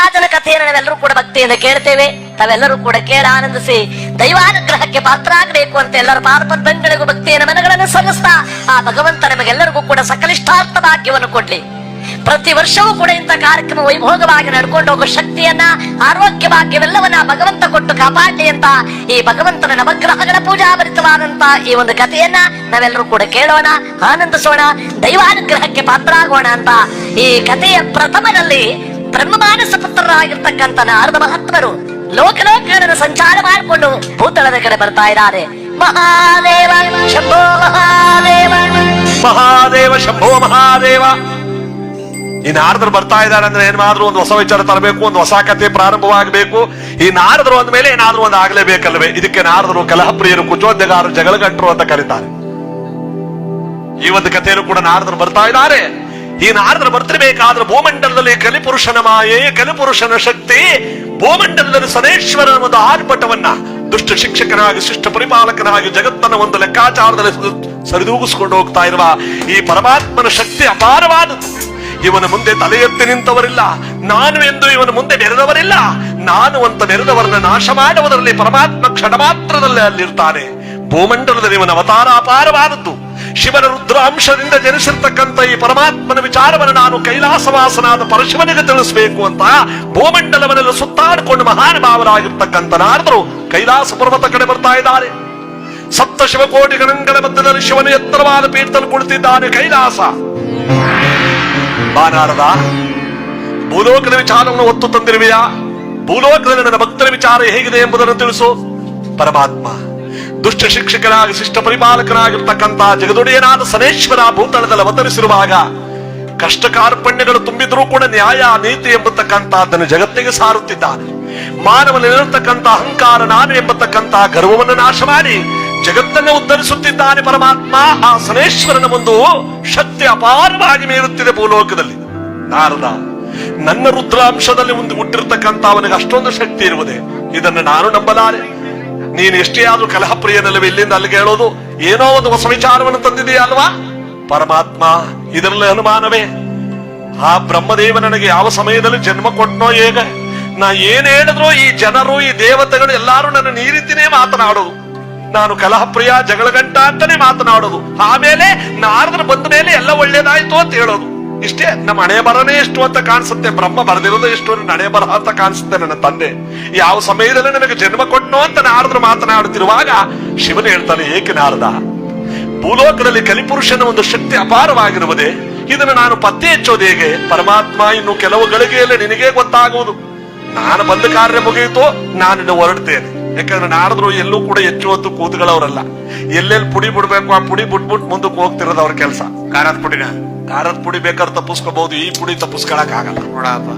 ಧರ್ಮರಾಜನ ಕಥೆಯನ್ನು ನಾವೆಲ್ಲರೂ ಕೂಡ ಭಕ್ತಿಯಿಂದ ಕೇಳ್ತೇವೆ. ತಾವೆಲ್ಲರೂ ಕೂಡ ಕೇಳ ಆನಂದಿಸಿ ದೈವಾನುಗ್ರಹಕ್ಕೆ ಪಾತ್ರರಾಗಬೇಕು ಅಂತ ಎಲ್ಲರ ಪಾದಪದ್ಮಗಳಿಗೂ ಭಕ್ತಿಯನ್ನು ಮನಗಳನ್ನು ಸಲ್ಲಿಸ್ತಾ ಆ ಭಗವಂತ ನಮಗೆಲ್ಲರಿಗೂ ಕೂಡ ಸಕಲಿಷ್ಟಾರ್ಥ ಭಾಗ್ಯವನ್ನು ಕೊಡ್ಲಿ. ಪ್ರತಿ ವರ್ಷವೂ ಕೂಡ ಇಂಥ ಕಾರ್ಯಕ್ರಮ ವೈಭೋಗವಾಗಿ ನಡ್ಕೊಂಡು ಹೋಗೋ ಶಕ್ತಿಯನ್ನ, ಆರೋಗ್ಯ ಭಾಗ್ಯವೆಲ್ಲವನ್ನ ಭಗವಂತ ಕೊಟ್ಟು ಕಾಪಾಡಲಿ ಅಂತ ಈ ಭಗವಂತನ ನವಗ್ರಹಗಳ ಪೂಜಾಭರಿತವಾದಂತ ಈ ಒಂದು ಕಥೆಯನ್ನ ನಾವೆಲ್ಲರೂ ಕೂಡ ಕೇಳೋಣ, ಆನಂದಿಸೋಣ, ದೈವಾನುಗ್ರಹಕ್ಕೆ ಪಾತ್ರರಾಗೋಣ ಅಂತ ಈ ಕಥೆಯ ಪ್ರಥಮದಲ್ಲಿ ಬ್ರಹ್ಮಮಾನಸ ಪುತ್ರರಾಗಿರ್ತಕ್ಕಂಥ ನಾರದ ಮಹಾತ್ಮರು ಲೋಕಲೋಕಗಳನ್ನು ಸಂಚಾರ ಮಾಡಿಕೊಂಡು ಭೂತಳದ ಕಡೆ ಬರ್ತಾ ಇದ್ದಾರೆ. ಮಹಾದೇವ ಶಂಭೋ ಮಹಾದೇವ, ಮಹಾದೇವ ಶಂಭೋ ಮಹಾದೇವ. ಈ ನಾರದರು ಬರ್ತಾ ಇದ್ದಾರೆ ಅಂದ್ರೆ ಏನಾದ್ರೂ ಒಂದು ಹೊಸ ವಿಚಾರ ತರಬೇಕು, ಒಂದು ಹೊಸ ಕಥೆ ಪ್ರಾರಂಭವಾಗಬೇಕು. ಈ ನಾರದರು ಅಂದ ಮೇಲೆ ಏನಾದ್ರೂ ಒಂದು ಆಗ್ಲೇಬೇಕಲ್ವೇ? ಇದಕ್ಕೆ ನಾರದರು ಕಲಹಪ್ರಿಯರು, ಕುಚೋದ್ಯಗಾರರು, ಜಗಳಗಂಟರು ಅಂತ ಕರೀತಾರೆ. ಈ ಒಂದು ಕಥೆಯಲ್ಲೂ ಕೂಡ ನಾರದರು ಬರ್ತಾ ಇದ್ದಾರೆ. ಈ ನಾರದರು ಬರ್ತಿರ್ಬೇಕಾದ್ರೆ ಭೂಮಂಡಲದಲ್ಲಿ ಕಲಿಪುರುಷನ ಮಾಯೆ, ಕಲಿಪುರುಷನ ಶಕ್ತಿ, ಭೂಮಂಡಲದಲ್ಲಿ ಸನೇಶ್ವರನ ಒಂದು ಆರ್ಭಟವನ್ನ ದುಷ್ಟ ಶಿಕ್ಷಕನಾಗಿ, ಶಿಷ್ಟ ಪರಿಪಾಲಕನಾಗಿ ಜಗತ್ತನ್ನ ಒಂದು ಲೆಕ್ಕಾಚಾರದಲ್ಲಿ ಸರಿದೂಗಿಸ್ಕೊಂಡು ಹೋಗ್ತಾ ಇರುವ ಈ ಪರಮಾತ್ಮನ ಶಕ್ತಿ ಅಪಾರವಾದದ್ದು. ಇವನ ಮುಂದೆ ತಲೆ ಎತ್ತಿ ನಿಂತವರಿಲ್ಲ, ನಾನು ಎಂದು ಇವನ ಮುಂದೆ ನೆರೆದವರಿಲ್ಲ. ನಾನು ಅಂತ ನೆರೆದವರನ್ನ ನಾಶ ಮಾಡುವುದರಲ್ಲಿ ಪರಮಾತ್ಮ ಕ್ಷಣ ಮಾತ್ರದಲ್ಲಿ ಅಲ್ಲಿರ್ತಾನೆ. ಭೂಮಂಡಲದಲ್ಲಿ ಇವನ ಅವತಾರ ಅಪಾರವಾದದ್ದು. ಶಿವನ ರುದ್ರಾಂಶದಿಂದ ಜನಿಸಿರ್ತಕ್ಕಂಥ ಈ ಪರಮಾತ್ಮನ ವಿಚಾರವನ್ನು ನಾನು ಕೈಲಾಸವಾಸನಾದ ಪರಶಿವನಿಗೆ ತಿಳಿಸಬೇಕು ಅಂತ ಭೂಮಂಡಲವನ್ನೆಲ್ಲ ಸುತ್ತಾಡಿಕೊಂಡು ಮಹಾನುಭಾವರಾಗಿರ್ತಕ್ಕಂಥ ನಾರದರು ಕೈಲಾಸ ಪರ್ವತ ಕಡೆ ಬರ್ತಾ ಇದ್ದಾರೆ. ಸಪ್ತ ಶಿವಕೋಟಿ ಗಣಗಳ ಮಧ್ಯದಲ್ಲಿ ಶಿವನ ಎತ್ತರವಾದ ಪೀಠದಲ್ಲಿ ಕುಳಿತಿದ್ದಾನೆ ಕೈಲಾಸ. ನಾರದ, ಭೂಲೋಕದ ವಿಚಾರವನ್ನು ಒತ್ತು ತಂದಿರುವೆಯಾ? ಭೂಲೋಕದಲ್ಲಿ ನನ್ನ ಭಕ್ತರ ವಿಚಾರ ಹೇಗಿದೆ ಎಂಬುದನ್ನು ತಿಳಿಸು. ಪರಮಾತ್ಮ ದುಷ್ಟ ಶಿಕ್ಷಕನಾಗಿ, ಶಿಷ್ಟ ಪರಿಪಾಲಕನಾಗಿರ್ತಕ್ಕಂಥ ಜಗದೊಡೆಯನಾದ ಸನೇಶ್ವರ ಭೂತಳದಲ್ಲಿ ಅವತರಿಸಿರುವಾಗ ಕಷ್ಟ ಕಾರ್ಪಣ್ಯಗಳು ತುಂಬಿದ್ರೂ ಕೂಡ ನ್ಯಾಯ ನೀತಿ ಎಂಬತಕ್ಕಂಥದ್ದನ್ನು ಜಗತ್ತಿಗೆ ಸಾರುತ್ತಿದ್ದಾನೆ. ಮಾನವನಲ್ಲಿರತಕ್ಕಂಥ ಅಹಂಕಾರ, ನಾನು ಎಂಬತಕ್ಕಂಥ ಗರ್ವವನ್ನು ನಾಶ ಮಾಡಿ ಜಗತ್ತನ್ನು ಉದ್ಧರಿಸುತ್ತಿದ್ದಾನೆ ಪರಮಾತ್ಮ. ಆ ಸನೇಶ್ವರನ ಒಂದು ಶಕ್ತಿ ಅಪಾರವಾಗಿ ಮೇರುತ್ತಿದೆ ಭೂಲೋಕದಲ್ಲಿ. ನಾರದ, ನನ್ನ ರುದ್ರಾಂಶದಲ್ಲಿ ಒಂದು ಹುಟ್ಟಿರ್ತಕ್ಕಂಥ ಅವನಿಗೆ ಅಷ್ಟೊಂದು ಶಕ್ತಿ ಇರುವುದೇ? ಇದನ್ನು ನಾನು ನಂಬಲಾರೆ. ನೀನು ಎಷ್ಟೇ ಆದ್ರೂ ಕಲಹಪ್ರಿಯನಲ್ಲವೇ ಇಲ್ಲಿಂದ ಅಲ್ಲಿಗೆ ಹೇಳೋದು? ಏನೋ ಒಂದು ಹೊಸ ವಿಚಾರವನ್ನು ತಂದಿದೆಯಾ ಅಲ್ವಾ ಪರಮಾತ್ಮ? ಇದರಲ್ಲಿ ಅನುಮಾನವೇ? ಆ ಬ್ರಹ್ಮದೇವ ನನಗೆ ಯಾವ ಸಮಯದಲ್ಲಿ ಜನ್ಮ ಕೊಟ್ಟನೋ ಹೇಗೆ? ನಾ ಏನ್ ಹೇಳಿದ್ರು ಈ ಜನರು, ಈ ದೇವತೆಗಳು ಎಲ್ಲಾರು ನನ್ನ ಈ ರೀತಿನೇ ಮಾತನಾಡೋದು. ನಾನು ಕಲಹಪ್ರಿಯ, ಜಗಳಗಂಟ ಅಂತಾನೆ ಮಾತನಾಡೋದು. ಆಮೇಲೆ ನಾರದರು ಬಂದ ಮೇಲೆ ಎಲ್ಲ ಒಳ್ಳೇದಾಯ್ತು ಅಂತ ಹೇಳೋದು. ಇಷ್ಟೇ. ನಮ್ಮ ಹಣೆ ಬರನೇ ಎಷ್ಟು ಅಂತ ಕಾಣಿಸುತ್ತೆ, ಬ್ರಹ್ಮ ಬರೆದಿರೋದು ಎಷ್ಟು ಹಣೆ ಬರ ಅಂತ ಕಾಣಿಸುತ್ತೆ. ನನ್ನ ತಂದೆ ಯಾವ ಸಮಯದಲ್ಲಿ ನನಗೆ ಜನ್ಮ ಕೊಟ್ಟನೋ ಅಂತ ನಾರದರು ಮಾತನಾಡುತ್ತಿರುವಾಗ ಶಿವನು ಹೇಳ್ತಾನೆ, ಏಕೆ ನಾರದ, ಭೂಲೋಕದಲ್ಲಿ ಕಲಿಪುರುಷನ ಒಂದು ಶಕ್ತಿ ಅಪಾರವಾಗಿರುವುದೇ? ಇದನ್ನು ನಾನು ಪತ್ತೆ ಹಚ್ಚೋದು ಹೇಗೆ? ಪರಮಾತ್ಮ, ಇನ್ನು ಕೆಲವು ಗಳಿಗೆಯಲ್ಲೇ ನಿನಗೇ ಗೊತ್ತಾಗುವುದು. ನಾನು ಬಂದ ಕಾರ್ಯ ಮುಗಿಯಿತು, ನಾನು ಹೊರಡ್ತೇನೆ. ಯಾಕಂದ್ರೆ ನಾರದ್ರು ಎಲ್ಲೂ ಕೂಡ ಹೆಚ್ಚು ಹೊತ್ತು ಕೂತ್ಗಳವರಲ್ಲ. ಎಲ್ಲೆಲ್ಲಿ ಪುಡಿ ಬಿಡ್ಬೇಕು ಆ ಪುಡಿ ಬಿಟ್ಬಿಟ್ಟು ಮುಂದಕ್ಕೆ ಹೋಗ್ತಿರೋದು ಅವ್ರ ಕೆಲಸ. ಖಾರದ ಪುಡಿ ಬೇಕಾದ್ರೆ ತಪ್ಪಿಸ್ಕೋಬಹುದು, ಈ ಪುಡಿ ತಪ್ಪಿಸ್ಕೊಳಕ್ ಆಗಲ್ಲ ನೋಡಪ್ಪ.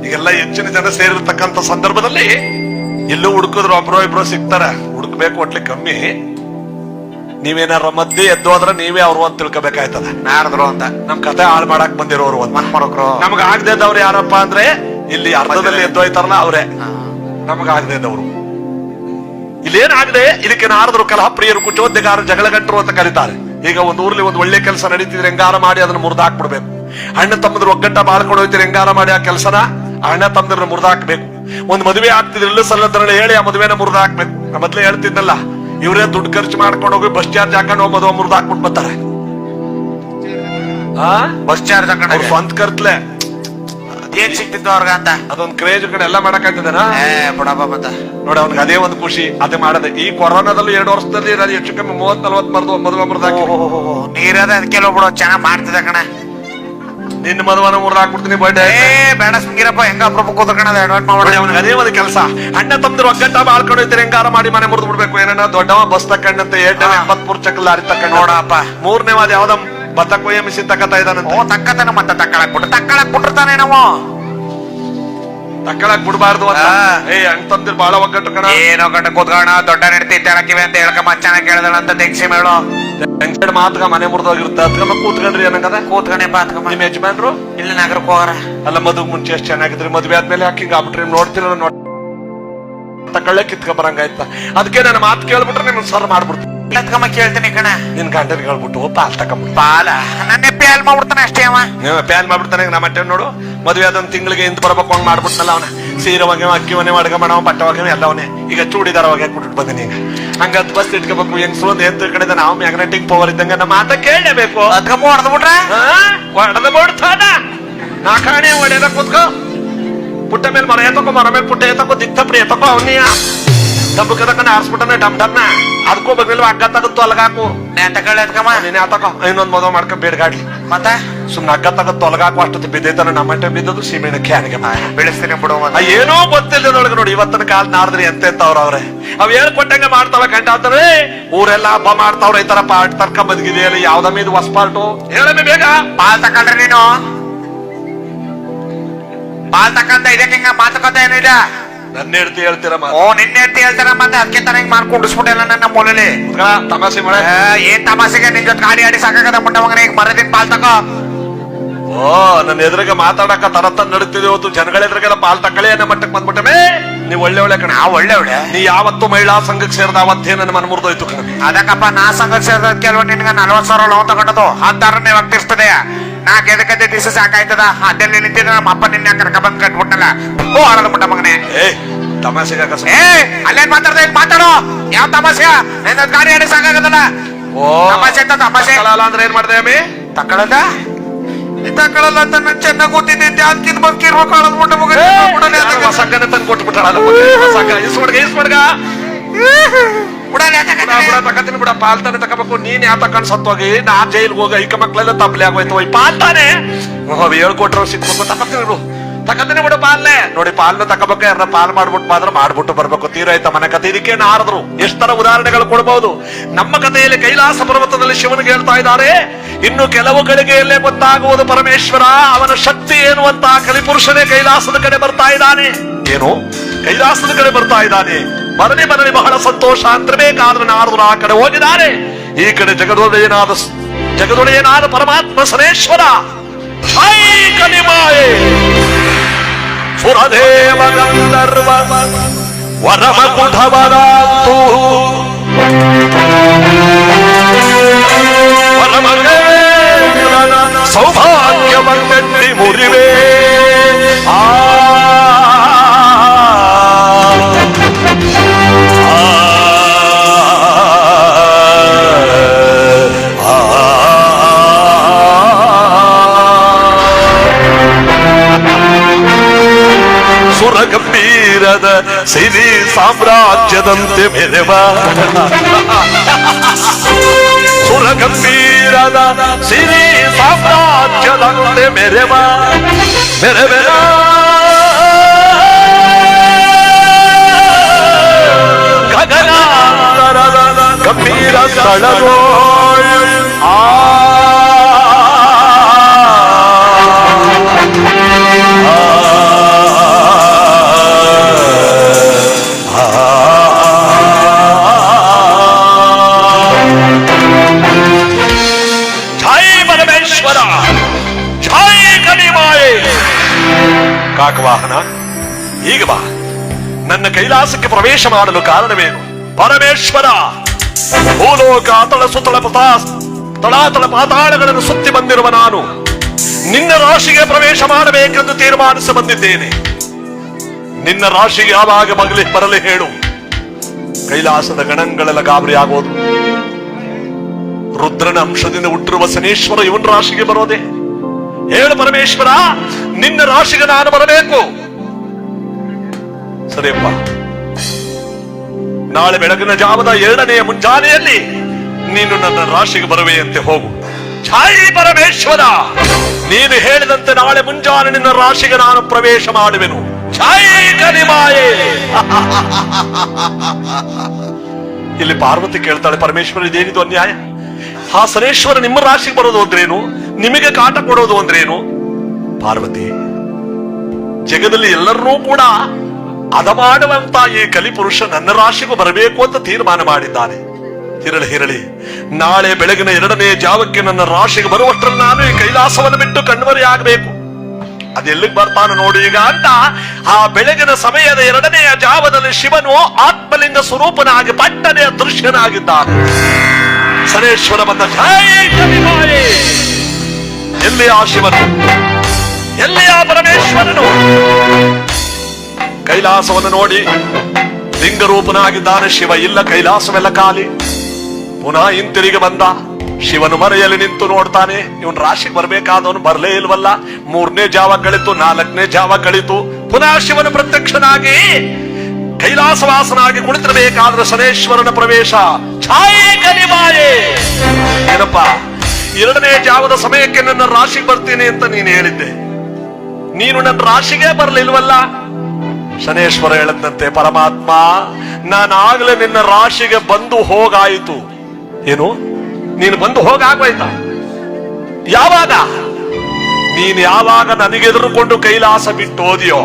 ಈಗೆಲ್ಲ ಹೆಚ್ಚಿನ ಜನ ಸೇರಿರ್ತಕ್ಕಂಥ ಸಂದರ್ಭದಲ್ಲಿ ಎಲ್ಲೂ ಹುಡುಕಿದ್ರು ಒಬ್ರೋ ಇಬ್ರೋ ಸಿಗ್ತಾರ. ಹುಡುಕ್ಬೇಕು ಒಟ್ಲಿ ಕಮ್ಮಿ. ನೀವೇನಾರ ಮಧ್ಯೆ ಎದ್ದು ಹೋದ್ರೆ ನೀವೇ ಅವ್ರು ಅಂತ ತಿಳ್ಕೊಬೇಕಾಯ್ತದ. ನಾರದ್ರು ಅಂತ ನಮ್ ಕತೆ ಹಾಳು ಮಾಡಕ್ ಬಂದಿರೋರು ಒಂದ್ ಮನ್ಮರಕ್ರು. ನಮ್ಗ ಆಗದೇದವ್ರು ಯಾರಪ್ಪ ಅಂದ್ರೆ ಇಲ್ಲಿ ಅರ್ಧದಲ್ಲಿ ಎದ್ದು ಹೋಯ್ತಾರಲ್ಲ ಅವ್ರೆ ನಮಗ ಆಗದೇದವ್ರು. ಇಲ್ಲೇನಾಗದೆ ಇದಕ್ಕೆ ನಾರದರು ಕಲಹಪ್ರಿಯರು, ಕುಚೋದ್ಯಗಾರರು, ಜಗಳಗಂಟರು ಅಂತ ಕರೀತಾರೆ. ಈಗ ಒಂದು ಊರಲ್ಲಿ ಒಂದು ಒಳ್ಳೆ ಕೆಲಸ ನಡೀತಿದ್ರೆ ಹೆಂಗಾರ ಮಾಡಿ ಅದನ್ನ ಮುರಿದಾಕ್ಬಿಡ್ಬೇಕು. ಅಣ್ಣ ತಮ್ಮದ್ರು ಒಗ್ಗಟ್ಟ ಬಾಳ್ಕೊಂಡು ಹೋಗ್ತಿದ್ರೆ ಹೆಂಗಾರ ಮಾಡಿ ಆ ಕೆಲಸನ ಅಣ್ಣ ತಮ್ಮದ್ರನ್ನ ಮುರಿದಾಕ್ಬೇಕು. ಒಂದು ಮದುವೆ ಆಗ್ತಿದ್ರೆ ಇಲ್ಲ ಸಲ್ಲದ್ರಲ್ಲಿ ಹೇಳಿ ಆ ಮದುವೆನ ಮುರಿದಾಕ್ಬೇಕು. ನಾ ಮೊದ್ಲೇ ಹೇಳ್ತಿದ್ದಲ್ಲ, ಇವರೇ ದುಡ್ಡು ಖರ್ಚು ಮಾಡ್ಕೊಂಡು ಹೋಗಿ ಬಸ್ ಚಾರ್ಜ್ ಹಾಕೊಂಡು ಹೋಗಿ ಮದುವೆ ಮುರಿದಾಕ್ಬಿಟ್ಟು ಬರ್ತಾರೆ. ಬಸ್ ಚಾರ್ಜ್ ಹಾಕೊಂಡು ಸ್ವಂತ ಖರ್ಚ್ಲೆ ಏನ್ ಸಿಕ್ತಿತ್ತು ಅವ್ರಗ ಅಂತ ಅದೊಂದು ಕ್ರೇಜ್ ಕಡೆ ಎಲ್ಲ ಮಾಡಕ್ ಆಗ್ತದೇನ ಬಿಡಪ್ಪ. ಮತ್ತ ನೋಡಿ ಅವ್ನಿಗೆ ಅದೇ ಒಂದು ಖುಷಿ, ಅದೇ ಮಾಡದೆ. ಈ ಕೊರೋನಾದಲ್ಲಿ 2 ವರ್ಷದಲ್ಲಿ ಹೆಚ್ಚು ಕಮ್ಮಿ 30-40 ಮದುವೆ ಮುರಿದಾಕಿ ನೀರದ ಅದಕ್ಕೆ ಬಿಡೋ ಚೆನ್ನಾಗ್ ಮಾಡ್ತಿದ್ದ ಕಣ. ನಿನ್ನ ಮದುವನ ಮುರಿದಾಕ್ಬಿಡ್ತೀನಿ ಬರ್ಡೇ. ಬೇಡ ಸುಂಗಿರಪ್ಪ, ಹೆಂಗ ಅಪ್ರೂಪ ಕೂತ್ಕಣ ಮಾಡಿ ಅವ್ನಿಗೆ ಅದೇ ಒಂದು ಕೆಲಸ. ಅಣ್ಣ ತಮ್ಮದ್ರು ಒಗ್ಗಟ್ಟ ಬಾಳ್ಕೊಂಡು ಹೋಗ್ತಾರೆ, ಹೆಂಗಾರ ಮಾಡಿ ಮನೆ ಮುರಿದು ಬಿಡ್ಬೇಕು. ಏನ ದೊಡ್ಡವ ಬಸ್ ತಕೊಂಡಂತೆ 83 ಚಕ್ರ ಲಾರಿ ತಕೊಂಡ್ ನೋಡಪ್ಪ. 3ನೇ ವಾದ ಯಾವ್ದ ಭತ್ತ ಕೊಯ್ಯ ಮಿಷಿನ್ ತಕ್ಕತಾ ಇದ್ದಾನಂತ. ತಕ್ಕತಾನ ಮತ್ತೆ ತಕ್ಕಳಕ್ ಬಿಟ್ಟಿರ್ತಾನೆ. ನಾವು ತಕ್ಕಳಕ್ ಬಿಡ್ಬಾರ್ದು ಅಂತ. ಅಣ್ಣ ತಮ್ಮದಿರ್ ಬಾಳ ಒಗ್ಗಟ್ಟು ಕಣ. ಏನೋ ಗಂಟ ಕೂತ್ಕೋಣ, ದೊಡ್ಡ ನಡೀತಿ ತೆಳಕಿವೆ ಅಂತ ಹೇಳ್ಕ ಮಚ್ಚಾನ ಕೇಳಿದಳ ಅಂತ ತೆಗ್ಸಿ ಮೇಳು ಮಾತ್ಗ ಮನೆ ಮುರಿದೋಗಿರುತ್ತೆ. ಅದ್ಕಮ್ಮ ಕೂತ್ಕೊಂಡ್ರಿ ಏನಂಗದ ಕೂತ್ಕೊಂಡೆ ಬಾತ್ಕಮ್ಮ. ನಿಮ್ ಯಜಮಾನ್ರು ಇಲ್ಲ ನಗರಕ್ಕೆ ಹೋಗಾರ. ಅಲ್ಲ ಮದುವೆ ಮುಂಚೆ ಎಷ್ಟು ಚೆನ್ನಾಗಿದ್ರಿ, ಮದ್ವೆ ಆದ್ಮೇಲೆ ಹಾಕಿಂಗ್ ಆಗ್ಬಿಟ್ರಿ. ನೋಡ್ತಿಲ್ಲ ತಕೊಳ್ಳೆ ಕಿತ್ಕ ಬರಂಗಾಯ್ತ. ಅದಕ್ಕೆ ನನ್ನ ಮಾತು ಕೇಳ್ಬಿಟ್ರೆ ನಿಮ್ ಸರ್ ಮಾಡ್ಬಿಡ್ತೀನಿ. ಎತ್ಕಮ್ಮ ಕೇಳ್ತೀನಿ ಕಣ. ನಿನ್ ಗಂಡನಿಗೆ ಹೇಳ್ಬಿಟ್ಟು ಪಾಲ್ ತಕೊಂಬಿಟ್ಟು ಪಾಲ ನನ್ನ ಪ್ಯಾಲ್ ಮಾಡ್ಬಿಡ್ತಾನೆ ಅಷ್ಟೇ ಅವ. ನೀವು ಪ್ಯಾನ್ ಮಾಡ್ಬಿಡ್ತಾನೆ. ನಮ್ಮ ಅಟ್ಟೆ ನೋಡು, ಮದುವೆ ಆದ ತಿಂಗಳಿಗೆ ಇಂತ ಬರ್ಬೇಕು ಹಂಗ್ ಮಾಡ್ಬಿಟ್ನಲ್ಲ ಅವನ. ಸೀರೆ ಒಗೆ ಅಕ್ಕಿ ಮನೆ ಅಡ್ಗೆ ಮಾಡವ, ಬಟ್ಟೆ ಒಗೆ ಎಲ್ಲ ಅವನೇ. ಈಗ ಚೂಡಿದಾರ ಒಗೆ ಕೊಟ್ಬಿಟ್ಟು ಬಂದಿನಿ. ಈಗ ಹಂಗದ್ ಬಸ್ ಇಟ್ಕೋಬೇಕು. ಹೆಂಗ್ಸು ಅಂತ ಏನ್ ತಿಳ್ಕೊಂಡಿದ್ದ ನಾವು ಮ್ಯಾಗ್ನೆಟಿಕ್ ಪವರ್ ಇದ್ದಂಗ ನಮ್ಮ ಮಾತ ಕೇಳಲೇಬೇಕು. ಅದ್ಕಮ್ಮ ಹೊಡೆದ್ ಬಿಟ್ರೆ ಹೊಡೆದ ಬಿಡ್ತಾನ. ನಾ ಕಾಣೆ ಹೊಡೆದ ಕೂತ್ಕೋ. ಪುಟ್ಟ ಮೇಲೆ ಮರ ಎತ್ತಕೋ, ಮರ ಮೇಲೆ ಪುಟ್ಟ ಎತ್ತಕೋ, ದಿಕ್ತಪ್ಪಡಿ ಎತ್ತಕೋ. ಅವನಿಯ ತಬ್ಬಕದಕ್ಕನ ಆರ್ಸ್ಬಿಟ್ಟನೆ ಡಮ್ ಡಮ್ನ. ಅದಕ್ಕೂ ಬಗ್ಲಿಲ್ವ ಹಗ್ಗ ತಗತ್ತು ಅಲ್ಗಾಕು. ನೆಂಟಗಳು ಎತ್ಕಮ್ಮ ನೀನೇ ಆತಕೋ. ಇನ್ನೊಂದ್ ಮದುವೆ ಮಾಡ್ಕೊ ಬೇಡ್ಗಾಡ್ಲಿ. ಮತ್ತೆ ಸುಮ್ನೆ ಹಗ್ಗ ತಗತ್ತು ಅಲ್ಗಾಕು. ಅಷ್ಟೊತ್ತು ಬಿದ್ದೈತಾನೆ ನಮ್ಮಂಟೆ ಬಿದ್ದದು ಸೀಮೆಣ್ಣೆ ಕ್ಯಾನಿಗೆ ಬೆಳೆಸ್ತೀನಿ ಬಿಡು. ಏನೋ ಗೊತ್ತಿಲ್ಲದೊಳಗೆ ನೋಡಿ ಇವತ್ತಿನ ಕಾಲ ನಾಡಿದ್ರಿ ಎಂತೆಂತವ್ರ ಅವ್ರೆ. ಅವ್ ಹೇಳ್ಕೊಟ್ಟಂಗೆ ಮಾಡ್ತಾವ ಕಂಡ ಅಂತಾರೆ. ಊರೆಲ್ಲ ಹಬ್ಬ ಮಾಡ್ತಾವ್ರ. ಈ ತರ ಪಾರ್ಟ್ ತರ್ಕ ಬದುಕಿದೆಯಲ್ಲ, ಯಾವ್ದಮ್ಮ ಇದು ಹೊಸ ಪಾರ್ಟು ಹೇಳಮ್ಮೆ ಬೇಗ. ಪಾಲ್ ತಕೊಂಡ್ರಿ ನೀನು. ಪಾಲ್ ತಕೊಂಡ ಇದಕ್ಕೆ ಹಿಂಗ ಮಾತುಕತೆ ಏನಿಲ್ಲ. ನನ್ನ ಹೇಳ್ತಿ ಹೇಳ್ತೀರ ಓ ನಿನ್ನೆ ಹೇಳ್ತಿ ಹೇಳ್ತಾರ. ಮತ್ತೆ ಅದಕ್ಕೆ ತರ ಹಿಂಗ್ ಮಾಡ್ಕೊಂಡಿಸ್ಬಿಟ್ಟೆಲ್ಲ ನನ್ನ ಮೂಲೆಯಲ್ಲಿ. ತಮಾಷೆ ಮಾಡ. ಏನ್ ತಮಾಷೆಗೆ ನಿನ್ ಜೊತೆ ಗಾಡಿ ಆಡಿ ಸಾಕಾಗದ ಮುಂಡ ಮಗನ. ಈಗ ಮರದಿನ್ ಪಾಲ್ ತಕೋ. ಓ ನನ್ನ ಎದುರಿಗೆ ಮಾತಾಡಕ ತರತ್ತ ನಡೀತಿದೆ. ಇವತ್ತು ಜನಗಳ ಎದುರಿಗೆಲ್ಲ ಪಾಲ್ ತಕ್ಕಳೆ ಅನ್ನೋ ಮಟ್ಟಕ್ಕೆ ಬಂದ್ಬಿಟ್ಟೆ. ನೀವ್ ಒಳ್ಳೆ ಒಳ್ಳೆ ಕಣ. ಒಳ್ಳೆ ಒಳ್ಳೆ. ನೀ ಯಾವತ್ತು ಮಹಿಳಾ ಸಂಘಕ್ಕೆ ಸೇರಿದ ಅವತ್ತೇ ನನ್ನ ಮನ ಮುರಿದೋಯ್ತು ಕಣ. ಅದಕ್ಕಪ್ಪ ನಾ ಸಂಘಕ್ಕೆ ಸೇರಿದ ಕೆಲವು ನಿನ್ಗೆ 40,000 ಲೋನ್ ತಗೊಂಡದು 10,000 ಆಗ್ತಿರ್ತದೆ. ನಾ ಗೆದಕದ್ದೆ ದಿವಸ ಸಾಕಾಯ್ತದ. ಅದೆಲ್ಲಿ ನಿಂತಿದ್ದ ನಮ್ಮ ಅಪ್ಪ ನಿನ್ನೆ ಕರ್ಕ ಬಂದ್ ಕಟ್ಬಿಟ್ನಲ್ಲ. ಓ ಆಡದ ಮುಂಡ ಮಗನೇ. ಏ ತಮಾಷೆಗೆ ಅಲ್ಲೇನ್ ಮಾತಾಡ್ದ ಇಲ್ಲಿ ಮಾತಾಡೋ. ಯಾವ ತಮಾಷೆ? ನಿನ್ನ ಗಾಡಿ ಆಡಿ ಸಾಕಾಗದಲ್ಲ. ಓ ತಮಾಷೆ ಅಂತ ತಮಾಷೆ ಅಂದ್ರೆ ಏನ್ ಮಾಡ್ದೆ ಅಮ್ಮಿ? ತಕ್ಕಳದ ತಕ್ಕಳಲ್ಲ ಅಂತ ನನ್ ಚೆನ್ನಾಗ್ ಗೊತ್ತಿದ್ದೆ. ಅದಕ್ಕಿಂತ ಬಂದ್ಕಿರ್ಬೇಕು ಆಡದ್ ಮುಂಡ ಮಗ. ಸಗ್ಗನೆ ತಂದು ಕೊಟ್ಬಿಟ್ಟಾಳ. ಇಸ್ಮಡ್ಗ ಇಸ್ಮಡ್ಗ ತಕತೀನಿ ಬಿಡ. ಪಾಲ್ ತಾನೆ ತಗೋಬೇಕು. ನೀನ್ ಯಾವ ತಕೊಂಡ್ ಸತ್ತೋಗಿ ನಾ ಜೈಲ್ಗೆ ಹೋಗ. ಐಕ ಮಕ್ಳೆಲ್ಲ ತಪ್ಪಲೆ ಆಗೋಯ್ತು. ಪಾಲ್ ತಾನೆ ಹೇಳ್ಕೊಟ್ರು ಸಿಕ್ಬೇಕು. ತಕತೀನಿ ಬಿಡು, ತಕತೀನಿ ಬಿಡು ಪಾಲ್ನೆ. ನೋಡಿ ಪಾಲ್ನ ತಕೋಬೇಕು. ಯಾರನ್ನ ಪಾಲ್ ಮಾಡ್ಬಿಟ್ಟು ಮಾತ್ರ ಮಾಡ್ಬಿಟ್ಟು ಬರ್ಬೇಕು. ತೀರಾಯ್ತ ಮನೆ ಕತೆ. ಇದಕ್ಕೆ ನಾರದ್ರು ಎಷ್ಟ್ ತರ ಉದಾಹರಣೆಗಳು ಕೊಡಬಹುದು. ನಮ್ಮ ಕಥೆಯಲ್ಲಿ ಕೈಲಾಸ ಪರ್ವತದಲ್ಲಿ ಶಿವನಿಗೆ ಹೇಳ್ತಾ ಇದ್ದಾರೆ, ಇನ್ನು ಕೆಲವು ಗಳಿಗೆಯಲ್ಲೇ ಗೊತ್ತಾಗುವುದು ಪರಮೇಶ್ವರ ಅವನ ಶಕ್ತಿ ಏನು ಅಂತ. ಕಲಿಪುರುಷನೇ ಕೈಲಾಸದ ಕಡೆ ಬರ್ತಾ ಇದ್ದಾನೆ. ಏನು ಕೈಲಾಸದ ಕಡೆ ಬರ್ತಾ ಇದ್ದಾನೆ. ಬರಲಿ ಬರಲಿ, ಬಹಳ ಸಂತೋಷ ಅಂತ ಬೇಕಾದ್ರೆ ನಾರದ್ರು ಆ ಕಡೆ ಹೋಗಿದ್ದಾರೆ. ಈ ಕಡೆ ಜಗದೊಡೆಯನಾದ ಪರಮಾತ್ಮ ಸನೇಶ್ವರ ಐ ಕಲಿಮಾಯೆ ಸುರದೇವ ಗಂಧರ್ವ ವರಮಕುಠವರಾತು ಸೌಭಾಗ್ಯವನ್ನೆಲ್ಲಿ ಮುರಿವೆ. ಸುರಗಂಭೀರದ ಸಿರಿ ಸಾಮ್ರಾಜ್ಯದಂತೆ ಮೆರೆವ. ಸುರಗಂಭೀರದ ಸಿರಿ ಸಾಮ್ರಾಜ್ಯದಂತೆ ಮೆರೆವ ಮೆರೆವೆನ. ಗಗನಾಂತರದ ಗಂಭೀರ ಸ್ಥಳವೋ ಕಾಕವಾಹನ. ಈಗ ಬಾ, ನನ್ನ ಕೈಲಾಸಕ್ಕೆ ಪ್ರವೇಶ ಮಾಡಲು ಕಾರಣವೇನು? ಪರಮೇಶ್ವರ ಭೂಲೋಕ ತಳ ಸುತ್ತಳ ತಳಾತಳ ಪಾತಾಳಗಳನ್ನು ಸುತ್ತಿ ಬಂದಿರುವ ನಾನು ನಿನ್ನ ರಾಶಿಗೆ ಪ್ರವೇಶ ಮಾಡಬೇಕೆಂದು ತೀರ್ಮಾನಿಸಿ ಬಂದಿದ್ದೇನೆ. ನಿನ್ನ ರಾಶಿಗೆ ಯಾವಾಗ ಬರಲಿ ಹೇಳು. ಕೈಲಾಸದ ಗಣಗಳೆಲ್ಲ ಗಾಬರಿ ಆಗೋದು. ರುದ್ರನ ಅಂಶದಿಂದ ಹುಟ್ಟಿರುವ ಶನೇಶ್ವರ ಇವನ್ ರಾಶಿಗೆ ಬರೋದೆ. ಹೇಳು ಪರಮೇಶ್ವರ, ನಿನ್ನ ರಾಶಿಗೆ ನಾನು ಬರಬೇಕು. ಸರಿಯಪ್ಪ, ನಾಳೆ ಬೆಳಗಿನ ಜಾವದ 2ನೇ ಮುಂಜಾನೆಯಲ್ಲಿ ನೀನು ನನ್ನ ರಾಶಿಗೆ ಬರುವೆಯಂತೆ. ಹೋಗು. ಛಾಯಿ ಪರಮೇಶ್ವರ, ನೀನು ಹೇಳಿದಂತೆ ನಾಳೆ ಮುಂಜಾನೆ ನಿನ್ನ ರಾಶಿಗೆ ನಾನು ಪ್ರವೇಶ ಮಾಡುವೆನು. ಛಾಯಿ ಕಲಿಮಾಯೆ. ಇಲ್ಲಿ ಪಾರ್ವತಿ ಕೇಳ್ತಾಳೆ, ಪರಮೇಶ್ವರ ಇದೇನಿದು ಅನ್ಯಾಯ? ಆ ಶನೇಶ್ವರ ನಿಮ್ಮ ರಾಶಿಗೆ ಬರೋದು ಅಂದ್ರೇನು? ನಿಮಗೆ ಕಾಟ ಕೊಡೋದು ಅಂದ್ರೇನು? ಪಾರ್ವತಿ, ಜಗದಲ್ಲಿ ಎಲ್ಲರನ್ನೂ ಕೂಡ ಅದ ಮಾಡುವಂತ ಈ ಕಲಿಪುರುಷ ನನ್ನ ರಾಶಿಗೂ ಬರಬೇಕು ಅಂತ ತೀರ್ಮಾನ ಮಾಡಿದ್ದಾನೆ. ಹಿರಳಿ ನಾಳೆ ಬೆಳಗಿನ 2ನೇ ಜಾವಕ್ಕೆ ನನ್ನ ರಾಶಿಗೆ ಬರುವಷ್ಟರಲ್ಲಿ ನಾನು ಈ ಕೈಲಾಸವನ್ನು ಬಿಟ್ಟು ಕಣ್ಮರೆ ಆಗಬೇಕು. ಅದೆಲ್ಲಿಗೆ ಬರ್ತಾನೆ ನೋಡಿ ಈಗ ಅಂತ. ಆ ಬೆಳಗಿನ ಸಮಯದ 2ನೇ ಜಾವದಲ್ಲಿ ಶಿವನು ಆತ್ಮಲಿಂಗ ಸ್ವರೂಪನಾಗಿ ಪಟ್ಟನೆಯ ದೃಶ್ಯನಾಗಿದ್ದಾನೆ. ಸನೇಶ್ವರ ಬಂದ. ಜೈ ಕಲಿಮಾಯೆ. ಎಲ್ಲಿ ಆ ಶಿವನು, ಎಲ್ಲಿ ಆ ಪರಮೇಶ್ವರನು? ಕೈಲಾಸವನ್ನು ನೋಡಿ ಲಿಂಗರೂಪನಾಗಿದ್ದಾನೆ ಶಿವ. ಇಲ್ಲ, ಕೈಲಾಸವೆಲ್ಲ ಖಾಲಿ. ಪುನಃ ಹಿಂತಿರುಗಿ ಬಂದ. ಶಿವನು ಮರೆಯಲ್ಲಿ ನಿಂತು ನೋಡ್ತಾನೆ. ಇವನ್ ರಾಶಿಗೆ ಬರ್ಬೇಕಾದವನು ಬರ್ಲೇ ಇಲ್ವಲ್ಲ. 3ನೇ ಜಾವ ಕಳಿತು, 4ನೇ ಜಾವ ಕಳಿತು. ಪುನಃ ಶಿವನು ಪ್ರತ್ಯಕ್ಷನಾಗಿ ಕೈಲಾಸವಾಸನಾಗಿ ಕುಳಿತಿರಬೇಕಾದ್ರೆ ಸನೇಶ್ವರನ ಪ್ರವೇಶ. ಛಾಯೆ ಕಲಿಮಾಯೆ. ಏನಪ್ಪ, 2ನೇ ಜಾವದ ಸಮಯಕ್ಕೆ ನನ್ನ ರಾಶಿಗೆ ಬರ್ತೀನಿ ಅಂತ ನೀನು ಹೇಳಿದ್ದೆ. ನೀನು ನನ್ನ ರಾಶಿಗೆ ಬರ್ಲಿಲ್ವಲ್ಲ. ಶನೇಶ್ವರ ಹೇಳದಂತೆ, ಪರಮಾತ್ಮ ನಾನಾಗ್ಲೇ ನಿನ್ನ ರಾಶಿಗೆ ಬಂದು ಹೋಗಾಯಿತು. ಏನು, ನೀನು ಬಂದು ಹೋಗಾಗೋಯ್ತಾ? ಯಾವಾಗ? ನೀನು ಯಾವಾಗ ನನಗೆದುರುಕೊಂಡು ಕೈಲಾಸ ಬಿಟ್ಟು ಓದಿಯೋ,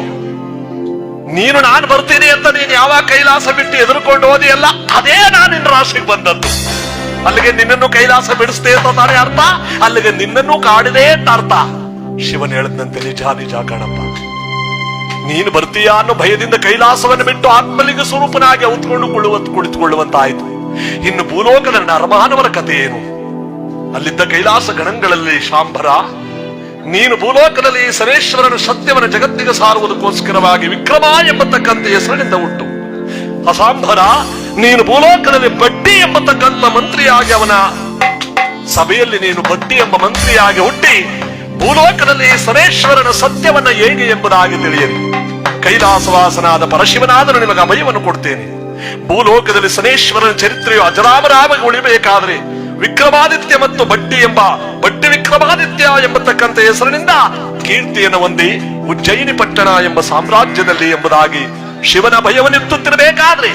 ನೀನು ನಾನು ಬರ್ತೀನಿ ಅಂತ ನೀನು ಯಾವಾಗ ಕೈಲಾಸ ಬಿಟ್ಟು ಎದುರುಕೊಂಡು ಓದಿಯಲ್ಲ, ಅದೇ ನಾನು ನಿನ್ನ ರಾಶಿಗೆ ಬಂದದ್ದು. ಅಲ್ಲಿಗೆ ನಿನ್ನನ್ನು ಕೈಲಾಸ ಬಿಡಿಸ್ತೇ ಅಂತ ತಾನೇ ಅರ್ಥ. ಅಲ್ಲಿಗೆ ನಿನ್ನನ್ನು ಕಾಡಿದೆ ಅಂತ ಅರ್ಥ. ಶಿವನ್ ಹೇಳದಂತೆ, ನಿಜ ನಿಜ ಕಣಪ್ಪ, ನೀನು ಬರ್ತೀಯಾ ಅನ್ನೋ ಭಯದಿಂದ ಕೈಲಾಸವನ್ನು ಬಿಟ್ಟು ಆತ್ಮಲಿಂಗ ಸ್ವರೂಪನಾಗಿ ಕುಳಿತುಕೊಳ್ಳುವಂತಾಯ್ತು. ಇನ್ನು ಭೂಲೋಕದ ನರಮಾನವರ ಕಥೆ ಏನು? ಅಲ್ಲಿದ್ದ ಕೈಲಾಸ ಗಣಗಳಲ್ಲಿ ಶಾಂಭರ, ನೀನು ಭೂಲೋಕದಲ್ಲಿ ಸನೇಶ್ವರನ ಸತ್ಯವನ್ನು ಜಗತ್ತಿಗೆ ಸಾರುವುದಕ್ಕೋಸ್ಕರವಾಗಿ ವಿಕ್ರಮ ಎಂಬತಕ್ಕಂಥ ಹೆಸರಿನಿಂದ ಹುಟ್ಟು. ಅಸಾಂಭರ, ನೀನು ಭೂಲೋಕದಲ್ಲಿ ಬಡ್ಡಿ ಎಂಬತಕ್ಕಂಥ ಮಂತ್ರಿಯಾಗಿ ಅವನ ಸಭೆಯಲ್ಲಿ ನೀನು ಬಡ್ಡಿ ಎಂಬ ಮಂತ್ರಿಯಾಗಿ ಹುಟ್ಟಿ ಭೂಲೋಕದಲ್ಲಿ ಸನೇಶ್ವರನ ಸತ್ಯವನ್ನ ಹೇಗೆ ಎಂಬುದಾಗಿ ತಿಳಿಯಲಿ. ಕೈಲಾಸವಾಸನಾದ ಪರಶಿವನಾದರೂ ನಿಮಗೆ ಅಭಯವನ್ನು ಕೊಡ್ತೇನೆ. ಭೂಲೋಕದಲ್ಲಿ ಸನೇಶ್ವರನ ಚರಿತ್ರೆಯು ಅಜರಾಮರಾಮವಾಗಿ ಉಳಿಬೇಕಾದ್ರೆ ವಿಕ್ರಮಾದಿತ್ಯ ಮತ್ತು ಬಡ್ಡಿ ವಿಕ್ರಮಾದಿತ್ಯ ಎಂಬತಕ್ಕಂಥ ಹೆಸರಿನಿಂದ ಕೀರ್ತಿಯನ್ನು ಹೊಂದಿ ಉಜ್ಜಯಿನಿ ಪಟ್ಟಣ ಎಂಬ ಸಾಮ್ರಾಜ್ಯದಲ್ಲಿ ಎಂಬುದಾಗಿ ಶಿವನ ಭಯವನ್ನೆತ್ತುತ್ತಿರಬೇಕಾದ್ರೆ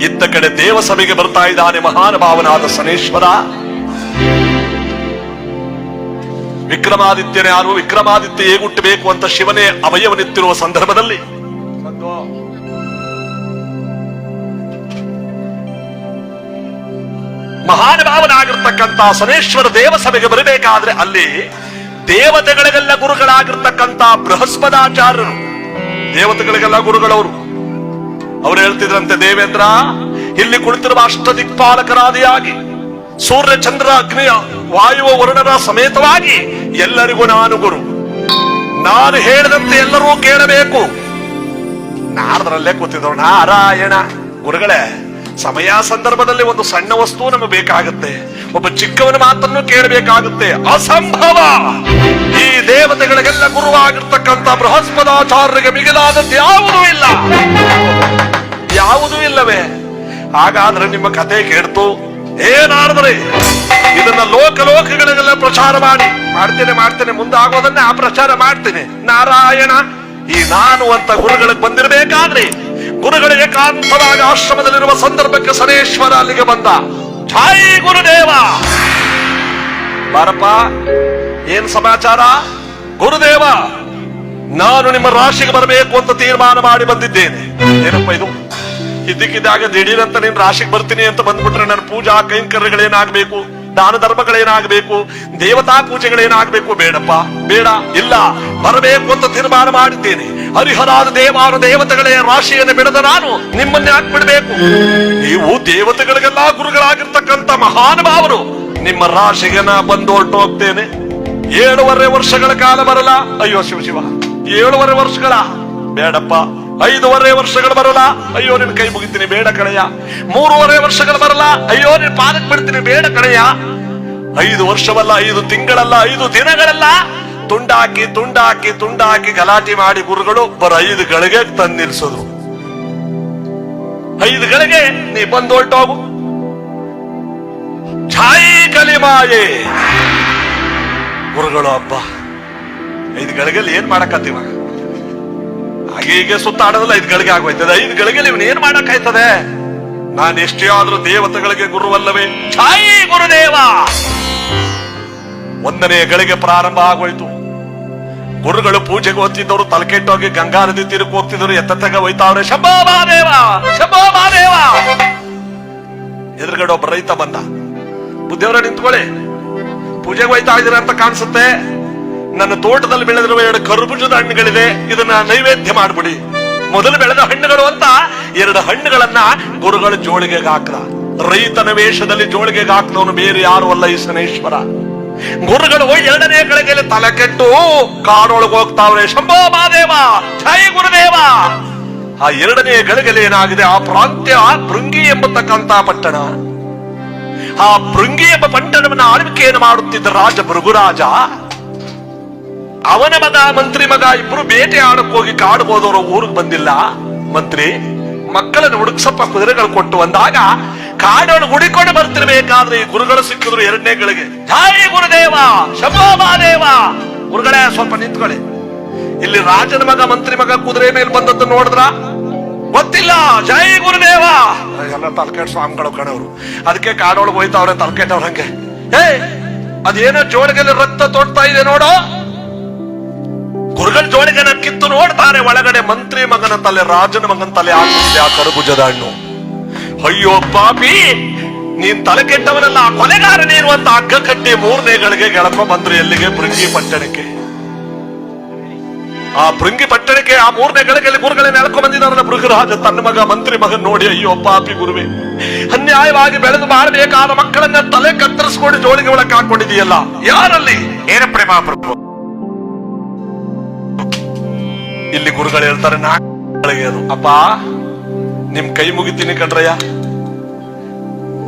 ಇತ್ತ ಕಡೆ ದೇವಸಭೆಗೆ ಬರ್ತಾ ಇದ್ದಾನೆ ಮಹಾನುಭಾವನಾದ ಸನೇಶ್ವರ. ವಿಕ್ರಮಾದಿತ್ಯನೇ ಯಾರು, ವಿಕ್ರಮಾದಿತ್ಯ ಹೇಗೆ ಹುಟ್ಟಬೇಕು ಅಂತ ಶಿವನೇ ಅಭಯವನ್ನೆತ್ತಿರುವ ಸಂದರ್ಭದಲ್ಲಿ ಮಹಾನುಭಾವನಾಗಿರ್ತಕ್ಕಂಥ ಸನೇಶ್ವರ ದೇವಸಭೆಗೆ ಬರಬೇಕಾದ್ರೆ ಅಲ್ಲಿ ದೇವತೆಗಳಿಗೆಲ್ಲ ಗುರುಗಳಾಗಿರ್ತಕ್ಕಂಥ ಬೃಹಸ್ಪದಾಚಾರ್ಯರು, ದೇವತೆಗಳಿಗೆಲ್ಲ ಗುರುಗಳವರು. ಅವರು ಹೇಳ್ತಿದ್ರಂತೆ, ದೇವೇಂದ್ರ, ಇಲ್ಲಿ ಕುಳಿತಿರುವ ಅಷ್ಟದಿಕ್ಪಾಲಕರಾದಿಯಾಗಿ ಸೂರ್ಯ ಚಂದ್ರ ಅಗ್ನಿಯ ವಾಯುವ ವರುಣರ ಸಮೇತವಾಗಿ ಎಲ್ಲರಿಗೂ ನಾನು ಗುರು. ನಾನು ಹೇಳಿದಂತೆ ಎಲ್ಲರೂ ಕೇಳಬೇಕು. ನಾರದರಲ್ಲೇ ಕೂತಿದ್ರು, ನಾರಾಯಣ ಗುರುಗಳೇ, ಸಮಯ ಸಂದರ್ಭದಲ್ಲಿ ಒಂದು ಸಣ್ಣ ವಸ್ತು ನಮಗೆ ಬೇಕಾಗುತ್ತೆ, ಒಬ್ಬ ಚಿಕ್ಕವನ ಮಾತನ್ನು ಕೇಳಬೇಕಾಗುತ್ತೆ. ಅಸಂಭವ. ಈ ದೇವತೆಗಳಿಗೆಲ್ಲ ಗುರುವಾಗಿರ್ತಕ್ಕಂಥ ಬೃಹಸ್ಪದಾಚಾರ್ಯರಿಗೆ ಮಿಗಿಲಾದದ್ದು ಯಾವುದೂ ಇಲ್ಲ. ಯಾವುದೂ ಇಲ್ಲವೇ? ಹಾಗಾದ್ರೆ ನಿಮ್ಮ ಕತೆ ಕೇಳ್ತು. ಏನಾದ್ರೆ ಇದನ್ನ ಲೋಕಗಳಿಗೆಲ್ಲ ಪ್ರಚಾರ ಮಾಡ್ತೇನೆ, ಮುಂದಾಗೋದನ್ನ ಆ ಪ್ರಚಾರ ಮಾಡ್ತೇನೆ. ನಾರಾಯಣ, ಈ ನಾನು ಅಂತ ಗುರುಗಳಿಗೆ ಬಂದಿರಬೇಕಾದ್ರೆ ಗುರುಗಳಿಗೆ ಏಕಾಂತವಾಗಿ ಆಶ್ರಮದಲ್ಲಿರುವ ಸಂದರ್ಭಕ್ಕೆ ಸನೇಶ್ವರ ಅಲ್ಲಿಗೆ ಬಂದ. ಛಾಯ್ ಗುರುದೇವ, ಬಾರಪ್ಪ, ಏನ್ ಸಮಾಚಾರ? ಗುರುದೇವ, ನಾನು ನಿಮ್ಮ ರಾಶಿಗೆ ಬರಬೇಕು ಅಂತ ತೀರ್ಮಾನ ಮಾಡಿ ಬಂದಿದ್ದೇನೆ. ಏನಪ್ಪ ಇದು? ಇದ್ದಕ್ಕಿದ್ದಾಗ ದಿಢೀರಂತ ನಿನ್ ರಾಶಿಗೆ ಬರ್ತೀನಿ ಅಂತ ಬಂದ್ಬಿಟ್ರೆ ನನ್ನ ಪೂಜಾ ಕೈಂಕರ್ಯಗಳೇನಾಗಬೇಕು, ದಾನ ಧರ್ಮಗಳೇನಾಗಬೇಕು, ದೇವತಾ ಪೂಜೆಗಳೇನಾಗಬೇಕು? ಬೇಡಪ್ಪ, ಬೇಡ, ಇಲ್ಲ, ಬರಬೇಕು ಅಂತ ತೀರ್ಮಾನ ಮಾಡಿದ್ದೇನೆ. ಹರಿಹರಾದ ದೇವತೆಗಳೇ ರಾಶಿಯನ್ನು ಬಿಡದ ನಾನು ನಿಮ್ಮನ್ನೇ ಹಾಕ್ಬಿಡ್ಬೇಕು. ನೀವು ದೇವತೆಗಳಿಗೆಲ್ಲ ಗುರುಗಳಾಗಿರ್ತಕ್ಕಂಥ ಮಹಾನುಭಾವರು, ನಿಮ್ಮ ರಾಶಿಗೆ ನಾ ಬಂದು ಹೊರಟು ಹೋಗ್ತೇನೆ. 7.5 ವರ್ಷಗಳ ಕಾಲ ಬರಲ್ಲ. ಅಯ್ಯೋ ಶಿವ, 7.5 ವರ್ಷಗಳ ಬೇಡಪ್ಪ. 5.5 ವರ್ಷಗಳು ಬರಲ್ಲ. ಅಯ್ಯೋ ನಿನ್ ಕೈ ಮುಗಿತೀನಿ, ಬೇಡ ಕಣಯ್ಯ. 3.5 ವರ್ಷಗಳು ಬರಲ್ಲ. ಅಯ್ಯೋ ನಿನ್ ಪಾದಕ್ಕೆ ಬಿಡ್ತೀನಿ, ಬೇಡ ಕಣಯ್ಯ. 5 ವರ್ಷವಲ್ಲ, 5 ತಿಂಗಳಲ್ಲ, 5 ದಿನಗಳಲ್ಲ, ತುಂಡಾಕಿ ಗಲಾಟೆ ಮಾಡಿ ಗುರುಗಳು ಬರ 5 ಗಳಿಗೆ ತಂದು ನಿಲ್ಸೋದು. 5 ಗಳಿಗೆ ನೀ ಬಂದು ಹೊರಟೋಗು. ಛಾಯಿ ಕಲಿಮಾಯೆ. ಗುರುಗಳು ಹಬ್ಬ 5 ಗಳಿಗೆಲ್ಲಿ ಏನ್ ಮಾಡಕತ್ತೀವ? ಹೀಗೆ ಸುತ್ತಾಡೋದಲ್ಲ 5 ಗಳಿಗೆ ಆಗೋಯ್ತದೆ. 5 ಗಳಿಗೆ ಇವನ್ ಏನ್ ಮಾಡಕ್ಕಾಯ್ತದೆ? ನಾನು ಎಷ್ಟೇ ಆದ್ರೂ ದೇವತೆಗಳಿಗೆ ಗುರುವಲ್ಲವೇ? ಛಾಯಿ ಗುರುದೇವ. 1ನೇ ಗಳಿಗೆ ಪ್ರಾರಂಭ ಆಗೋಯ್ತು. ಗುರುಗಳು ಪೂಜೆಗೆ ಹೋಗ್ತಿದ್ದವರು ತಲೆಕೆಟ್ಟೋಗಿ ಗಂಗಾ ನದಿ ತೀರಕ್ಕೆ ಹೋಗ್ತಿದ್ರು. ಎತ್ತಗ ಹೋಯ್ತಾವ್ರೆ, ಶಂಭೋ ಮಹಾದೇವ, ಶಂಭೋ ಮಹಾದೇವ. ಎದುರುಗಡೆ ಒಬ್ಬ ರೈತ ಬಂದ. ಬುದ್ಧಿಯವರ ನಿಂತ್ಕೊಳ್ಳಿ, ಪೂಜೆಗೆ ಹೋಯ್ತಾ ಇದ್ದೀರ ಅಂತ ಕಾಣಿಸುತ್ತೆ. ನನ್ನ ತೋಟದಲ್ಲಿ ಬೆಳೆದಿರುವ 2 ಕರ್ಬೂಜದ ಹಣ್ಣುಗಳಿದೆ, ಇದನ್ನ ನೈವೇದ್ಯ ಮಾಡ್ಬಿಡಿ. ಮೊದಲು ಬೆಳೆದ ಹಣ್ಣುಗಳು ಅಂತ 2 ಹಣ್ಣುಗಳನ್ನ ಗುರುಗಳು ಜೋಳಿಗೆಗೆ ಹಾಕ್ರ. ರೈತನ ವೇಷದಲ್ಲಿ ಜೋಳಿಗೆಗೆ ಹಾಕಿದವನು ಬೇರೆ ಯಾರು ಅಲ್ಲ ಈ ಶನೇಶ್ವರ. ಗುರುಗಳು ಎರಡನೇ ಗಳಿಗೆಯಲ್ಲಿ ತಲೆ ಕೆಟ್ಟು ಕಾಡೊಳಗೆ ಹೋಗ್ತಾವ್ರೆ. ಶಂಭೋ ಮಹಾದೇವ, ಜೈ ಗುರುದೇವ. ಆ ಎರಡನೇ ಗಳಿಗೆಯಲ್ಲಿ ಏನಾಗಿದೆ, ಆ ಪ್ರಾಂತ್ಯ ಭೃಂಗಿ ಎಂಬತಕ್ಕಂತ ಪಟ್ಟಣ. ಆ ಭೃಂಗಿ ಎಂಬ ಪಟ್ಟಣವನ್ನ ಆಳ್ವಿಕೆಯನ್ನು ಮಾಡುತ್ತಿದ್ದ ರಾಜ ಭೃಗುರಾಜ, ಅವನ ಮಗ ಮಂತ್ರಿ ಮಗ ಇಬ್ರು ಬೇಟೆ ಆಡಕ್ ಹೋಗಿ ಕಾಡು ಹೋದವರು ಊರಿಗೆ ಬಂದಿಲ್ಲ. ಮಂತ್ರಿ ಮಕ್ಕಳನ್ನು ಹುಡುಕ್ಸಪ್ಪ ಕುದುರೆಗಳು ಕೊಟ್ಟು ಅಂದಾಗ ಕಾಡನ್ನು ಹುಡಿಕೊಂಡು ಬರ್ತಿರ್ಬೇಕಾದ್ರೆ ಈ ಗುರುಗಳು ಸಿಕ್ಕಿದ್ರು ಎರಡನೇ ಗಳಿಗೆ. ಜೈ ಗುರುದೇವ, ಶಂಭೋ ಮಹಾದೇವ. ಗುರುಗಳೇ ಸ್ವಲ್ಪ ನಿಂತ್ಕೊಳ್ಳಿ. ಇಲ್ಲಿ ರಾಜನ ಮಗ ಮಂತ್ರಿ ಮಗ ಕುದುರೆ ಮೇಲೆ ಬಂದದ್ದು ನೋಡಿದ್ರ? ಗೊತ್ತಿಲ್ಲ. ಜೈ ಗುರುದೇವ. ಎಲ್ಲ ತಲ್ಕೆಟ್ ಸ್ವಾಮಿಗಳು ಕಣವ್ರು. ಅದಕ್ಕೆ ಕಾಡೊಳಗೆ ಹೋಯ್ತಾವ್ರೆ ತಲ್ಕೆಟ್ಟವ್ರ ಹಂಗೆ. ಅದೇನೋ ಜೋಳಿಗೆಲ್ಲಿ ರಕ್ತ ತೋಡ್ತಾ ಇದೆ ನೋಡು. ಗುರುಗಳ ಜೋಳಿಗೆನ ಕಿತ್ತು ನೋಡ್ತಾರೆ, ಒಳಗಡೆ ಮಂತ್ರಿ ಮಗನ ತಲೆ, ರಾಜನ ಮಗನ ತಲೆ ಆಗ್ತಿದೆ ಆ ಕರಬುಜದ ಹಣ್ಣು. ಅಯ್ಯೋ ಪಾಪಿ, ನೀನ್ ತಲೆ ಕೆಟ್ಟವನಲ್ಲ, ಕೊಲೆಗಾರ ನೀನು ಅಂತ ಹಗ್ಗ ಕಟ್ಟಿ ಮೂರನೇ ಗಳಿಗೆ ಗೆಳಕೊಂಡ್ ಬಂದ್ರು. ಎಲ್ಲಿಗೆ? ಭೃಂಗಿ ಪಟ್ಟಣಕ್ಕೆ. ಆ ಭೃಂಗಿ ಪಟ್ಟಣಕ್ಕೆ ಆ ಮೂರನೇ ಗಳಿಗೆಯಲ್ಲಿ ಗುರುಗಳನ್ನ ಎಳ್ಕೊಂಡ್ ಬಂದಿದ್ದಾರಲ್ಲ ಭೃಗುರಾಜ. ತನ್ನ ಮಗ ಮಂತ್ರಿ ಮಗನ್ ನೋಡಿ, ಅಯ್ಯೋ ಪಾಪಿ ಗುರುವೆ, ಅನ್ಯಾಯವಾಗಿ ಬೆಳೆದು ಮಾಡಬೇಕಾದ ಮಕ್ಕಳನ್ನ ತಲೆ ಕತ್ತರಿಸ್ಕೊಂಡು ಜೋಳಿಗೆ ಒಳಗೆ ಹಾಕೊಂಡಿದೀಯಲ್ಲ, ಯಾರಲ್ಲಿ? ಏನ ಪ್ರೇಮ ಪ್ರಭು? ಇಲ್ಲಿ ಗುರುಗಳು ಹೇಳ್ತಾರೆ, ನಾಳೆಗೆ ಅಪ್ಪ ನಿಮ್ ಕೈ ಮುಗಿತೀನಿ ಕಣ್ರಯ್ಯ,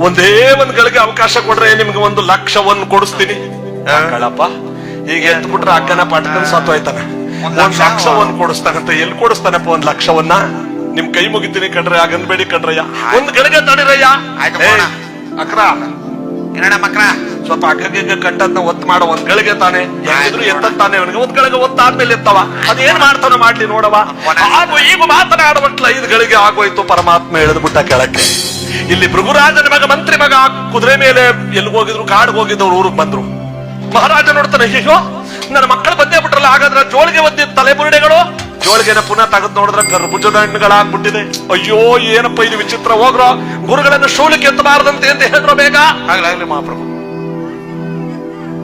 ಒಂದೇ ಒಂದ್ ಗಳಿಗೆ ಅವಕಾಶ ಕೊಡ್ರೆ ನಿಮ್ಗೆ 1 ಲಕ್ಷವನ್ನು ಕೊಡಿಸ್ತೀನಿ. ಕಳಪ್ಪ ಈಗ ಎತ್ ಬಿಟ್ರೆ ಅಕ್ಕನ ಪಟ್ಕನ್ ಸತ್ತೋಯ್ತಾನೆ. 1 ಲಕ್ಷವನ್ನು ಕೊಡಿಸ್ತಾನಂತ. ಎಲ್ಲಿ ಕೊಡಿಸ್ತಾನಪ್ಪ 1 ಲಕ್ಷವನ್ನ? ನಿಮ್ ಕೈ ಮುಗಿತೀನಿ ಕಣ್ರೆ, ಆಗನ್ಬೇಡಿ ಕಣ್ರಯ್ಯ, ಒಂದ್ ಗಳಿಗೆ ತಡಿರಯ್ಯ. ಅಕ್ರ ಏನಣ್ಣ ಮಕ್ಳ, ಸ್ವಲ್ಪ ಅಗ್ಗಗೆ ಕಟ್ಟದ್ನ ಒತ್ತು ಮಾಡೋ. ಒಂದ್ ಗಳಿಗೆ ತಾನೆ ಯಾರಿದ್ರು ಎತ್ತಾನೆ ಅವನಿಗೆ. ಒಂದ್ ಗಳಿಗೆ ಒತ್ತಾದ್ಮೇಲೆ ಎತ್ತವ, ಅದೇನ್ ಮಾಡ್ತಾನ ಮಾಡ್ಲಿ ನೋಡವ. ಹಾಗೂ ಈಗ ಮಾತನಾಡುವಟ್ಲ 5 ಗಳಿಗೆ ಆಗೋಯ್ತು. ಪರಮಾತ್ಮ ಎಳೆದ್ಬಿಟ್ಟ ಕೆಳಕ್ಕೆ. ಇಲ್ಲಿ ಭೃಗುರಾಜನ ಮಗ ಮಂತ್ರಿ ಮಗ ಕುದುರೆ ಮೇಲೆ ಎಲ್ಲಿ ಹೋಗಿದ್ರು, ಕಾಡಿಗೆ ಹೋಗಿದ್ದವ್ರು ಊರಿಗೆ ಬಂದ್ರು. ಮಹಾರಾಜ ನೋಡ್ತಾನೆ, ಹೀಗೋ ನನ್ನ ಮಕ್ಕಳು ಬಂದೇ ಬಿಟ್ರಲ್ಲ, ಹಾಗಾದ್ರೆ ಜೋಳಿಗೆ ಬಂದಿದ್ದ ತಲೆಬುರುಡೆಗಳು. ಜೋಳಿಗೆನ ಪುನಃ ತೆಗೆದು ನೋಡಿದ್ರೆ ಗರ್ಭುಜದ ಹಣ್ಣುಗಳಾಗ್ಬಿಟ್ಟಿದೆ. ಅಯ್ಯೋ ಏನಪ್ಪ ಇದು ವಿಚಿತ್ರ. ಹೋಗ್ರೋ, ಗುರುಗಳನ್ನು ಶೂಲಕ್ಕೆ ಎತ್ತಬಾರದಂತೆ ಅಂತ ಹೇಳಿದ್ರು ಬೇಗ. ಆಗ್ಲಾಗ್ಲಿ ಮಹಾಪ್ರಭು.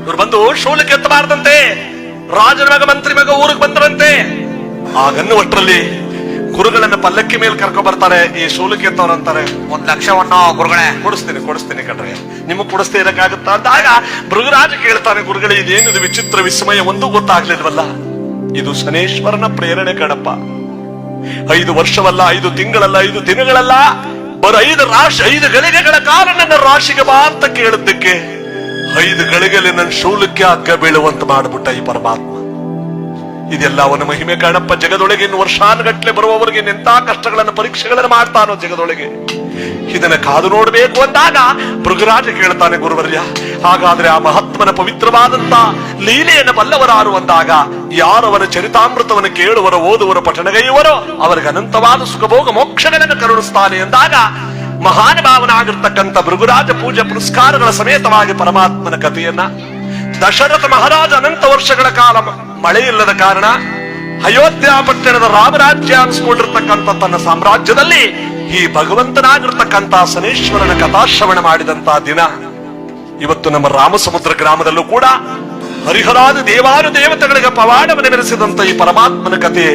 ಇವ್ರು ಬಂದು ಶೂಲಕ್ಕೆ ಎತ್ತಬಾರದಂತೆ. ರಾಜನ ಮಗ ಮಂತ್ರಿ ಮಗ ಊರಿಗೆ ಬಂದ್ರಂತೆ. ಆಗನ್ನು ಒಟ್ಟರಲ್ಲಿ ಗುರುಗಳನ್ನ ಪಲ್ಲಕ್ಕಿ ಮೇಲೆ ಕರ್ಕೊಂಡ್ ಬರ್ತಾರೆ. ಈ ಶೂಲಕ್ಕೆ ಎತ್ತವ್ರಂತಾರೆ, 1 ಲಕ್ಷವನ್ನು ಗುರುಗಳೇ ಕೊಡಿಸ್ತೀನಿ ಕಣ್ರಿ, ನಿಮಗ್ ಕೊಡಿಸ್ತೇ ಇರಕ್ಕಾಗುತ್ತಾ ಅಂದಾಗ ಭೃಗುರಾಜ ಕೇಳ್ತಾನೆ, ಗುರುಗಳೇ ಇದೇನಿದು ವಿಚಿತ್ರ ವಿಸ್ಮಯ, ಒಂದೂ ಗೊತ್ತಾಗ್ಲಿಲ್ವಲ್ಲ. ಇದು ಶನೇಶ್ವರನ ಪ್ರೇರಣೆ ಕಣಪ್ಪ. 5 ವರ್ಷವಲ್ಲ, 5 ತಿಂಗಳಲ್ಲ, 5 ದಿನಗಳಲ್ಲ, ಬರ 5 ಗಳಿಗೆಗಳ ಕಾಲ ನನ್ನ ರಾಶಿಗೆ ಬಾ ಅಂತ ಕೇಳಿದ್ದಕ್ಕೆ 5 ಗಳಿಗೆಯಲ್ಲಿ ನನ್ನ ಶೂಲಕ್ಕೆ ಹಗ್ಗ ಬೀಳುವಂತ ಮಾಡ್ಬಿಟ್ಟ ಈ ಪರಮಾತ್ಮ. ಇದೆಲ್ಲ ಅವನ ಮಹಿಮೆ ಕಾಣಪ್ಪ. ಜಗದೊಳಗೆ ಇನ್ನು ವರ್ಷಾನುಗಟ್ಲೆ ಬರುವವರಿಗೆ ಎಂತ ಕಷ್ಟಗಳನ್ನು ಪರೀಕ್ಷೆಗಳನ್ನು ಮಾಡ್ತಾನೋ ಜಗದೊಳಗೆ. ಇದನ್ನ ಕಾದು ನೋಡ್ಬೇಕು ಅಂದಾಗ ಭೃಗುರಾಜ ಕೇಳ್ತಾನೆ, ಗುರುವರ್ಯ ಹಾಗಾದ್ರೆ ಆ ಮಹಾತ್ಮನ ಪವಿತ್ರವಾದಂತ ಲೀಲೆಯನ್ನು ಬಲ್ಲವರಾರು ಅಂದಾಗ ಯಾರವರ ಚರಿತಾಮೃತವನ್ನು ಕೇಳುವರೋ, ಓದುವರೋ, ಪಠಣಗೈಯುವರೋ ಅವರಿಗೆ ಅನಂತವಾದ ಸುಖಭೋಗ ಮೋಕ್ಷಗಳನ್ನು ಕರುಣಿಸ್ತಾನೆ ಅಂದಾಗ ಮಹಾನುಭಾವನಾಗಿರ್ತಕ್ಕಂಥ ಭೃಗುರಾಜ ಪೂಜೆ ಪುರಸ್ಕಾರಗಳ ಸಮೇತವಾಗಿ ಪರಮಾತ್ಮನ ಕಥೆಯನ್ನ, ದಶರಥ ಮಹಾರಾಜ ಅನಂತ ವರ್ಷಗಳ ಕಾಲ ಮಳೆ ಇಲ್ಲದ ಕಾರಣ ಅಯೋಧ್ಯ ಪಟ್ಟಣದ ರಾಮರಾಜ್ಯ ಅನ್ಸ್ಕೊಂಡಿರ್ತಕ್ಕಂಥ ತನ್ನ ಸಾಮ್ರಾಜ್ಯದಲ್ಲಿ ಈ ಭಗವಂತನಾಗಿರ್ತಕ್ಕಂಥ ಶನೇಶ್ವರನ ಕಥಾಶ್ರವಣ ಮಾಡಿದಂತಹ ದಿನ ಇವತ್ತು. ನಮ್ಮ ರಾಮಸಮುದ್ರ ಗ್ರಾಮದಲ್ಲೂ ಕೂಡ ಹರಿಹರಾದ ದೇವಾನು ದೇವತೆಗಳಿಗೆ ಪವಾಡವನ್ನು ಮೆರೆಸಿದಂತ ಈ ಪರಮಾತ್ಮನ ಕಥೆ,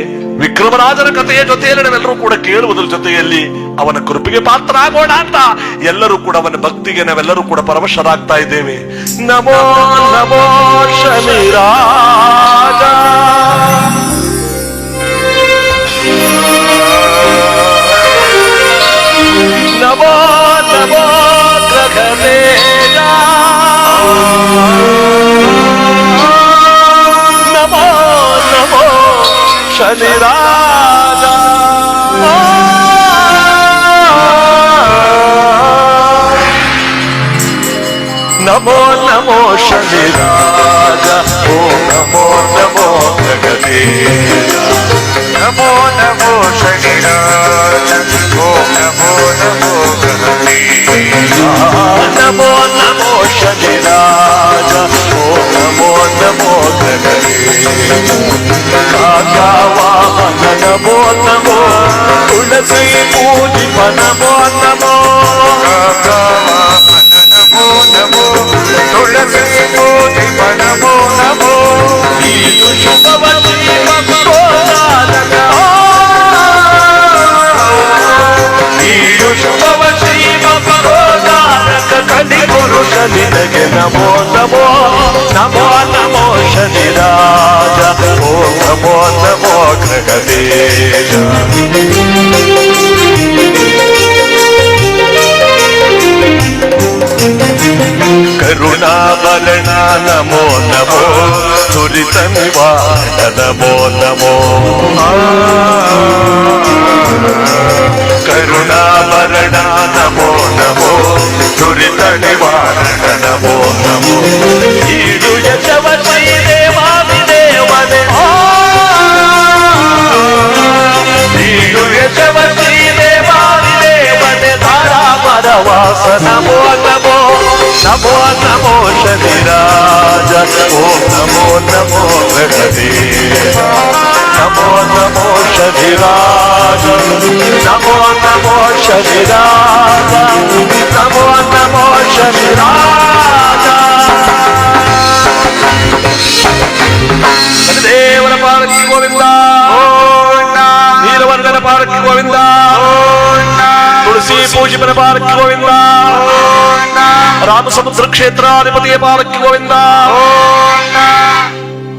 ವಿಕ್ರಮರಾಜನ ಕಥೆಯ ಜೊತೆಯಲ್ಲಿ ನಾವೆಲ್ಲರೂ ಕೂಡ ಕೇಳುವುದರ ಜೊತೆಯಲ್ಲಿ ಅವನ ಕೃಪೆಗೆ ಪಾತ್ರ ಆಗೋಣ ಅಂತ ಎಲ್ಲರೂ ಕೂಡ ಅವನ ಭಕ್ತಿಗೆ ನಾವೆಲ್ಲರೂ ಕೂಡ ಪರವಶರಾಗ್ತಾ ಇದ್ದೇವೆ. ನಮೋ ನಮೋ ಶನಿರಾಜ, ನಮೋ ನಮೋ ಗ್ರಹತೇಜ, ನಮೋ ನಮೋ ಶನಿರಾಜ. ನಮೋ ನಮೋ ಶನಿರಾಜ, ಓ ನಮೋ ನಮೋ ಜಗದೇಶ. ನಮೋ ನಮೋ ಶನಿರಾಜ, ಓಂ ನಮೋ ನಮೋ ಗಣೇಶ. ನಮೋ ನಮೋ ಶನಿರಾಜ, ಓ ನಮೋ ನಮೋ ಜಗದೇಶ. ಕಾಕವಾಹನ ನಮೋ ನಮೋ, ತುಳಸಿ ಪೂಜಿಪ ನಮೋ ನಮೋ. ಕಾಕವಾಹನ ನಮೋ ನಮೋ, ತುಳಸಿ ಪೂಜಿಪ ನಮೋ ನಮೋ. ಇದು ಶುಭವತಿ ಮಗೋದಾನನ, ಇದು ಶುಭವತಿ ಮಗೋದಾನನ. ಕರುಣಾಭರಣ ನಮೋ ನಮೋ ದುರಿತ ನಿವಾರಣ ನಮೋ ನಮೋ ಕರುಣಾಭರಣ ನಮೋ ನಮೋ ದುರಿತ ನಿವಾರಣ ನಮೋ ನಮೋ ಈಡು ಯಶವ ಶ್ರೀದೇವಾದಿದೇವನೇ ಈಡು ಯಶವ ಶ್ರೀದೇವಾದಿದೇವನೇ ಧಾರಾಮರವಾಸ ನಮೋ ನಮೋ ನಮೋ ನಮೋ ಶನಿರಾಜ ಓಂ ನಮೋ ನಮೋ ಗಣದೇವ ನಮೋ ನಮೋ ಶನಿರಾಜ ನಮೋ ನಮೋ ಶನಿರಾಜ ನಮೋ ನಮೋ ಶನಿರಾಜ ದೇವರ ಪಾಲಕಿ ಗೋವಿಂದ ನೀಲವರ್ಣನ ಪಾಲಕಿ ಗೋವಿಂದ ತುಳಸಿ ಪೂಜಿಪನ ಪಾಲಕಿ ಗೋವಿಂದ ರಾಮಸಮುದ್ರ ಕ್ಷೇತ್ರಾಧಿಪತಿಯ ಪಾಲಕಿ ಗೋವಿಂದ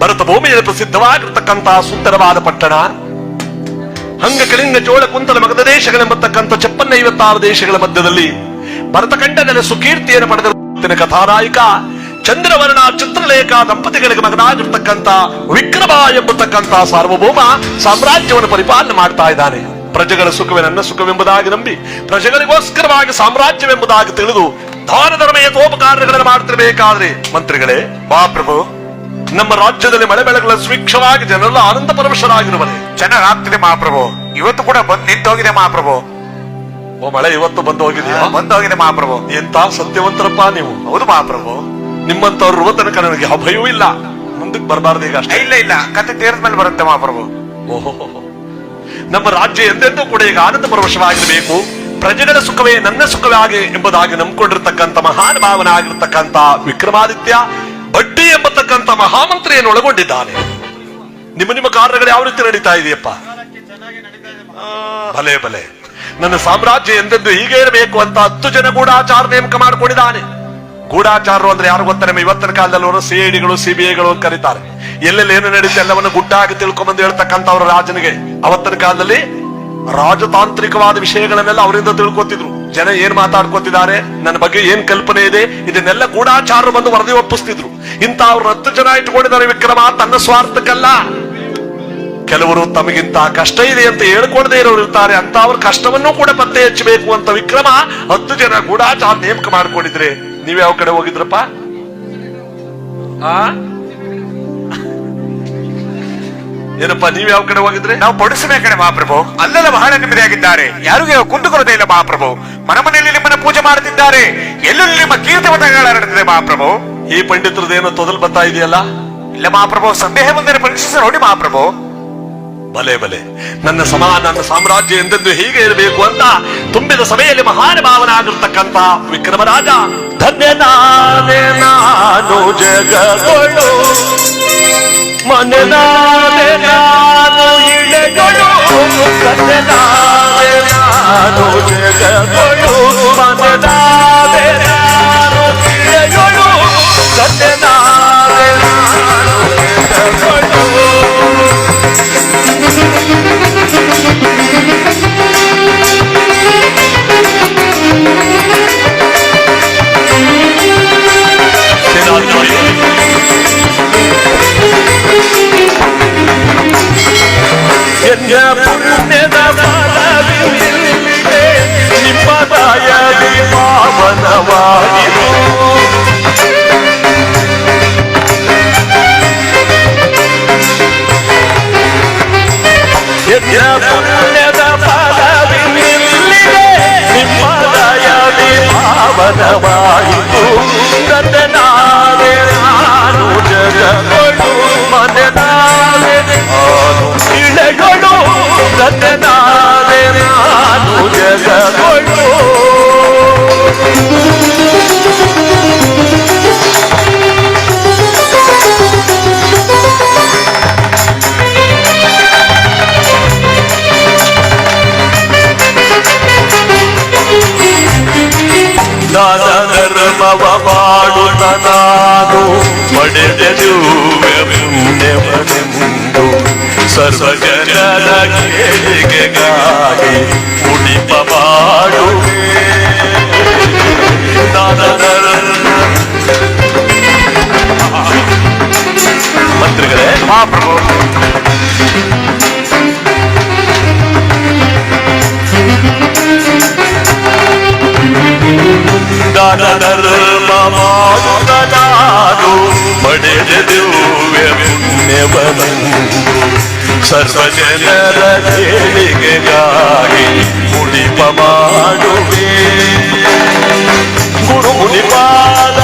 ಭರತ ಭೂಮಿಯಲ್ಲಿ ಪ್ರಸಿದ್ಧವಾಗಿರ್ತಕ್ಕಂತಹ ಸುಂದರವಾದ ಪಟ್ಟಣ ಹಂಗ ಕಳಿಂಗ ಚೋಳ ಕುಂತಲ ಮಗಧ ದೇಶಗಳೆಂಬತಕ್ಕಂಥ 56 ದೇಶಗಳ ಮಧ್ಯದಲ್ಲಿ ಭರತಖಂಡದಲ್ಲಿ ಸುಕೀರ್ತಿಯನ್ನು ಪಡೆದ ಕಥಾನಾಯಕ ಚಂದ್ರವರ್ಣ ಚಿತ್ರಲೇಖ ದಂಪತಿಗಳಿಗೆ ಮಗನಾಗಿರ್ತಕ್ಕಂಥ ವಿಕ್ರಮ ಎಂಬತಕ್ಕಂಥ ಸಾರ್ವಭೌಮ ಸಾಮ್ರಾಜ್ಯವನ್ನು ಪರಿಪಾಲನೆ ಮಾಡ್ತಾ ಇದ್ದಾನೆ. ಪ್ರಜೆಗಳ ಸುಖವೇ ನನ್ನ ಸುಖವೆಂಬುದಾಗಿ ನಂಬಿ ಪ್ರಜೆಗಳಿಗೋಸ್ಕರವಾಗಿ ಸಾಮ್ರಾಜ್ಯವೆಂಬುದಾಗಿ ತಿಳಿದು ದಾನ ಧರ್ಮ ಯಥೋಪಕಾರಗಳನ್ನು ಮಾಡ್ತಿರ್ಬೇಕಾದ್ರೆ ಮಂತ್ರಿಗಳೇ, ಮಹಾಪ್ರಭು, ನಮ್ಮ ರಾಜ್ಯದಲ್ಲಿ ಮಳೆ ಬೆಳೆಗಳ ಸುಭಿಕ್ಷವಾಗಿ ಜನರೆಲ್ಲ ಆನಂದ ಪರವಶರಾಗಿರುವರೆ. ಚೆನ್ನಾಗ್ತಿದೆ ಮಹಾಪ್ರಭು. ಇವತ್ತು ಕೂಡ ಬಂದು ನಿಂತೋಗಿದೆ ಮಹಾಪ್ರಭು. ಓ, ಮಳೆ ಇವತ್ತು ಬಂದು ಹೋಗಿದೆಯಾ? ಬಂದೋಗಿದೆ ಮಹಾಪ್ರಭು. ಎಂತ ಸತ್ಯವಂತರಪ್ಪ ನೀವು. ಹೌದು ಮಹಾಪ್ರಭು. ನಿಮ್ಮಂತವ್ರು ತನಕ ನನಗೆ ಅಭಯವೂ ಇಲ್ಲ. ಮುಂದಕ್ಕೆ ಬರಬಾರ್ದು ಈಗ ಅಷ್ಟೇ. ಇಲ್ಲ ಕತೆ ತೀರ್ದ್ಮೇಲೆ ಬರುತ್ತೆ ಮಹಾಪ್ರಭು. ಓಹೋ, ನಮ್ಮ ರಾಜ್ಯ ಎಂದೆಂದೂ ಕೂಡ ಈಗ ಆನಂದ ಪರವಶವಾಗಿರಬೇಕು. ಪ್ರಜೆಗಳ ಸುಖವೇ ನನ್ನ ಸುಖವಾಗೆ ಎಂಬುದಾಗಿ ನಂಬಿಕೊಂಡಿರ್ತಕ್ಕಂಥ ಮಹಾನ್ ಭಾವನಾಗಿರ್ತಕ್ಕಂಥ ವಿಕ್ರಮಾದಿತ್ಯ ಬಡ್ಡಿ ಎಂಬತಕ್ಕಂಥ ಮಹಾಮಂತ್ರಿಯನ್ನು ಒಳಗೊಂಡಿದ್ದಾನೆ. ನಿಮ್ಮ ಕಾರ್ಯಗಳು ಯಾವ ರೀತಿ ನಡೀತಾ ಇದೆಯಪ್ಪ? ಭಲೆ ಭಲೆ, ನನ್ನ ಸಾಮ್ರಾಜ್ಯ ಎಂದೆಂದು ಹೀಗೆ ಇರಬೇಕು ಅಂತ 10 ಜನ ಗೂಢಾಚಾರ ನೇಮಕ ಮಾಡಿಕೊಂಡಿದ್ದಾನೆ. ಗೂಢಾಚಾರರು ಅಂದ್ರೆ ಯಾರು ಗೊತ್ತ? ನಮ್ಮ ಇವತ್ತಿನ ಕಾಲದಲ್ಲಿ ಅವರು ಸಿಐಡಿಗಳು ಸಿಬಿಐಗಳು ಕರೀತಾರೆ. ಎಲ್ಲೆಲ್ಲಿ ಏನು ನಡೀತೆ ಎಲ್ಲವನ್ನು ಗುಟ್ಟಾಗಿ ತಿಳ್ಕೊಂಬಂದು ಹೇಳ್ತಕ್ಕಂಥವ್ರ ರಾಜನಿಗೆ ಅವತ್ತಿನ ಕಾಲದಲ್ಲಿ ರಾಜತಾಂತ್ರಿಕವಾದ ವಿಷಯಗಳನ್ನೆಲ್ಲ ಅವರಿಂದ ತಿಳ್ಕೊತಿದ್ರು. ಜನ ಏನ್ ಮಾತಾಡ್ಕೊತಿದ್ದಾರೆ, ನನ್ನ ಬಗ್ಗೆ ಏನ್ ಕಲ್ಪನೆ ಇದೆ, ಇದನ್ನೆಲ್ಲ ಗೂಢಾಚಾರರು ಬಂದು ವರದಿ ಒಪ್ಪಿಸ್ತಿದ್ರು. ಇಂತ ಅವ್ರ 10 ಜನ ಇಟ್ಕೊಂಡಿದ್ದಾರೆ ವಿಕ್ರಮ ತನ್ನ ಸ್ವಾರ್ಥಕ್ಕಲ್ಲ. ಕೆಲವರು ತಮಗಿಂತ ಕಷ್ಟ ಇದೆ ಅಂತ ಹೇಳ್ಕೊಡದೇ ಇರೋರು ಇರ್ತಾರೆ. ಅಂತ ಅವ್ರ ಕಷ್ಟವನ್ನು ಕೂಡ ಪತ್ತೆ ಹಚ್ಚಬೇಕು ಅಂತ ವಿಕ್ರಮ 10 ಜನ ಗೂಢಾಚಾರ ನೇಮಕ ಮಾಡ್ಕೊಂಡಿದ್ರೆ ನೀವ್ ಯಾವ ಕಡೆ ಹೋಗಿದ್ರಪ್ಪ? ಏನಪ್ಪ, ನೀವ್ ಯಾವ ಕಡೆ ಹೋಗಿದ್ರೆ? ನಾವು ಪಡಿಸಮೆ ಕಡೆ ಮಹಾಪ್ರಭು. ಅಲ್ಲೆಲ್ಲ ಬಹಳ ನೆಮ್ಮದಿಯಾಗಿದ್ದಾರೆ. ಯಾರಿಗೂ ಕುಂದುಕೊರತೆ ಇಲ್ಲ ಮಹಾಪ್ರಭು. ಮನೆಯಲ್ಲಿ ನಿಮ್ಮನ್ನ ಪೂಜೆ ಮಾಡುತ್ತಿದ್ದಾರೆ. ಎಲ್ಲೆಲ್ಲಿ ನಿಮ್ಮ ಕೀರ್ತವತಗಳ ನಡೆದಿದೆ ಮಹಾಪ್ರಭು. ಈ ಪಂಡಿತರದೇನೋ ತೊದಲು ಬರ್ತಾ ಇದೆಯಲ್ಲ? ಇಲ್ಲ ಮಹಾಪ್ರಭು, ಸಂದೇಹ ಮುಂದೆ ಪರೀಕ್ಷಿಸಿ ನೋಡಿ ಮಹಾಪ್ರಭು. ಭಲೆ ಭಲೆ, ನನ್ನ ಸಾಮ್ರಾಜ್ಯ ಎಂದೆಂದು ಹೀಗೆ ಇರಬೇಕು ಅಂತ ತುಂಬಿದ ಸಭೆಯಲ್ಲಿ ಮಹಾನ್ ಭಾವನಾಗಿರ್ತಕ್ಕಂಥ ವಿಕ್ರಮರಾಜ ಧನ್ಯನಾದೆ ನಾನು ಜಗಗಳು ಮನೆನಾದೆ ನಾನು ಇಳೆಗಳು ಧನ್ಯನಾದೆ ನಾನು ಜಗಗಳು ಮನೆನಾದೆ ನಾನು ಇಳೆಗಳು ಧನ್ಯನಾದೆ ನಾನು ಜಗಗಳು. ಪುಣ್ಯದ ಫಲವಿಲ್ಲಿದೆ ನಿಮ್ಮ ದಯದಿ ಪಾವನವಾಯಿತು. ಪುಣ್ಯದ ಫಲವಿಲ್ಲಿದೆ ನಿಮ್ಮ ದಯದಿ ಪಾವನವಾಯಿತು. ತಂದೆನಾದೆ ನಾನು ಜಗಗಳು ಮನೆನಾದೆ ನಾನು ಇಳೆಗಳು ತಂದೆನಾದೆ ನಾನು ಜಗಗಳು. ದಾನ ಧರ್ಮವ ಮಾಡುತ್ತ ನಾನು ಪಡೆದೆನು ಪುಣ್ಯವನೆಂದು ಸರ್ವ ಜನರ ಕೇಳಿಗೆಗಾಗಿ ಉಡಿಪ ಮಾಡುವೆ ಮಂತ್ರಿಗಳೇ, ಮಹಾಪ್ರಭು. ದಾನ ಧರ್ಮ ಮಾಡುತ್ತ ನಾನು ಪಡೆದ ದಿವ್ಯ ಪುಣ್ಯವನ್ನು ಸರ್ವ ಜನರ ಏಳಿಗೆಗಾಗಿ ಮುಡಿಪ ಮಾಡುವೆ ಗುರು ಮುನಿಪಾದ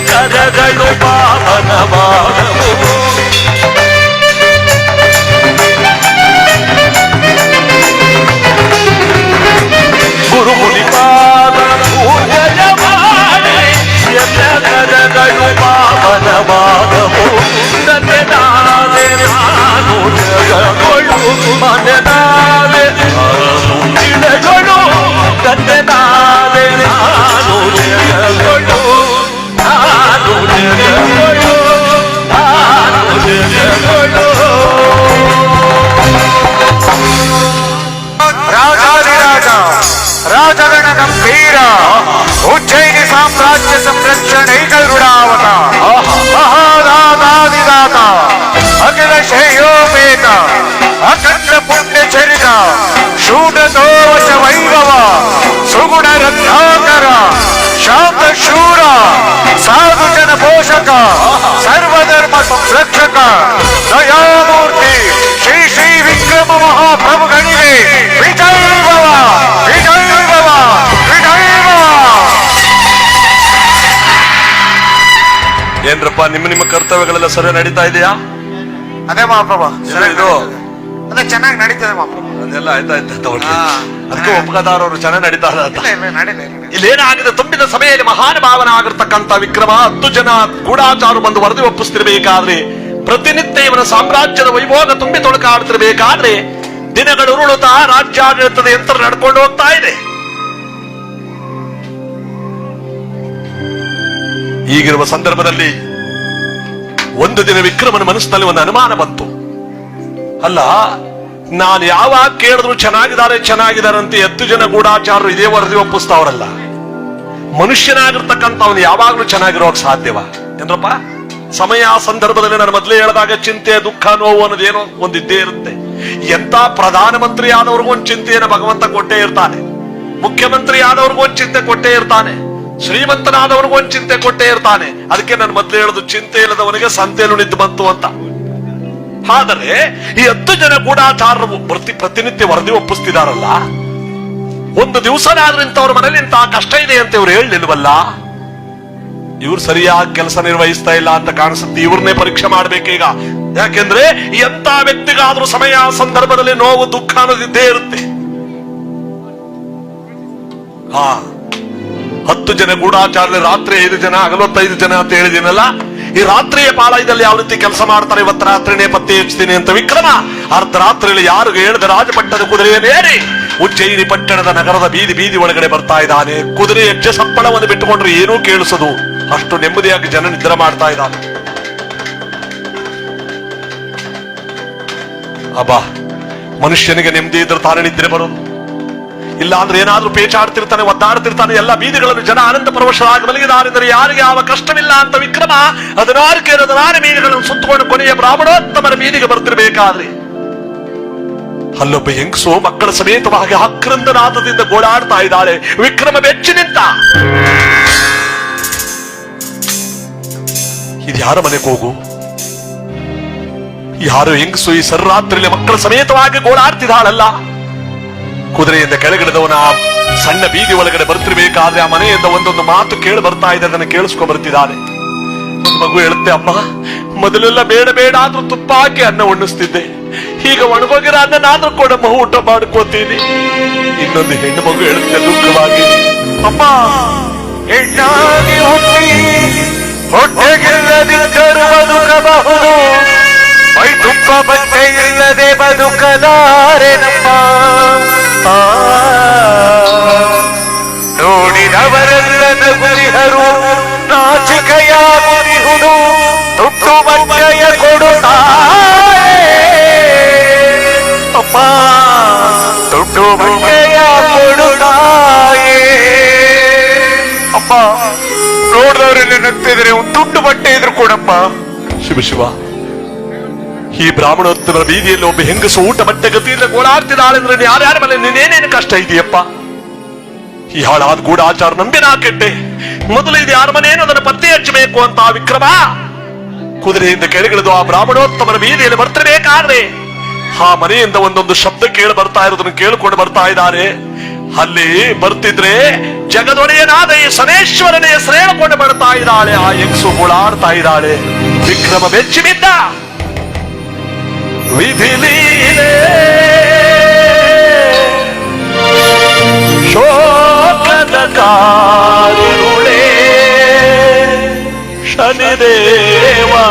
ಕರಗಳು ಪಾವನ ಮಾಡವು ಗುರು ಮುನಿಪಾದ ಪೂಜೆಯ ಮಾಡಿ ಎಲ್ಲ ಕರಗಳು ಪಾವನ ಮಾಡವು ನನ್ನ ನಾನೇ ನಾನು ಜಗಗಳು ಮನೆ ನಾನೇ ನಾನು ಗಿಡಗಳು ನನ್ನ ನಾನೇ ನಾನು ಜಗಗಳು ರಾಜಾಧಿರಾಜ ರಾಜಗಣ ಗಂಭೀರ ಉಜ್ಜಯಿನಿ ಸಾಮ್ರಾಜ್ಯ ಸಂರಕ್ಷಣೆ ಗರುಡಾವತ ಮಹಾದಾದಾದಿದಾತ ಅಖಿಲ ಶ್ರೇಯೋಪೇತ ಅಖಂಡ ಪುಣ್ಯ ಚರಿತ ಶೂಡ ದೋಷ ವೈಭವ ಸುಗುಣ ರತ್ನಾಕರ ಶಾಂತ ಶೂರ ಸಾಧು ಜನ ಪೋಷಕ ಸರ್ವಧರ್ಮ ಸಂರಕ್ಷಕ ದಯಾಮೂರ್ತಿ ಶ್ರೀ ಶ್ರೀ ವಿಕ್ರಮ ಮಹಾಪ್ರಭುಗಳಿಗೆ ವಿಜಯ ಭವ ವಿಜಯ ಭವ ವಿಜಯ ಭವ. ಏನ್ರಪ್ಪ, ನಿಮ್ಮ ಕರ್ತವ್ಯಗಳೆಲ್ಲ ಸರಿ ನಡೀತಾ ಇದೆಯಾ? ಅದೇ ಮಹಾಪ್ರಭು, ಇದು ಅದೇ ಚೆನ್ನಾಗಿ ನಡೀತದೆ ಮಹಾಪ್ರಭು. ಅದೆಲ್ಲ ಆಯ್ತಾ ಅದಕ್ಕೆ ಒಪ್ಪಗದಾರವರು ಚೆನ್ನಾಗಿ ನಡೀತಾ ಇಲ್ಲೇನಾಗಿದೆ? ತುಂಬಿದ ಸಭೆಯಲ್ಲಿ ಮಹಾನ್ ಭಾವನ ಆಗಿರ್ತಕ್ಕಂಥ ವಿಕ್ರಮ 10 ಜನ ಗೂಢಾಚಾರು ಬಂದು ವರದಿ ಒಪ್ಪಿಸ್ತಿರ್ಬೇಕಾದ್ರೆ, ಪ್ರತಿನಿತ್ಯ ಇವನ ಸಾಮ್ರಾಜ್ಯದ ವೈಭೋಗ ತುಂಬಿ ತೊಳಕಾಡ್ತಿರ್ಬೇಕಾದ್ರೆ ದಿನಗಳು ಉರುಳುತ್ತಾ ರಾಜ್ಯಾಡಳಿತದ ಯಂತ್ರ ನಡ್ಕೊಂಡು ಹೋಗ್ತಾ ಇದೆ. ಈಗಿರುವ ಸಂದರ್ಭದಲ್ಲಿ ಒಂದು ದಿನ ವಿಕ್ರಮನ ಮನಸ್ಸಿನಲ್ಲಿ ಒಂದು ಅನುಮಾನ ಬಂತು. ಅಲ್ಲ, ನಾನು ಯಾವಾಗ ಕೇಳಿದ್ರು ಚೆನ್ನಾಗಿದ್ದಾರೆ ಅಂತ 10 ಜನ ಗೂಢಾಚಾರರು ಇದೇ ವರದಿ ಒಪ್ಪಿಸ್ತಾವ್ರಲ್ಲ, ಮನುಷ್ಯನಾಗಿರ್ತಕ್ಕಂಥವನು ಯಾವಾಗ್ಲೂ ಚೆನ್ನಾಗಿರೋಕ್ ಸಾಧ್ಯವ ಏನ್ರಪ್ಪ? ಸಮಯ ಸಂದರ್ಭದಲ್ಲಿ ನಾನು ಮೊದಲೇ ಹೇಳಿದಾಗ ಚಿಂತೆ ದುಃಖ ನೋವು ಅನ್ನೋದೇನೋ ಒಂದಿದ್ದೇ ಇರುತ್ತೆ. ಎಂತ ಪ್ರಧಾನಮಂತ್ರಿ ಆದವ್ರಿಗೂ ಒಂದು ಚಿಂತೆಯನ್ನು ಭಗವಂತ ಕೊಟ್ಟೇ ಇರ್ತಾನೆ, ಮುಖ್ಯಮಂತ್ರಿ ಆದವ್ರಿಗೂ ಒಂದು ಚಿಂತೆ ಕೊಟ್ಟೇ ಇರ್ತಾನೆ, ಶ್ರೀಮಂತನಾದವ್ರಿಗೂ ಒಂದು ಚಿಂತೆ ಕೊಟ್ಟೇ ಇರ್ತಾನೆ. ಅದಕ್ಕೆ ನಾನು ಮೊದಲೇ ಹೇಳುದು, ಚಿಂತೆ ಇಲ್ಲದವನಿಗೆ ಸಂತೆಯಲ್ಲೂ ನಿದ್ದು ಬಂತು ಅಂತ. ಆದರೆ ಈ 10 ಜನ ಗೂಢಾಚಾರರು ಪ್ರತಿನಿತ್ಯ ವರದಿ ಒಪ್ಪಿಸ್ತಿದಾರಲ್ಲ, ಒಂದು ದಿವಸನಾದ್ರೂ ಇಂಥವ್ರ ಮನೇಲಿ ಇಂತಹ ಕಷ್ಟ ಇದೆ ಅಂತ ಇವ್ರು ಹೇಳಲಿಲ್ವಲ್ಲ. ಇವ್ರು ಸರಿಯಾಗಿ ಕೆಲಸ ನಿರ್ವಹಿಸ್ತಾ ಇಲ್ಲ ಅಂತ ಕಾಣಿಸುತ್ತೆ. ಇವ್ರನ್ನೇ ಪರೀಕ್ಷೆ ಮಾಡ್ಬೇಕೀಗ. ಯಾಕೆಂದ್ರೆ ಎಂತ ವ್ಯಕ್ತಿಗಾದ್ರೂ ಸಮಯ ಸಂದರ್ಭದಲ್ಲಿ ನೋವು ದುಃಖ ಅನ್ನೋದಿದ್ದೇ ಇರುತ್ತೆ. 10 ಜನ ಗೂಢಾಚಾರ, ರಾತ್ರಿ 5 ಜನ, ಹಗಲು 5 ಜನ ಅಂತ ಹೇಳಿದಿನಲ್ಲ. ಈ ರಾತ್ರಿಯ ಪಾಳಯದಲ್ಲಿ ಯಾವ ರೀತಿ ಕೆಲಸ ಮಾಡ್ತಾರೆ, ಇವತ್ತು ರಾತ್ರಿನೇ ಪತ್ತೆ ಹಚ್ತೀನಿ ಅಂತ ವಿಕ್ರಮ ಅರ್ಧರಾತ್ರಿಯಲ್ಲಿ ಯಾರಿಗೆ ಹೇಳಿದ ರಾಜಪಟ್ಟದ ಕುದುರೆಯನ್ನೇರಿ ಉಜ್ಜಯಿನಿ ಪಟ್ಟಣದ ನಗರದ ಬೀದಿ ಒಳಗಡೆ ಬರ್ತಾ ಇದ್ದಾನೆ. ಕುದುರೆ ಹೆಜ್ಜೆ ಸಪ್ಪಳವನ್ನು ಬಿಟ್ಟುಕೊಂಡ್ರೆ ಏನೂ ಕೇಳಿಸದು, ಅಷ್ಟು ನೆಮ್ಮದಿಯಾಗಿ ಜನ ನಿದ್ರೆ ಮಾಡ್ತಾ ಇದ್ದಾನೆ. ಅಬ್ಬಾ, ಮನುಷ್ಯನಿಗೆ ನೆಮ್ಮದಿ ಇದ್ರೆ ತಾನೇ ನಿದ್ರೆ ಬರೋದು. ಇಲ್ಲ ಅಂದ್ರೆ ಏನಾದ್ರೂ ಪೇಚಾಡ್ತಿರ್ತಾನೆ, ಒದ್ದಾಡ್ತಿರ್ತಾನೆ. ಎಲ್ಲ ಬೀದಿಗಳನ್ನು ಜನ ಆನಂದ ಪರವಶರಾಗಿ ಮಲಗಿದಾರಿದರೆ ಯಾರಿಗೆ ಯಾವ ಕಷ್ಟವಿಲ್ಲ ಅಂತ ವಿಕ್ರಮ 16 ಬೀದಿಗಳನ್ನು ಸುತ್ತಕೊಂಡು ಕೊನೆಯ ಬ್ರಾಹ್ಮಣೋತ್ತಮರ ಬೀದಿಗೆ ಬರ್ತಿರ್ಬೇಕಾದ್ರೆ ಅಲ್ಲೊಬ್ಬ ಹೆಂಗಸು ಮಕ್ಕಳ ಸಮೇತವಾಗಿ ಆಕ್ರಂದನಾದದಿಂದ ಗೋಳಾಡ್ತಾ ಇದ್ದಾಳೆ. ವಿಕ್ರಮ ಬೆಚ್ಚಿ ನಿಂತ. ಇದು ಯಾರ ಮನೆಗೆ ಹೋಗು? ಯಾರು ಹೆಂಗಸು ಈ ಸರ್ರಾತ್ರಿಯಲ್ಲಿ ಮಕ್ಕಳ ಸಮೇತವಾಗಿ ಗೋಳಾಡ್ತಿದ್ದಾಳಲ್ಲ. ಕುದುರೆಯಿಂದ ಕೆಳಗಿಡದವನ ಸಣ್ಣ ಬೀದಿ ಒಳಗಡೆ ಬರ್ತಿರ್ಬೇಕಾದ್ರೆ ಆ ಮನೆಯಿಂದ ಒಂದೊಂದು ಮಾತು ಕೇಳಿ ಬರ್ತಾ ಇದೆ. ಅದನ್ನು ಕೇಳಿಸ್ಕೊಂಡ್ ಬರ್ತಿದ್ದಾನೆ. ಒಂದು ಮಗು ಹೇಳುತ್ತೆ, ಅಮ್ಮ, ಮೊದಲೆಲ್ಲ ಬೇಡ ಆದ್ರೂ ತುಪ್ಪ ಹಾಕಿ ಅನ್ನ ಉಣ್ಣಿಸ್ತಿದ್ದೆ, ಈಗ ಒಣಗೋಗಿರೋ ಅನ್ನನಾದ್ರೂ ಕೊಡಮ್ಮ, ಊಟ ಮಾಡ್ಕೋತೀನಿ. ಇನ್ನೊಂದು ಹೆಣ್ಣು ಮಗು ಹೇಳುತ್ತೆ ದುಃಖವಾಗಿ, ಅಮ್ಮ, ಹೆಣ್ಣಾಗಿ ಹುಟ್ಟಿ ಹೊಟ್ಟೆಗಿಲ್ಲದಿದ್ದರೂ ಬದುಕಬಹುದು, ಮೈ ತುಂಬ ಬಟ್ಟೆ ಇಲ್ಲದೆ ಬದುಕಲಾರೆ ನಮ್ಮ. ನೋಡಿದವರೆಲ್ಲ ನಗುರಿಹರು, ನಾಚಿಕೆಯಾಗುವುದು ತುಟ್ಟು ಬಟ್ಟೆಯ ಕೊಡುತ್ತಾರೆ ಅಪ್ಪ, ತುಟ್ಟು ಬಟ್ಟೆಯ ಕೊಡುತ್ತಾಯೇ ಅಪ್ಪ. ನೋಡಿದವರೆಲ್ಲ ನಗ್ತಿದ್ರೆ ಒಂದು ತುಟ್ಟು ಬಟ್ಟೆ ಇದ್ರು ಕೊಡಪ್ಪ. ಶಿವ ಶಿವ, ಈ ಬ್ರಾಹ್ಮಣೋತ್ತರ ಬೀದಿಯಲ್ಲಿ ಒಬ್ಬ ಹೆಂಗಸು ಊಟ ಬಟ್ಟೆ ಗತಿಯಿಂದ ಗೋಳಾಡ್ತಿದ್ದಾಳೆ ಅಂದ್ರೆ ಯಾರ್ಯಾರ ಮೇಲೆ ನೀನೇನೇನು ಕಷ್ಟ ಇದೆಯಪ್ಪ? ಈ ಹಾಳಾದ ಗೂಢಾಚಾರ ನಂಬಿ ನಾ ಕೆಟ್ಟೆ. ಮೊದಲು ಇದು ಯಾರ ಮನೇನು ಅದನ್ನು ಪತ್ತೆ ಹಚ್ಚಬೇಕು ಅಂತ ವಿಕ್ರಮ ಕುದುರೆಯಿಂದ ಕೆಳಗಿಳಿದು ಆ ಬ್ರಾಹ್ಮಣೋತ್ತಮನ ಬೀದಿಯಲ್ಲಿ ಬರ್ತಿರ್ಬೇಕಾದ್ರೆ ಆ ಮನೆಯಿಂದ ಒಂದೊಂದು ಶಬ್ದ ಕೇಳಿ ಬರ್ತಾ ಇರೋದನ್ನು ಕೇಳಿಕೊಂಡು ಬರ್ತಾ ಇದ್ದಾರೆ. ಅಲ್ಲಿ ಬರ್ತಿದ್ರೆ ಜಗದೊಡೆಯನಾದ ಈ ಶನೇಶ್ವರನ ಹೆಸರು ಹೇಳಿಕೊಂಡು ಬರ್ತಾ ಇದ್ದಾಳೆ. ಆ ಹೆಂಗಸು ಗೋಳಾಡ್ತಾ ಇದ್ದಾಳೆ. ವಿಕ್ರಮ ಬೆಚ್ಚಿ ಬಿದ್ದ. ವಿಧಿಲೀಲೆ ಶೋಕದ ಕಾರುಣೆ ಶನಿದೇವಾ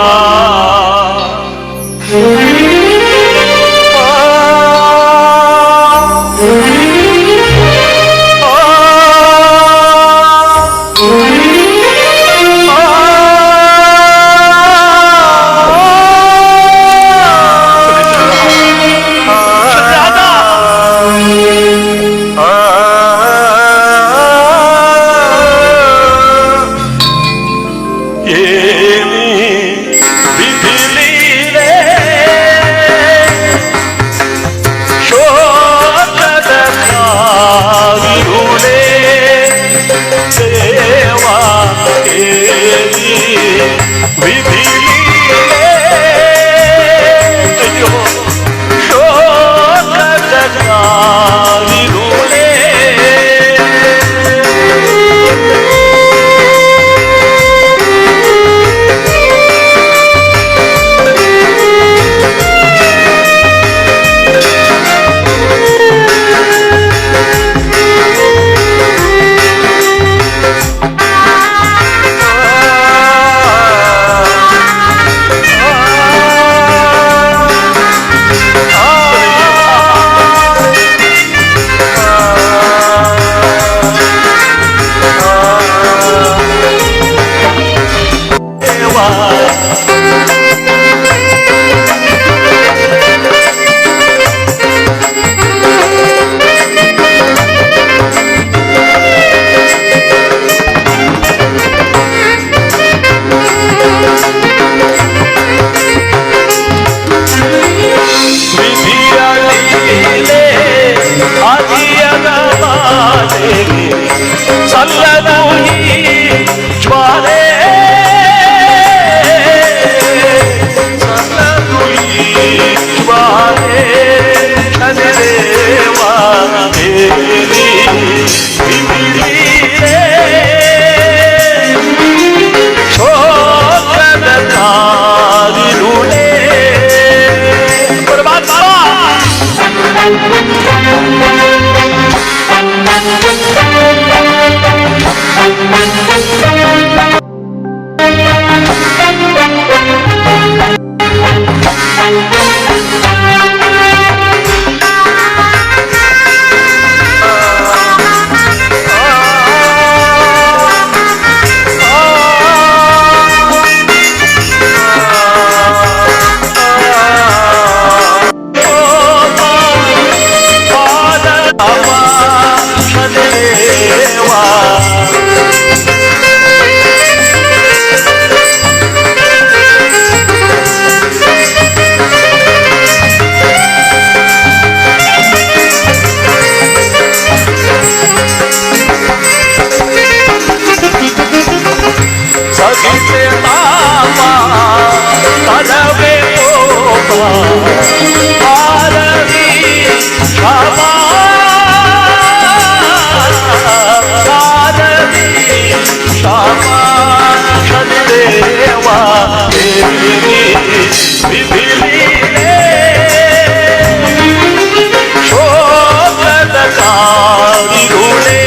ಶೋಕದ ಕಾರಿರುಳೆ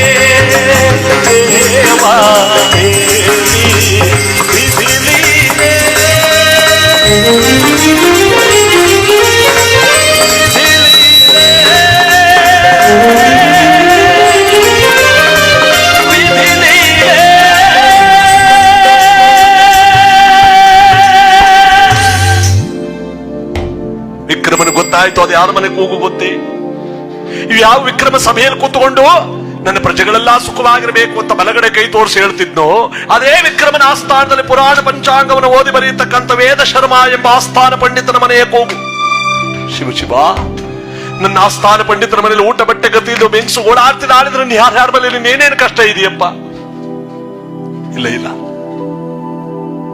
ದೇವಾ ಗೊತ್ತಾಯ್ತು ಅದು ಯಾರ ಮನೆ ಕೂಗು ಗೊತ್ತೇ? ಇವು ಯಾವ ವಿಕ್ರಮ ಸಭೆಯಲ್ಲಿ ಕೂತ್ಕೊಂಡು ನನ್ನ ಪ್ರಜೆಗಳೆಲ್ಲ ಸುಖವಾಗಿರಬೇಕು ಅಂತ ಬಲಗಡೆ ಕೈ ತೋರಿಸಿ ಹೇಳ್ತಿದ್ನೋ, ಅದೇ ವಿಕ್ರಮನ ಆಸ್ಥಾನದಲ್ಲಿ ಪುರಾಣ ಪಂಚಾಂಗವನ್ನು ಓದಿ ಬರೆಯತಕ್ಕಂಥ ವೇದ ಶರ್ಮ ಎಂಬ ಆಸ್ಥಾನ ಪಂಡಿತನ ಮನೆಯ ಕೂಗು. ಶಿವ ಶಿವ, ನನ್ನ ಆಸ್ಥಾನ ಪಂಡಿತರ ಮನೇಲಿ ಊಟ ಬಟ್ಟೆ ಗತಿದ್ದು ಬೆಂಗ್ಸು ಓಡಾಡ್ತಿದ್ದ ಆಡಿದ್ರೆ ಯಾರ್ಯಾರ ಮನೇಲಿ ನೀನೇನು ಕಷ್ಟ ಇದೆಯಪ್ಪ? ಇಲ್ಲ ಇಲ್ಲ,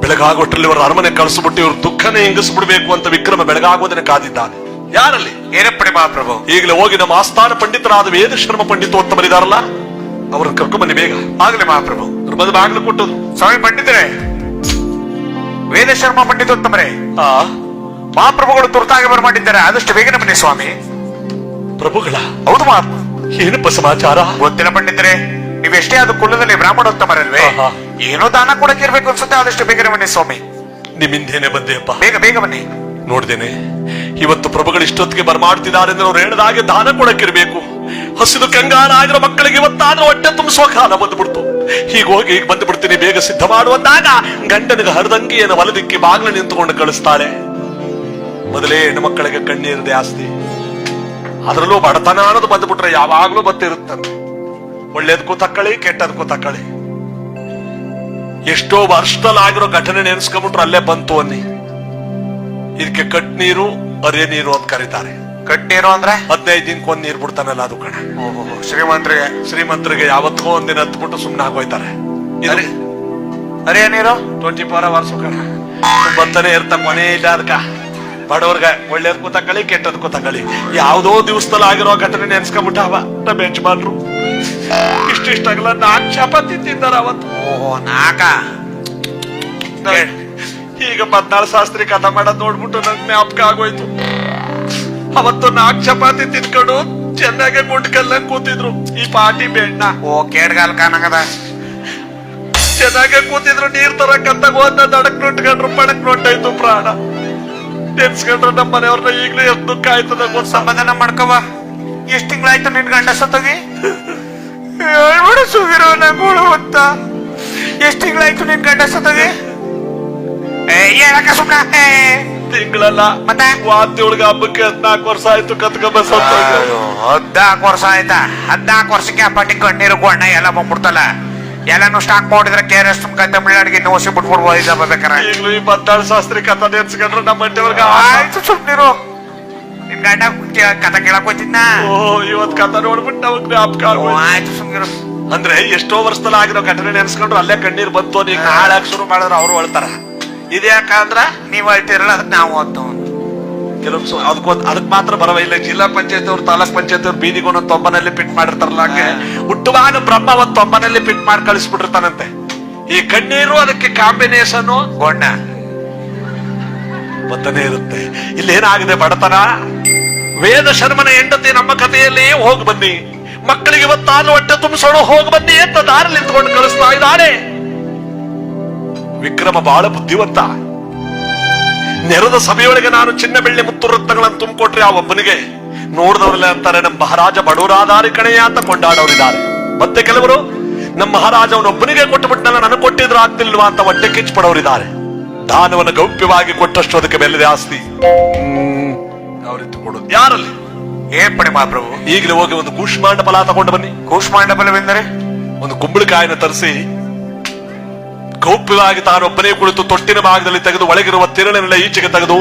ಬೆಳಗಾಗೋಟ್ರಲ್ಲಿ ಅವರ ಅರಮನೆ ಕಳಿಸ್ಬಿಟ್ಟು ಇವ್ರ ದುಃಖನೇ ಹೆಂಗಿಸ್ಬಿಡ್ಬೇಕು ಅಂತ ವಿಕ್ರಮ ಬೆಳಗಾಗೋದನ್ನ ಕಾದಿದ್ದಾನೆ. ಯಾರಲ್ಲಿ? ಏನಪ್ಪಣೆ ಮಹಾಪ್ರಭು. ಈಗಲೇ ಹೋಗಿ ನಮ್ಮ ಆಸ್ಥಾನ ಪಂಡಿತರಾದ ವೇದ ಶರ್ಮ ಪಂಡಿತೋತ್ತಮರಿದಾರಲ್ಲ, ಅವ್ರನ್ನ ಕರ್ಕೊಂಡ್ಬನ್ನಿ ಬೇಗ. ಆಗ್ಲಿ ಮಹಾಪ್ರಭು. ಬಂದು ಬಾಗ್ಲು ಕೊಟ್ಟದು. ಸ್ವಾಮಿ ಪಂಡಿತರೇ, ವೇದ ಶರ್ಮ ಪಂಡಿತೋತ್ತಮರೇ, ಆ ಮಹಾಪ್ರಭುಗಳು ತುರ್ತಾಗಿ ಬರಮಾಡಿದ್ದಾರೆ, ಆದಷ್ಟು ಬೇಗನೆ ಬನ್ನಿ ಸ್ವಾಮಿ. ಪ್ರಭುಗಳ? ಹೌದು ಮಹಾಪ್ರಭು. ಏನಪ್ಪ ಸಮಾಚಾರ? ಗೊತ್ತಿಲ್ಲ ಪಂಡಿತರೇ, ನೀವೆಷ್ಟೇ ಆದ ಕುಲದಲ್ಲಿ ಬ್ರಾಹ್ಮಣೋತ್ತಮರಲ್ವೇ, ಆಹಾ. ಏನೋ ದಾನ ಕೊಡಕ್ಕೆ ಇರ್ಬೇಕು ಅನ್ಸುತ್ತೆ, ಆದಷ್ಟು ಬೇಗನೆ ಬನ್ನಿ ಸ್ವಾಮಿ. ನಿಮ್ಮಿಂದೇನೆ ಬಂದೆಯಪ್ಪ. ಬೇಗ ಬೇಗ ಬನ್ನಿ. ನೋಡ್ದೇನೆ ಇವತ್ತು ಪ್ರಭುಗಳು ಇಷ್ಟೊತ್ತಿಗೆ ಬರ್ಮಾಡ್ತಿದ್ದಾರೆ ಅಂದ್ರೆ ಅವ್ರು ಹೇಳಿದಾಗೆ ದಾನ ಕೊಡಕ್ಕಿರ್ಬೇಕು. ಹಸಿದು ಕಂಗಾಲ ಆಗಿರೋ ಮಕ್ಕಳಿಗೆ ಇವತ್ತಾದ್ರೂ ಹೊಟ್ಟೆ ತುಂಬಿಸುವ ಕಾಲ ಬಂದ್ಬಿಡ್ತು. ಹೀಗೋಗಿ ಈಗ ಬಂದು ಬಿಡ್ತೀನಿ, ಬೇಗ ಸಿದ್ಧ ಮಾಡುವಂದಾಗ ಗಂಡನಿಗೆ ಹರಿದಂಗಿಯನ್ನು ಹೊಲದಿಕ್ಕಿ ಬಾಗಿಲು ನಿಂತುಕೊಂಡು ಕಳಿಸ್ತಾಳೆ. ಮೊದಲೇ ಹೆಣ್ಣು ಮಕ್ಕಳಿಗೆ ಕಣ್ಣೀರು ಜಾಸ್ತಿ, ಅದರಲ್ಲೂ ಬಡತನ ಅನ್ನೋದು ಬಂದ್ಬಿಟ್ರೆ ಯಾವಾಗ್ಲೂ ಬತ್ತಿರುತ್ತಂತೆ. ಒಳ್ಳೇದಕ್ಕೂ ತಕ್ಕಳಿ, ಕೆಟ್ಟದಕ್ಕೂ ತಕ್ಕಳಿ. ಎಷ್ಟೋ ವರ್ಷದಲ್ಲಾಗಿರೋ ಘಟನೆ ನೆನೆಸ್ಕೊಂಡ್ಬಿಟ್ರೆ ಅಲ್ಲೇ ಬಂತು ಅನ್ನಿ. ಇದಕ್ಕೆ ಕಟ್ ನೀರು ಅರೆ ನೀರು ಅಂತ ಕರೀತಾರೆ. ಕಟ್ಟೀರು ಅಂದ್ರೆ 15 ದಿನಕ್ಕೊಂದ್ ನೀರು ಬಿಡ್ತಾನಲ್ಲ ಅದು ಕಣ. ಶ್ರೀಮಂತರಿಗೆ ಯಾವತ್ತೋ ಒಂದಿನ ಹತ್ಬಿಟ್ಟು ಸುಮ್ನೆ ಆಗೋಯ್ತಾರೆ. ಅರೆ ನೀರು 24 hours ಕಣ ಬರ್ತಾನೆ ಇರ್ತ, ಕೊನೆ ಇಲ್ಲ ಅದಕ್ಕ. ಬಡವ್ರಿಗೆ ಒಳ್ಳೇದಕ್ಕೂ ತಗೊಳ್ಳಿ, ಕೆಟ್ಟದಕ್ಕೂ ತಗೊಳ್ಳಿ. ಯಾವ್ದೋ ದಿವಸದಲ್ಲಿ ಆಗಿರೋ ಘಟನೆ ನೆನ್ಸ್ಕೊಂಡ್ಬಿಟ್ಟಾವ ನಮ್ಮ ಯಜಮಾನ್ರು. ಇಷ್ಟಿಷ್ಟಾಗಲ್ಲ 4 ಚಪಾತಿ ತಿಂದಾರ ಅವತ್ತು. ಓಹೋ, 4? ಈಗ 14 ಶಾಸ್ತ್ರಿ ಕಥಾ ಮಾಡೋದ್ ನೋಡ್ಬಿಟ್ಟು ನಂಗೆ ಜ್ಞಾಪಕ ಆಗೋಯ್ತು. ಅವತ್ತು 4 ಚಪಾತಿ ತಿನ್ಕೊಂಡು ಚೆನ್ನಾಗೆ ಗುಂಡ್ಕಲ್ಲಂಗ್ ಕೂತಿದ್ರು ಈ ಪಾಟಿ ಬೆಣ್ಣ. ಓ, ಕೇಡ್ಗಾಲ್ ಕಾಣಂಗದ. ಚೆನ್ನಾಗೆ ಕೂತಿದ್ರು, ನೀರ್ ತರಕಂತ ಹೋದ, ದಡಕ್ ನೋಟ್ಕೊಂಡ್ರು, ಪಡಕ್ ನೋಟಾಯ್ತು ಪ್ರಾಣ. ನೆನ್ಸ್ಕೊಂಡ್ರೆ ನಮ್ಮ ಮನೆಯವ್ರನ್ನ ಈಗ್ಲೂ ಎಷ್ಟು ದುಃಖ ಆಯ್ತದ ಗೊತ್ತ. ಸಮಾಧಾನ ಮಾಡ್ಕವ. ಎಷ್ಟ್ ತಿಂಗಳಾಯ್ತು ನಿನ್ ಗಂಡ ಸತ್ತೋಗಿ? ಹೇಳ್ಬಿಡು ಸುಗಿರೋ ನಂಗೋಳು ಅಂತ. ಎಷ್ಟ್ ತಿಂಗಳಾಯ್ತು ನಿನ್ ಗಂಡ ಸತ್ತೋಗಿ? ಏನಕ್ಕ ಸುಮ್ನ? ತಿಂಗಳಲ್ಲ, ಮತ್ತೆ ವಾದ್ಯೊಳಗ ಹಬ್ಬಕ್ಕೆ 14 ವರ್ಷ ಆಯ್ತು ಕತ್ಕೊಂಬ ಸತ್ತ. 14 ವರ್ಷ ಆಯ್ತಾ? 14 ವರ್ಷಕ್ಕೆ ಆ ಪಾಟಿ ಕಣ್ಣೀರು ಗೋಣ ಎಲ್ಲ ಬಂದ್ಬಿಡ್ತಲ್ಲ. ಎಲ್ಲಾನು ಸ್ಟಾಕ್ ಮಾಡಿದ್ರೆ KRS ತಮಿಳ್ನಾಡಿಗೆ ನೋಸಿ ಬಿಟ್ಬಿಡ್ಬೋದು. ಇದ ಬೇಕಾರೆ ಈಗಲೂ ಈ 14 ಶಾಸ್ತ್ರಿ ಕಥಾ ನೆನ್ಸ್ಕೊಂಡ್ರೆ ನಮ್ಮ ಮಟ್ಟೆಯವ್ರಿಗೆ ಆಯ್ತು ಸುಮ್ನಿರು. ನಿನ್ ಗಂಡ ಕಥೆ ಕೇಳಕ್ ಹೋಯ್ತಿದ್ನ. ಓ, ಇವತ್ ಕಥಾ ನೋಡ್ಬಿಟ್ಟು ನಮಗ್ ಜ್ಞಾಪಕ ಆಗೋಯ್ತು. ಆಯ್ತು ಸುಮ್ನಿರು. ಅಂದ್ರೆ ಎಷ್ಟೋ ವರ್ಷದಲ್ಲಿ ಆಗಿರೋ ಘಟನೆ ನೆನ್ಸ್ಕೊಂಡ್ರು ಅಲ್ಲೇ ಕಣ್ಣೀರ್ ಬಂತು. ನೀಗ ಹಾಳಾಗ್ ಶುರು ಮಾಡಿದ್ರೆ ಅವ್ರು ಅಳ್ತಾರ. ಇದ್ಯಾಕಂದ್ರ ನೀವ್ ಹೇಳ್ತಿರಲ್ಲ, ಅದಕ್ಕೆ ನಾವು ಓದ್ತು. ಕೆಲವು ಅದಕ್ ಮಾತ್ರ ಬರವ ಇಲ್ಲ. ಜಿಲ್ಲಾ ಪಂಚಾಯತ್ ಅವ್ರು, ತಾಲೂಕ್ ಪಂಚಾಯತ್ ಅವ್ರು ಬೀದಿಗೆ ಒಂದೊಂದು ತೊಂಬನಲ್ಲಿ ಪಿಟ್ ಮಾಡಿರ್ತಾರಲ್ಲ, ಹಂಗೆ ಹುಟ್ಟುವಾಗ ಬ್ರಹ್ಮ ಒಂದ್ ತೊಂಬನಲ್ಲಿ ಪಿಟ್ ಮಾಡಿ ಕಳಿಸ್ಬಿಟ್ಟಿರ್ತಾನಂತೆ. ಈ ಕಣ್ಣೀರು ಅದಕ್ಕೆ ಕಾಂಬಿನೇಷನ್ ಗೋಣ ಬತ್ತನೇ ಇರುತ್ತೆ. ಇಲ್ಲೇನಾಗಿದೆ ಬಡತನ. ವೇದ ಶರ್ಮನ ಹೆಂಡತಿ ನಮ್ಮ ಕಥೆಯಲ್ಲಿ ಹೋಗಿ ಬನ್ನಿ, ಮಕ್ಕಳಿಗೆ ಇವತ್ತಾದ್ರೂ ಹೊಟ್ಟೆ ತುಂಬಿಸೋಣ, ಹೋಗಿ ಬನ್ನಿ ಅಂತ ದಾರಲ್ಲಿ ನಿಂತ್ಕೊಂಡು ಕಳಿಸ್ತಾ ಇದ್ದಾನೆ. ವಿಕ್ರಮ ಬಹಳ ಬುದ್ಧಿವಂತ. ನೆರೆದ ಸಭೆಯೊಳಗೆ ನಾನು ಚಿನ್ನ ಬೆಳ್ಳಿ ಮುತ್ತು ರತ್ನಗಳನ್ನು ತುಂಬಿಕೊಟ್ರೆ ಆ ಒಬ್ಬನಿಗೆ ನೋಡಿದವರೆಲ್ಲ ಅಂತಾರೆ ನಮ್ಮ ಮಹಾರಾಜ ಬಡವರಾದಾರಿ ಕಣೆಯ ಅಂತ ಕೊಂಡಾಡೋರಿದ್ದಾರೆ. ಮತ್ತೆ ಕೆಲವರು ನಮ್ಮ ಮಹಾರಾಜ ಅವನೊಬ್ಬನಿಗೆ ಕೊಟ್ಟುಬಿಟ್ಟನಲ್ಲ, ನನಗೆ ಕೊಟ್ಟಿದ್ರು ಆಗ್ತಿಲ್ವಾ ಅಂತ ಹೊಟ್ಟೆ ಕಿಚ್ಚು ಪಡೋರಿದ್ದಾರೆ. ದಾನವನ್ನು ಗೌಪ್ಯವಾಗಿ ಕೊಟ್ಟಷ್ಟು ಅದಕ್ಕೆ ಬೆಲೆ ಜಾಸ್ತಿ. ಅವರಿತ್ತು ಕೊಡೋದು ಯಾರಲ್ಲಿ? ಏನ್ ಪಡೆ ಮಹಾಪ್ರಭು? ಈಗಲೇ ಹೋಗಿ ಒಂದು ಕೂಷ್ಮಾಂಡ ಫಲ ತಗೊಂಡು ಬನ್ನಿ. ಕೂಷ್ಮಾಂಡ ಫಲವೆಂದರೆ ಒಂದು ಕುಂಬಳಕಾಯಿನ ತರಿಸಿ ಗೌಪ್ಯವಾಗಿ ತಾನೊಬ್ಬನೇ ಕುಳಿತು ತೊಟ್ಟಿನ ಭಾಗದಲ್ಲಿ ತೆಗೆದು ಒಳಗಿರುವ ತಿರುಳಿನೆಲ್ಲ ಈಚೆಗೆ ತೆಗೆದು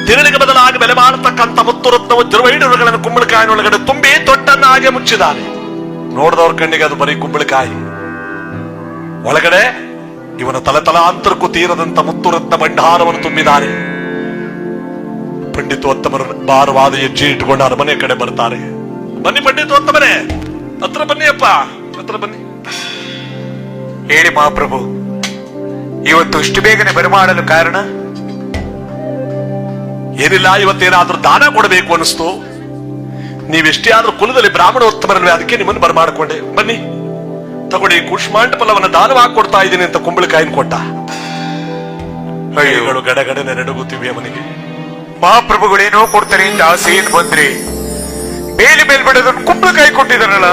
ತಿರುಳಿಗೆ ಬದಲಾಗಿ ಬೆಲೆ ಮಾಡತಕ್ಕಂಥ ಮುತ್ತು ರತ್ನ ವಜ್ರವೈಡೂರುಗಳನ್ನು ಕುಂಬಳಕಾಯಿನೊಳಗಡೆ ತುಂಬಿ ತೊಟ್ಟನ್ನ ಹಾಗೆ ಮುಚ್ಚಿದ್ದಾನೆ. ನೋಡಿದವ್ರ ಕಣ್ಣಿಗೆ ಅದು ಬರೀ ಕುಂಬಳಕಾಯಿ. ಒಳಗಡೆ ಇವನ ತಲತಲಾಂತರಕ್ಕೂ ತೀರದಂತ ಮುತ್ತು ರತ್ನ ಭಂಡಾರವನ್ನು ತುಂಬಿದ್ದಾನೆ. ಪಂಡಿತೋತ್ತಮರು ಭಾರವಾದ ಹೆಜ್ಜೆ ಇಟ್ಟುಕೊಂಡು ಅರಮನೆ ಕಡೆ ಬರ್ತಾರೆ. ಬನ್ನಿ ಪಂಡಿತೋತ್ತಮರೇ, ಹತ್ರ ಬನ್ನಿ ಅಪ್ಪ, ಹತ್ರ ಬನ್ನಿ. ಹೇಳಿ ಮಹಾಪ್ರಭು, ಇವತ್ತು ಇಷ್ಟು ಬೇಗನೆ ಬರಮಾಡಲು ಕಾರಣ ಏನಿಲ್ಲ. ಇವತ್ತೇನಾದ್ರೂ ದಾನ ಕೊಡಬೇಕು ಅನಿಸ್ತು. ನೀವೆಷ್ಟೇ ಆದ್ರೂ ಕುಲದಲ್ಲಿ ಬ್ರಾಹ್ಮಣೋತ್ತಮರಲ್ವೇ, ಅದಕ್ಕೆ ನಿಮ್ಮನ್ನು ಬರಮಾಡಿಕೊಂಡೆ. ಬನ್ನಿ ತಗೊಳ್ಳಿ, ಕೂಷ್ಮಾಂಡ ಫಲವನ್ನು ದಾನವಾಗಿ ಕೊಡ್ತಾ ಇದ್ದೀನಿ ಅಂತ ಕುಂಬಳಕಾಯಿನ ಕೊಟ್ಟ. ಕೈಗಳು ಗಡಗಡನೆ ನಡುಗುತ್ತಿವೆ ಅವನಿಗೆ. ಮಹಾಪ್ರಭುಗಳೇನೋ ಕೊಡ್ತಾರೆ ಅಂತ ಆಸೆಯನ್ನು ಬಂದ್ರಿ, ಬೇಲಿ ಮೇಲ್ಬಿಡೋದನ್ನು ಕುಂಬಳಕಾಯಿ ಕೊಟ್ಟಿದ್ದಾರಲ್ಲ,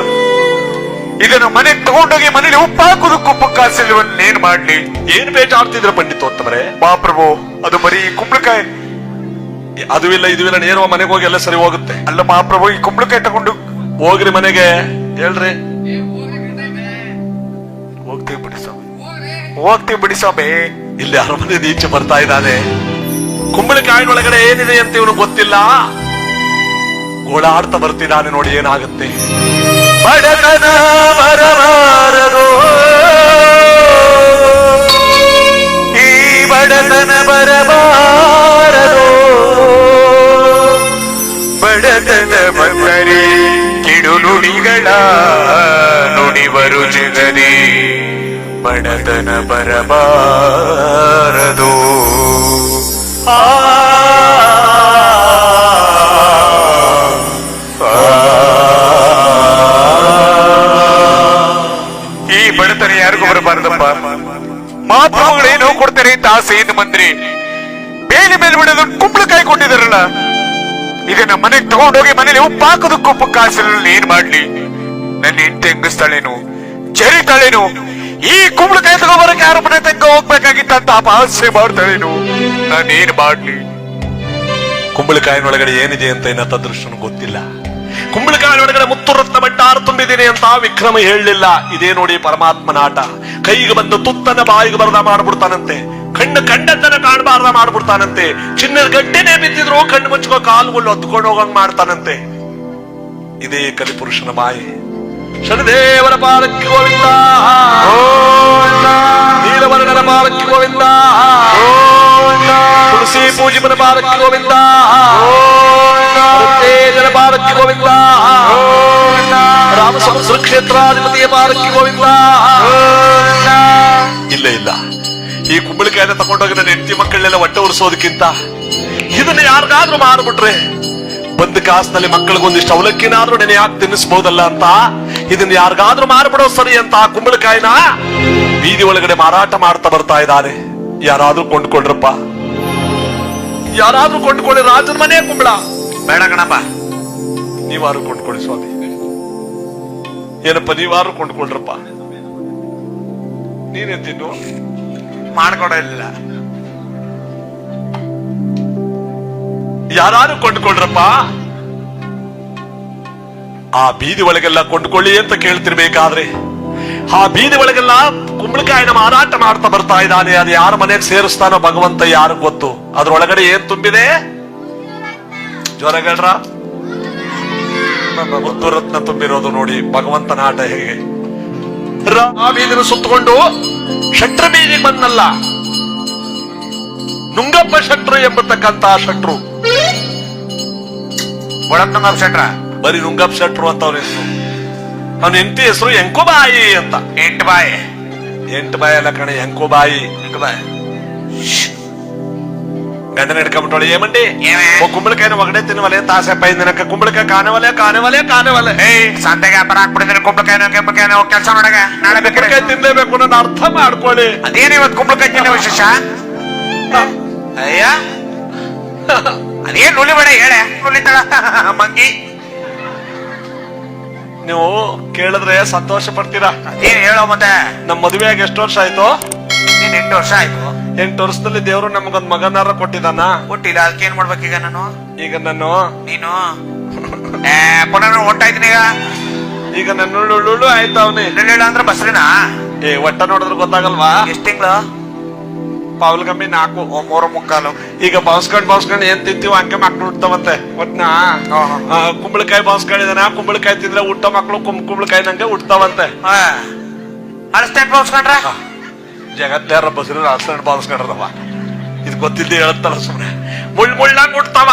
ಇದನ್ನು ಮನೆಗೆ ತಗೊಂಡೋಗಿ ಮನೇಲಿ ಉಪ್ಪು ಹಾಕೋದಕ್ಕೂ ಉಪ್ಪು ಕಾಸಿಲ್ವನ್ನ ಏನ್ ಮಾಡ್ಲಿ? ಏನ್ ಬೇಜಾಡ್ತಿದ್ರ ಪಂಡಿತೋತ್ತಮರೇ? ಮಹಾಪ್ರಭು, ಅದು ಬರೀ ಕುಂಬಳಕಾಯಿ ಅದು ಇಲ್ಲ ಇದು ಇಲ್ಲ ನೇರವ ಮನೆಗೆ ಹೋಗಿ ಎಲ್ಲ ಸರಿ ಹೋಗುತ್ತೆ. ಅಲ್ಲ ಮಹಾಪ್ರಭು, ಈ ಕುಂಬಳಕಾಯಿ ತಗೊಂಡು ಹೋಗ್ರಿ ಮನೆಗೆ ಹೇಳ್ರಿ. ಹೋಗ್ತೀವಿ ಬಿಡಿ ಸ್ವಾಮಿ, ಹೋಗ್ತೀವಿ ಬಿಡಿ ಸ್ವಾಮಿ. ಇಲ್ಲಿ ಅರಮನೆ ಈಚೆ ಬರ್ತಾ ಇದ್ದಾನೆ. ಕುಂಬಳಕಾಯಿ ಒಳಗಡೆ ಏನಿದೆ ಅಂತ ಇವನು ಗೊತ್ತಿಲ್ಲ. ಗೋಳಾಡ್ತಾ ಬರ್ತಿದ್ದಾನೆ. ನೋಡಿ ಏನಾಗುತ್ತೆ. ಬಡತನ ಬರಬಾರದು, ಈ ಬಡತನ ಬರಬಾರದು, ಬಡತನ ಬಂದರೆ ಕಿಡು ನುಡಿಗಳ ನುಡಿವರು ಜಗದಿ, ಬಡತನ ಬರಬಾರದು. ಈ ಬಡತನ ಯಾರಿಗೂ ಬರಬಾರದಪ್ಪ. ಮಹಾಪ್ರಭುಗಳೇನೋ ಕೊಡ್ತಾರೆ ಅಂತ ಆಸೆಯಿಂದ ಮಂದ್ರಿ ಬೇಲಿ ಮೇಲೆ ಬಿಡೋದು ಕುಂಬಳಕಾಯಿ ಕೊಟ್ಟಿದಾರಲ್ಲ, ಇದನ್ನ ಮನೆಗೆ ತಗೊಂಡೋಗಿ ಮನೇಲಿ ಉಪ್ಪು ಹಾಕೋದಕ್ಕೂ ಉಪ್ಪು ಕಾಸಿಲ್ಲ. ಏನ್ ಮಾಡ್ಲಿ? ನನ್ನ ಹೆಂಡತಿ ಹೆಂಗಸ್ತಾಳೇನು, ಜರಿತಾಳೇನು? ಈ ಕುಂಬಳಕಾಯಿ ತಗೋಬರಕ್ಕೆ ಯಾರ ಮನೆ ತನಕ ಹೋಗ್ಬೇಕಾಗಿತ್ತಂತ ಆಸೆ ಮಾಡ್ತಾಳೇನು? ನಾನೇನ್ ಮಾಡ್ಲಿ? ಕುಂಬಳಕಾಯಿನೊಳಗಡೆ ಏನಿದೆ ಅಂತ ಏನಂತ ಅದೃಷ್ಟನು ಗೊತ್ತಿಲ್ಲ. ಕುಂಬಳಕಾಯಿನೊಳಗಡೆ ಮುತ್ತು ರತ್ನ ಭಂಡಾರ ತುಂಬಿದ್ದೀನಿ ಅಂತ ವಿಕ್ರಮ ಹೇಳಲಿಲ್ಲ. ಇದೇ ನೋಡಿ ಪರಮಾತ್ಮನ ಆಟ. ಕೈಗೆ ಬಂದು ತುತ್ತನ್ನ ಬಾಯಿಗೆ ಬರದ ಮಾಡ್ಬಿಡ್ತಾನಂತೆ. ಕಣ್ಣು ಕಂಡದ್ದನ್ನ ಕಾಣಬಾರ್ದ ಮಾಡ್ಬಿಡ್ತಾನಂತೆ. ಚಿನ್ನದ ಗಡ್ಡೆನೆ ಬಿದ್ದಿದ್ರು ಕಣ್ಣು ಮುಚ್ಕೋ ಕಾಲುಗಳು ಹೊತ್ಕೊಂಡು ಹೋಗಂಗ್ ಮಾಡ್ತಾನಂತೆ. ಇದೇ ಕಲಿಪುರುಷನ ಮಾಯೆ. ಶನಿದೇವರ ಪಾಲಕ್ಕೆ ಗೋವಿಂದ, ನೀಲವರ್ಣನ ಪಾಲಕ್ಕೆ ಗೋವಿಂದ, ತುಳಸಿ ಪೂಜಿಮನ ಪಾಲಕ್ಕೆ ಗೋವಿಂದ, ತೇಜನ ಪಾಲಕ್ಕೆ ಗೋವಿಂದ, ರಾಮ ಸಂವತ್ಸರ ಕ್ಷೇತ್ರಾಧಿಪತಿಯ ಪಾಲಕ್ಕೆ ಗೋವಿಂದ. ಇಲ್ಲ ಇಲ್ಲ, ಈ ಕುಂಬಳಕಾಯಿನ ತಗೊಂಡೋಗಿ ನನ್ನ ಹೆಂಡತಿ ಮಕ್ಕಳನ್ನೆಲ್ಲ ಹೊಟ್ಟೆ ಉರಿಸೋದಕ್ಕಿಂತ ಇದನ್ನ ಯಾರಿಗಾದ್ರೂ ಮಾರ್ಬಿಟ್ರೆ ಬಂದ ಕಾಸಿನಲ್ಲಿ ಮಕ್ಕಳಿಗೊಂದಿಷ್ಟು ಅವಲಕ್ಕಿನಾದ್ರೂ ನೆನೆ ಯಾಕೆ ತಿನ್ನಿಸಬಹುದಲ್ಲ ಅಂತ ಇದನ್ನ ಯಾರಿಗಾದ್ರೂ ಮಾರ್ಬಿಡೋ ಸರಿ ಅಂತ ಆ ಕುಂಬಳಕಾಯಿನ ಬೀದಿ ಒಳಗಡೆ ಮಾರಾಟ ಮಾಡ್ತಾ ಬರ್ತಾ ಇದ್ದಾರೆ. ಯಾರಾದ್ರೂ ಕೊಂಡ್ಕೊಳ್ರಪ್ಪ, ಯಾರಾದ್ರೂ ಕೊಂಡ್ಕೊಳ್ಳಿ. ರಾಜನ ಮನೆ ಕುಂಬಳ ಬೇಡ ಗಣಪ, ನೀವಾರು ಕೊಂಡ್ಕೊಳ್ಳಿ ಸ್ವಾಮಿ. ಏನಪ್ಪ ನೀವಾರು ಕೊಂಡ್ಕೊಳ್ರಪ್ಪ. ನೀನೇ ತಿನ್ನು, ಮಾಡ್ಕೊಡಲಿಲ್ಲ. ಯಾರು ಕೊಂಡ್ಕೊಳ್ರಪ್ಪ. ಆ ಬೀದಿ ಒಳಗೆಲ್ಲ ಕೊಂಡ್ಕೊಳ್ಳಿ ಅಂತ ಕೇಳ್ತಿರ್ಬೇಕಾದ್ರೆ ಆ ಬೀದಿ ಒಳಗೆಲ್ಲ ಕುಂಬಳಕಾಯಿನ ಮಾರಾಟ ಮಾಡ್ತಾ ಬರ್ತಾ ಇದ್ದಾನೆ. ಅದು ಯಾರ ಮನೆಗೆ ಸೇರಿಸ್ತಾನೋ ಭಗವಂತ ಯಾರು ಗೊತ್ತು. ಅದ್ರೊಳಗಡೆ ಏನ್ ತುಂಬಿದೆ? ಜ್ವರಗಳ್ರ ಮುತ್ತು ರತ್ನ ತುಂಬಿರೋದು ನೋಡಿ ಭಗವಂತನ ಆಟ ಹೇಗೆ. ಆ ಬೀದಿನ ಸುತ್ತಕೊಂಡು ಶಟ್ರ ಬೀದಿಗೆ ಬಂದಲ್ಲ, ನುಂಗಪ್ಪ ಶಟ್ರು ಎಂಬತಕ್ಕಂತ ಶಟ್ರು, ಒಳಂಗ ಶೆಟ್ರ, ಬರೀ ನುಂಗಪ್ಪ ಶಟ್ರು ಅಂತ ಅವ್ರ ಹೆಸರು. ಅವನ ಹೆಂಡತಿ ಹೆಸರು ಎಂಕುಬಾಯಿ ಅಂತ. ಎಂಟು ಬಾಯಿ, ಎಂಟು ಬಾಯಿ ಅಲ್ಲ ಕಣೆ, ಎಂಕುಬಾಯಿ. ಎಂಕುಬಾಯಿ ಗಂಡನ ಹಿಡ್ಕೊಂಡ್ಬಿಟ್ಟೋಳಿ. ಏಮಂಡಿ ಕುಂಬಳಕಾಯಿನ ಒಗಡೆ ತಿನ್ನುವಲೆ ತಾಸೆಪ್ಪ ಇಂದಿನಕ್ಕ ಕುಂಬಳಕಾಯಿ ಕಾಣವಲೆ ಕಾಣವಲೆ ಕಾಣವಲೆ. ಸಂತೆಗೆ ವ್ಯಾಪಾರ ಹಾಕ್ಬಿಟ್ಟಿದ್ರೆ ಕುಂಬಳಕಾಯಿನ ಕೆಂಬಳಕಾಯಿನ ಕೆಲಸ ಮಾಡಗ ನಾಳೆ ಕುಂಬಳಕಾಯಿ ತಿನ್ಲೇಬೇಕು ನನ್ನ ಅರ್ಥ ಮಾಡ್ಕೊಳ್ಳಿ. ಅದೇನು ಇವತ್ತು ಕುಂಬಳಕಾಯಿ ತಿನ್ನೋ ವಿಶೇಷ? ಅಯ್ಯ ಅದೇನ್ ನುಲಿ ಬೇಡ ಹೇಳೆ, ನುಲಿತಾಳ ಮಂಗಿ. ನೀವು ಕೇಳಿದ್ರೆ ಸಂತೋಷ ಪಡ್ತೀರಾ. ಅದೇನ್ ಹೇಳೋ ಮತ್ತೆ. ನಮ್ ಮದುವೆಯಾಗಿ ಎಷ್ಟು ವರ್ಷ ಆಯ್ತು? ನೀನ್ 8 ವರ್ಷ ಆಯ್ತು. 8 ವರ್ಷದಲ್ಲಿ ದೇವ್ರು ನಮಗೊಂದ್ ಮಗನಾರ ಕೊಟ್ಟಿದಾನ. ಕೊಟ್ಟಿಲ್ಲ, ಅದಕ್ಕೆ ಏನ್ ಮಾಡ್ಬೇಕೀಗ ನಾನು? ಈಗ ನಾನು ನೀನು ಪುನಃ ಹೊಟ್ಟಾಯ್ತೀನಿ ಈಗ ನನ್ನ ಉಳ್ಳು ಆಯ್ತು. ಅವನೇ ಅಂದ್ರೆ ಬಸ್ರಿನ ಒಟ್ಟ ನೋಡಿದ್ರೆ ಗೊತ್ತಾಗಲ್ವಾ? ಎಷ್ಟ್ ತಿಂಗಳು? ಪಾವಲ್ ಕಮ್ಮಿ 4, 3 ಮುಕ್ಕಾಲು. ಈಗ ಬಾವ್ಸ್ಕೊಂಡ್ ಏನ್ ತಿಂತೀವಿ ಹಂಗೆ ಮಕ್ಳು ಹುಟ್ಟವಂತೆ. ಒಟ್ನ ಕುಂಬಳಕಾಯಿ ಬಾವ್ಸ್ಕೊಂಡಿದಾನ. ಕುಂಬಳಕಾಯಿ ತಿಂದ್ರೆ ಹುಟ್ಟ ಮಕ್ಳು ಕುಂಬಳಕಾಯಿ ನಂಗೆ ಹುಟ್ಟವಂತೆ. ಅಳಸ್ಟ್ಯಾಂಡ್ ಬಾವ್ಸ್ಕೊಂಡ್ರ ಜಗತ್ತಾರ ಬಸ್ರ ಅಳಸ್ಟ್ಯಾಂಡ್ ಬಾವ್ಸ್ಕೊಂಡ್ರವ. ಇದು ಗೊತ್ತಿದ್ದೆ ಹೇಳತ್ತಲ್ಲ ಸುಮ್ನೆ ಮುಳ್ಳಾಗ ಹುಡ್ತಾವ.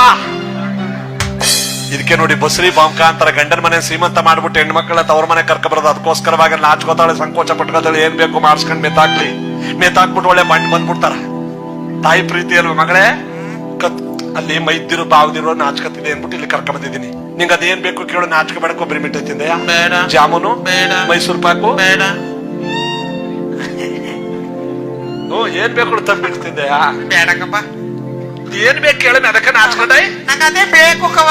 ಇದಕ್ಕೆ ನೋಡಿ ಬಸ್ರಿ ಬಾಂಕ ಅಂತಾರ. ಗಂಡನ ಮನೆ ಸೀಮಂತ ಮಾಡ್ಬಿಟ್ಟು ಹೆಣ್ಮಕ್ಳ ತವ್ರ ಮನೆ ಕರ್ಕೊಬರೋದು. ಅದಕ್ಕೋಸ್ಕರವಾಗಿ ನಾಚ್ಕೋತಾಳೆ, ಸಂಕೋಚ ಪಟ್ಕೋತಾಳೆ. ಏನ್ ಬೇಕು ಮಾಡಿಸ್ಕೊಂಡ್ ಮೇತಾಕ್ಬಿಟ್ಟು ಒಳ್ಳೆ ಬಂಡ್ ಬಂದ್ಬಿಡ್ತಾರ. ತಾಯಿ ಪ್ರೀತಿ ಅಲ್ವ ಮಗಳೇ, ಅಲ್ಲಿ ಮೈದಿರು ಬಾವ್ದಿರೋ ನಾಚ್ಕತಿದೆ ಅನ್ಬಿಟ್ಟು ಇಲ್ಲಿ ಕರ್ಕ ಬಂದಿದ್ದೀನಿ. ನಿಂಗೆ ಅದೇನ್ ಬೇಕು ಕೇಳು. ನಾಚ್ಕ ಬೇಡ, ಕೊಬ್ಬರಿ ಮಿಠಾಯಿ ತಿಂದೆಯಾ? ಬೇಡ. ಜಾಮೂನು ಬೇಡ. ಮೈಸೂರು ಪಾಕು ಬೇಡ. ಏನ್ ಬೇಕು ತಂದ್ಬಿಟ್ಟು ತಿಂದೆಯಾ? ಬೇಡಕ್ಕಪ್ಪ. ಏನ್ ಬೇಕು ಹೇಳಮಿ, ಅದಕ್ಕೆ ನಾಚ್ಕೊಂಡೆ. ನಂಗೆ ಅದೇ ಬೇಕು ಕವ.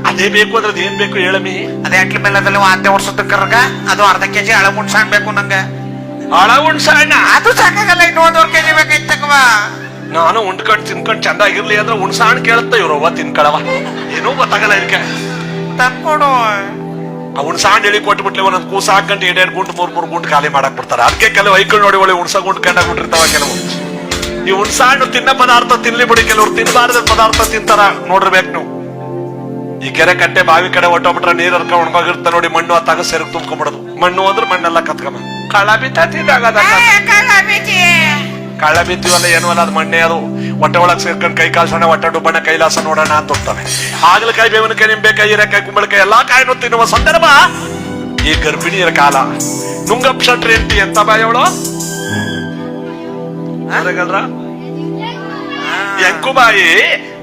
ಅದೇ ಬೇಕು ಅದ್ರದ್ದು ಏನ್ ಬೇಕು ಹೇಳಮಿ. ಅದೇ ಅಟ್ಲ ಮೇಲದಲ್ಲಿ ವಾಂತಿ ಓಡಿಸೋದಕ್ಕೆ ಕರ್ಗ ಅದು ಅರ್ಧ ಕೆಜಿ ಹಳ ಹುಣ್ಸಣ್ಣ ಬೇಕು ನಂಗೆ. ಹಳ ಹುಣ್ಸಣ್ಣ ಅದು ಸಾಕಾಗಲ್ಲ, ಇನ್ನು 1.5 ಕೆಜಿ ಬೇಕಾಯ್ತಕ್ಕವ. ನಾನು ಉಂಡ್ಕೊಂಡ್ ತಿನ್ಕೊಂಡ್ ಚಂದಾಗಿರ್ಲಿ ಅಂದ್ರೆ ಉಣ್ಸಾಣ್ ಕೇಳುತ್ತೆ ಇವ್ರವ್ವ ತಿನ್ಕಳವ ಏನೋ ಗೊತ್ತಾಗಲ್ಲ ಇದಕ್ಕೆ. ತಂದ್ಕೊಡು. ಆ ಉಣ್ಸಾಣ್ ಹೇಳಿ ಕೊಟ್ಬಿಟ್ಲೆ ಒಂದೊಂದು ಕೂಸ ಹಾಕೊಂಡು 2 ಗುಂಟು 3 ಗುಂಟು ಖಾಲಿ ಮಾಡಕ್ ಬಿಡ್ತಾರೆ. ಅದಕ್ಕೆ ಕೆಲವು ಐಕಲ್ ನೋಡಿ ಒಳ್ಳೆ ಉಣ್ಸ ಗುಂಟು ಕಂಡಾಗ್ಬಿಟ್ಟಿರ್ತಾವ ಕೆಲವು. ಈ ಉಣ್ಸಾಣು ತಿನ್ನ ಪದಾರ್ಥ ತಿನ್ಲಿ ಬಿಡಿ, ಕೆಲವ್ರು ತಿನ್ನಬಾರದ ಪದಾರ್ಥ ತಿಂತಾರ ನೋಡಿರ್ಬೇಕು ನೀವು. ಈ ಕೆರೆ ಕಟ್ಟೆ ಬಾವಿ ಕಡೆ ಹೊಟ್ಟೋಗ್ಬಿಟ್ರೆ ನೀರ್ ಹರ್ಕ ಒಣಗೋಗಿರ್ತ ನೋಡಿ, ಮಣ್ಣು ಅತ್ತಾಗ ಸೆರಗ್ ತುಂಬ್ಕೊಂಡ್ಬಿಡೋದು. ಮಣ್ಣು ಅಂದ್ರೆ ಮಣ್ಣೆಲ್ಲ ಕತ್ಕೊಂಬ ಕಳ್ಳ ಬಿತ್ತಿದಾಗ ಕಳ್ಳ ಬಿತ್ತೀವಲ್ಲ ಏನೂ ಅಲ್ಲ, ಅದು ಮಣ್ಣೆ. ಅದು ಹೊಟ್ಟೆ ಒಳಗ್ ಸೇರ್ಕೊಂಡು ಕೈ ಕಾಲು ಸಣ್ಣ ಹೊಟ್ಟೆ ಡುಬ್ಬಣ್ಣ ಕೈಲಾಸ ನೋಡೋಣ ಅಂತ ಹೋಗ್ತವೆ. ಹಾಗಲಕಾಯಿ, ಬೇವಿನಕಾಯಿ, ನಿಂಬೆಕಾಯಿ, ಹೀರೆಕಾಯಿ, ಕುಂಬಳಕಾಯಿ ಎಲ್ಲಾ ಕಾಯಿನೂ ತಿನ್ನುವ ಸಂದರ್ಭ ಈ ಗರ್ಭಿಣಿಯರ ಕಾಲ. ನುಂಗಪ್ಪ ಶೆಟ್ಟಿ ಎಂಟಿ ಎಂತ ಬಾಯವಳು ಎಂಕು ಬಾಯಿ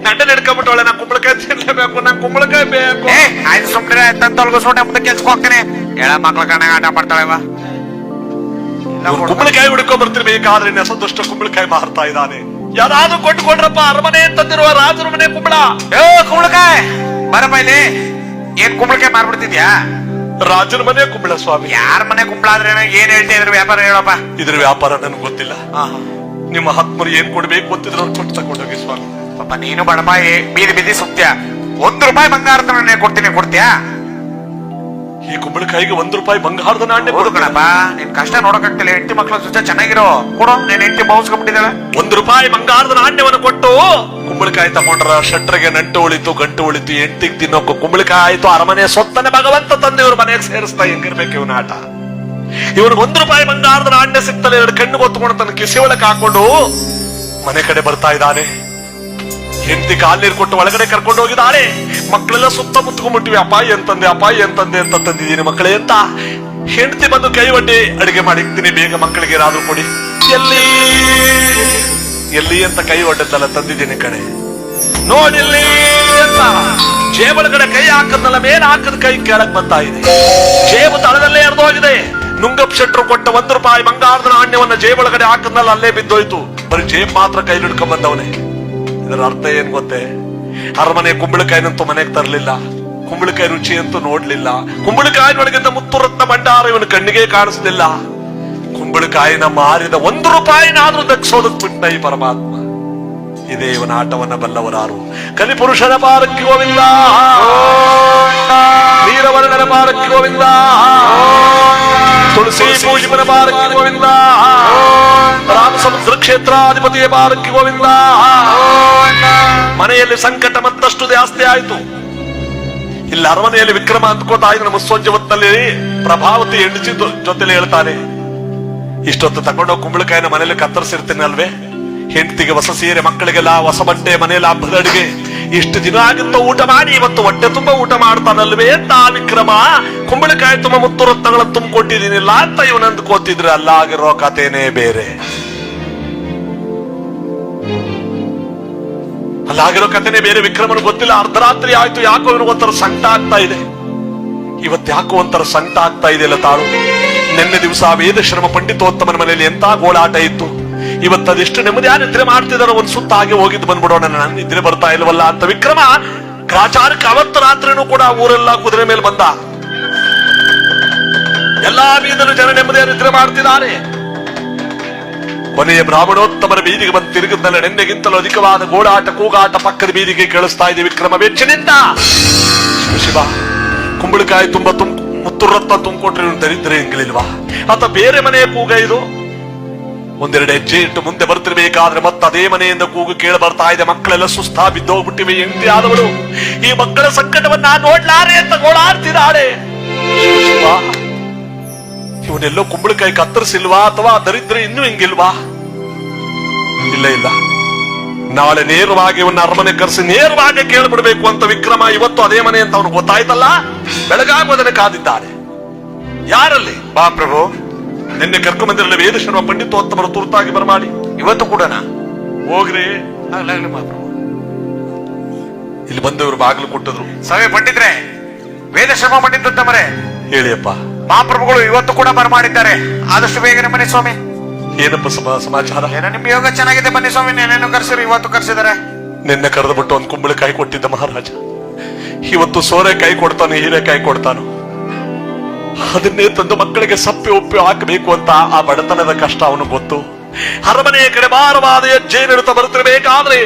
ಗಂಟೆ ಹಿಡ್ಕೊಂಡ್ಬಿಟ್ಟವಳೆ. ನಾ ಕುಂಬಳಕಾಯಿ ತಿನ್ಲೇಬೇಕು, ನಂಗೆ ಕುಂಬಳಕಾಯಿ ಬೇಕು. ಆಯ್ತು ಸುಮ್ನೆ ತೊಳಗಿಸ್ಕೊಂಡೆ ಮುಂದೆ ಕೆಲ್ಸಕ್ಕೆ ಹೋಗ್ತಾನೆ. ಹೇಳ ಮಕ್ಳ ಕಣ ಆಟ ಮಾಡ್ತಾಳೆವ. ಕುಂಬಳಕಾಯಿ ಹುಡ್ಕೊಂಡ್ ಬರ್ತಿರ್ಬೇಕಾದ್ರೆ ನೆಸ ದುಷ್ಟ ಕುಂಬಳಕಾಯಿ ಮಾರ್ತಾ ಇದ್ದಾನೆ. ಯಾರಾದ್ರೂ ಕೊಟ್ಕೊಂಡ್ರಪ್ಪ, ಅರಮನೆ ಅಂತಂದಿರುವ ರಾಜರ ಮನೆ ಕುಂಬಳ. ಕುಂಬಳಕಾಯಿ ಬರಪ್ಪ ಇಲ್ಲಿ. ಏನ್ ಕುಂಬಳಕಾಯಿ ಮಾರ್ಬಿಡ್ತಿದ್ಯಾ? ರಾಜರ ಮನೆ ಕುಂಬಳ ಸ್ವಾಮಿ. ಯಾರ ಮನೆ ಕುಂಬಳ ಆದ್ರೆ ಏನ್ ಹೇಳ್ತಾ ಇದ್ರ ವ್ಯಾಪಾರ ಹೇಳಪ್ಪ. ಇದ್ರ ವ್ಯಾಪಾರ ನನ್ಗೆ ಗೊತ್ತಿಲ್ಲ. ನಿಮ್ಮ ಹತ್ಮರು ಏನ್ ಕೊಡ್ಬೇಕು ಗೊತ್ತಿದ್ರು ಅವ್ರು ಕೊಟ್ಟು ತಗೊಂಡೋಗಿ ಸ್ವಾಮಿ. ಪಾಪ ನೀನು ಬಡಪಾಯಿ ಬೀದಿ ಬೀದಿ ಸುತ್ಯ. ₹1 ಬಂಗಾರದ ನಾಣ್ಯ ಕೊಡ್ತೀನಿ, ಕೊಡ್ತೀಯಾ? ಈ ಕುಂಬಳಕಾಯಿಗೆ ₹1 ಬಂಗಾರದ ನಾಣ್ಯ? ಹೌದು ಕಣಪ್ಪ, ನಿನ್ ಕಷ್ಟ ನೋಡಕ್ಕಾಗ್ತಿಲ್ಲ. ಹೆಂಡತಿ ಮಕ್ಳ ಸುತ್ತ ಚೆನ್ನಾಗಿರೋ ಕೊಡು. ನೀನ್ ಹೆಂಡತಿ ಬೌಸ್ಕೊಂಡ್ಬಿಟ್ಟಿದ್ದಾಳೆ. ₹1 ಬಂಗಾರದ ನಾಣ್ಯವನ್ನು ಕೊಟ್ಟು ಕುಂಬಳಕಾಯಿ ತಗೊಂಡ್ರ ಶೆಟ್ರಿಗೆ ನಂಟು ಉಳಿತು, ಗಂಟು ಉಳಿತು, ಹೆಂಡತಿಗೆ ತಿನ್ನೋಕು ಕುಂಬಳಕಾಯಿ ಆಯ್ತು. ಅರಮನೆ ಸೊತ್ತನೆ ಭಗವಂತ ತಂದೆ ಇವ್ರ ಮನೆಗೆ ಸೇರಿಸ್ತಾ. ಹೆಂಗಿರ್ಬೇಕು ಇವನ ಆಟ. ಇವನಿಗೆ ₹1 ಬಂಗಾರದ ನಾಣ್ಯ ಸಿಗ್ತದೆ. 2 ಕಣ್ಣು ಗೊತ್ತುಕೊಂಡು ತನ್ನ ಕಿಸಿ ಒಳಗೆ ಹಾಕೊಂಡು ಮನೆ ಕಡೆ ಬರ್ತಾ ಇದ್ದಾನೆ. ಹೆಂಡತಿ ಕಾಲ್ ನೀರು ಕೊಟ್ಟು ಒಳಗಡೆ ಕರ್ಕೊಂಡು ಹೋಗಿದ್ದಾಳೆ. ಮಕ್ಕಳೆಲ್ಲ ಸುತ್ತ ಮುತ್ಕೊಂಡ್ಬಿಟ್ಟಿವಿ. ಅಪಾಯಿ ಅಂತಂದೆ, ಅಪಾಯಿ ಅಂತಂದೆ ಅಂತ ತಂದಿದ್ದೀನಿ ಮಕ್ಕಳೇ ಅಂತ. ಹೆಂಡತಿ ಬಂದು ಕೈ ಒಡ್ಡಿ ಅಡಿಗೆ ಮಾಡಿಕ್ತೀನಿ, ಬೇಗ ಮಕ್ಕಳಿಗೆ ಏನಾದ್ರೂ ಕೊಡಿ. ಎಲ್ಲಿ ಎಲ್ಲಿ ಅಂತ ಕೈ ಒಡ್ಡದ್ದಲ್ಲ, ತಂದಿದ್ದೀನಿ ಕಣೆ ನೋಡಿಲ್ಲಿ ಅಂತ. ಜೇಬಳಗಡೆ ಕೈ ಹಾಕದ್ನಲ್ಲ, ಮೇಲೆ ಹಾಕದ ಕೈ ಕೆಳಗ್ ಬರ್ತಾ ಇದೆ. ಜೇಬು ತಳದಲ್ಲೇ ಹರಿದೋಗಿದೆ. ನುಂಗಪ್ಪ ಶೆಟ್ರು ಕೊಟ್ಟ ₹1 ಬಂಗಾರದ ನಾಣ್ಯವನ್ನ ಜೇಬೊಳಗಡೆ ಹಾಕದ್ನಲ್ಲ, ಅಲ್ಲೇ ಬಿದ್ದೋಯ್ತು. ಬರೀ ಜೇಬ್ ಮಾತ್ರ ಕೈ ಹಿಡ್ಕೊಂಡ್ ಬಂದವನೇ. ಇದರ ಅರ್ಥ ಏನ್ ಗೊತ್ತೇ? ಅರಮನೆ ಕುಂಬಳಕಾಯಿನಂತೂ ಮನೆಗೆ ತರಲಿಲ್ಲ, ಕುಂಬಳಕಾಯಿ ರುಚಿ ಅಂತೂ ನೋಡ್ಲಿಲ್ಲ. ಕುಂಬಳಕಾಯಿನೊಳಗಿಂದ ಮುತ್ತುರತ್ನ ಭಂಡಾರ ಇವನ ಕಣ್ಣಿಗೆ ಕಾಣಿಸ್ಲಿಲ್ಲ. ಕುಂಬಳಕಾಯಿನ ಮಾರಿದ ₹1 ದಕ್ಸೋದಕ್ ಬಿಟ್ಟ ಈ ಪರಮಾತ್ಮ. ಇದೇ ಇವನ ಆಟವನ್ನ ಬಲ್ಲವರಾರು. ಕಲಿಪುರುಷನ ಪಾರಕ್ಕೆ ಗೋವಿಂದ, ವೀರವರ್ಣನ ಪಾರಕ್ಕೆ ಗೋವಿಂದ, ತುಳಸಿ ಪೂಜಿಮನ ಪಾರಕ್ಕೆ ಗೋವಿಂದ, ರಾಮಸಮುದ್ರ ಕ್ಷೇತ್ರಾಧಿಪತಿಯ ಪಾರಕ್ಕೆ ಗೋವಿಂದ. ಮನೆಯಲ್ಲಿ ಸಂಕಟ ಮತ್ತಷ್ಟು ಜಾಸ್ತಿ ಆಯ್ತು. ಇಲ್ಲಿ ಅರಮನೆಯಲ್ಲಿ ವಿಕ್ರಮ ಅಂದ್ಕೋತಾ ಇದ್ರೆ ಮುಸ್ಸಂಜೆ ಹೊತ್ತಲ್ಲಿ ಪ್ರಭಾವತಿ ಹೆಂಡತಿ ಜೊತೆಲಿ ಹೇಳ್ತಾನೆ, ಇಷ್ಟೊತ್ತು ತಗೊಂಡೋಗಿ ಕುಂಬಳಕಾಯಿನ ಮನೇಲಿ ಕತ್ತರಿಸಿರ್ತೀನಿ ಅಲ್ವೇ, ಹೆಂಡತಿಗೆ ಹೊಸ ಸೀರೆ, ಮಕ್ಕಳಿಗೆಲ್ಲ ಹೊಸ ಬಟ್ಟೆ, ಮನೆಯಲ್ಲಿ ಹಬ್ಬದ ಅಡಿಗೆ, ಇಷ್ಟು ದಿನ ಆಗಿತ್ತು ಊಟ ಮಾಡಿ ಇವತ್ತು ಹೊಟ್ಟೆ ತುಂಬಾ ಊಟ ಮಾಡ್ತಾನಲ್ವೇ ಅಂತ ವಿಕ್ರಮ ಕುಂಬಳಕಾಯಿ ತುಂಬ ಮುತ್ತು ರತ್ನಗಳ ತುಂಬಿಕೊಟ್ಟಿದ್ದೀನಿಲ್ಲ ಅಂತ ಇವನು ಅಂದ್ಕೋತಿದ್ರೆ ಅಲ್ಲ ಆಗಿರೋ ಕಥೆನೇ ಬೇರೆ. ಅಲ್ಲಾಗಿರೋ ಕಥೆನೇ ಬೇರೆ. ವಿಕ್ರಮನು ಗೊತ್ತಿಲ್ಲ. ಅರ್ಧರಾತ್ರಿ ಆಯ್ತು, ಯಾಕೋ ಇವನಿಗೆ ಒಂಥರ ಸಂಕಟ ಆಗ್ತಾ ಇದೆ. ಇವತ್ತು ಯಾಕೋ ಒಂಥರ ಸಂಕಟ ಆಗ್ತಾ ಇದೆ ಅಲ್ಲ ತಾಳು. ನಿನ್ನೆ ದಿವಸ ವೇದಶ್ರಮ ಪಂಡಿತೋತ್ತಮನ ಮನೆಯಲ್ಲಿ ಎಂತ ಗೋಳಾಟ ಇತ್ತು. ಇವತ್ತು ಅದೆಷ್ಟು ನೆಮ್ಮದಿ ನಿದ್ರೆ ಮಾಡ್ತಿದಾರೋ, ಒಂದ್ ಸುತ್ತ ಹಾಗೆ ಹೋಗಿದ್ದು ಬಂದ್ಬಿಡೋಣ, ನಾನು ನಿದ್ರೆ ಬರ್ತಾ ಇಲ್ವಲ್ಲ ಅಂತ ವಿಕ್ರಮ ಗ್ರಾಚಾರಕ್ಕೆ ಅವತ್ತು ರಾತ್ರಿನೂ ಕೂಡ ಊರೆಲ್ಲ ಕುದುರೆ ಮೇಲೆ ಬಂದ. ಎಲ್ಲಾ ಬೀದಲು ಜನ ನೆಮ್ಮದಿಯ ನಿದ್ರೆ ಮಾಡ್ತಿದ್ದಾರೆ. ಕೊನೆಯ ಬ್ರಾಹ್ಮಣೋತ್ತಮರ ಬೀದಿಗೆ ಬಂದು ತಿರುಗಿದ್ನಲ್ಲ, ನೆನ್ನೆಗಿಂತಲೂ ಅಧಿಕವಾದ ಗೋಳಾಟ ಕೂಗಾಟ ಪಕ್ಕದ ಬೀದಿಗೆ ಕೇಳಿಸ್ತಾ ಇದೆ. ವಿಕ್ರಮ ಬೆಚ್ಚಿನಿಂದ ಶಿವ ಕುಂಬಳಕಾಯಿ ತುಂಬಾ ಮುತ್ತುರತ್ತ ತುಂಬಿಕೊಟ್ರೆ ದರಿದ್ರೆ ಹೆಂಗಿಲ್ವಾ ಅಥವಾ ಬೇರೆ ಮನೆಯ ಕೂಗ ಇದು? ಒಂದೆರಡು ಹೆಜ್ಜೆ ಇಟ್ಟು ಮುಂದೆ ಬರ್ತಿರ್ಬೇಕಾದ್ರೆ ಮತ್ತೆ ಅದೇ ಮನೆಯಿಂದ ಕೂಗು ಕೇಳ ಬರ್ತಾ ಇದೆ. ಮಕ್ಕಳೆಲ್ಲ ಸುಸ್ತಾ ಬಿದ್ದೋಗ್ಬಿಟ್ಟಿವೆ. ಹೆಂಡತಿ ಆದವಳು ಈ ಮಕ್ಕಳ ಸಂಕಟವನ್ನ ನೋಡ್ಲಾರೆ ಅಂತ ಗೋಳಾಡ್ತಿದ್ದಾಳೆ. ಇವನೆಲ್ಲೋ ಕುಂಬಳಕಾಯಿ ಕತ್ತರಿಸಿಲ್ವಾ ಅಥವಾ ದರಿದ್ರೆ ಇನ್ನೂ ಹಿಂಗಿಲ್ವಾ? ಇಲ್ಲ ಇಲ್ಲ, ನಾಳೆ ನೇರವಾಗಿ ಇವನ್ನ ಅರಮನೆ ಕರೆಸಿ ನೇರವಾಗಿ ಕೇಳ್ಬಿಡ್ಬೇಕು ಅಂತ ವಿಕ್ರಮ ಇವತ್ತು ಅದೇ ಮನೆ ಅಂತ ಅವ್ನು ಗೊತ್ತಾಯ್ತಲ್ಲ, ಬೆಳಗಾಗುವುದನ್ನು ಕಾದಿದ್ದಾನೆ. ಯಾರಲ್ಲಿ? ಬಾ ಪ್ರಭು. ನಿನ್ನೆ ಕರ್ಕೊಂಬಂದಿರಲ್ಲ ವೇದಶ್ರಮ ಪಂಡಿತೋತ್ತಮರು ತುರ್ತಾಗಿ ಬರಮಾಡಿ. ಇವತ್ತು ಕೂಡನಾ? ಹೋಗ್ರಿ. ಪ್ರಭು ಇಲ್ಲಿ ಬಂದವರು ಬಾಗಿಲು ಕೊಟ್ಟಿದ್ರು. ಸಭೆ ಪಂಡಿತ್ರೆ, ವೇದಶ್ರಮ ಪಂಡಿತೋತ್ತಮರೇ ಹೇಳಿಯಪ್ಪ. ಮಹಾಪ್ರಭುಗಳು ಇವತ್ತು ಕೂಡ ಬರಮಾಡಿದ್ದಾರೆ. ಆದಷ್ಟು ಬೇಗನೆ ಬನ್ನಿ ಸ್ವಾಮಿ. ಏನಪ್ಪ ಸಮಾಚಾರ? ಏನೋ ನಿಮ್ ಯೋಗ ಚೆನ್ನಾಗಿದೆ, ಬನ್ನಿ ಸ್ವಾಮಿ. ನೆನೇನು ಕರ್ಸಿರಿ, ಇವತ್ತು ಕರ್ಸಿದ್ದಾರೆ. ನಿನ್ನೆ ಕರೆದು ಬಿಟ್ಟು ಒಂದು ಕುಂಬಳಕಾಯಿ ಕೊಟ್ಟಿದ್ದ ಮಹಾರಾಜ, ಇವತ್ತು ಸೋರೆಕಾಯಿ ಕೊಡ್ತಾನೆ, ಹೀರೆಕಾಯಿ ಕೊಡ್ತಾನು. ಅದನ್ನೇ ತಂದು ಮಕ್ಕಳಿಗೆ ಸಪ್ಪೆ ಉಪ್ಪು ಹಾಕಬೇಕು ಅಂತ ಆ ಬಡತನದ ಕಷ್ಟ ಅವನು ಗೊತ್ತು. ಅರಮನೆಯ ಕಡೆ ಭಾರವಾದ ಹೆಜ್ಜೆ ನೆಡುತ್ತಾ ಬರುತ್ತಿರಬೇಕಾದ್ರೆ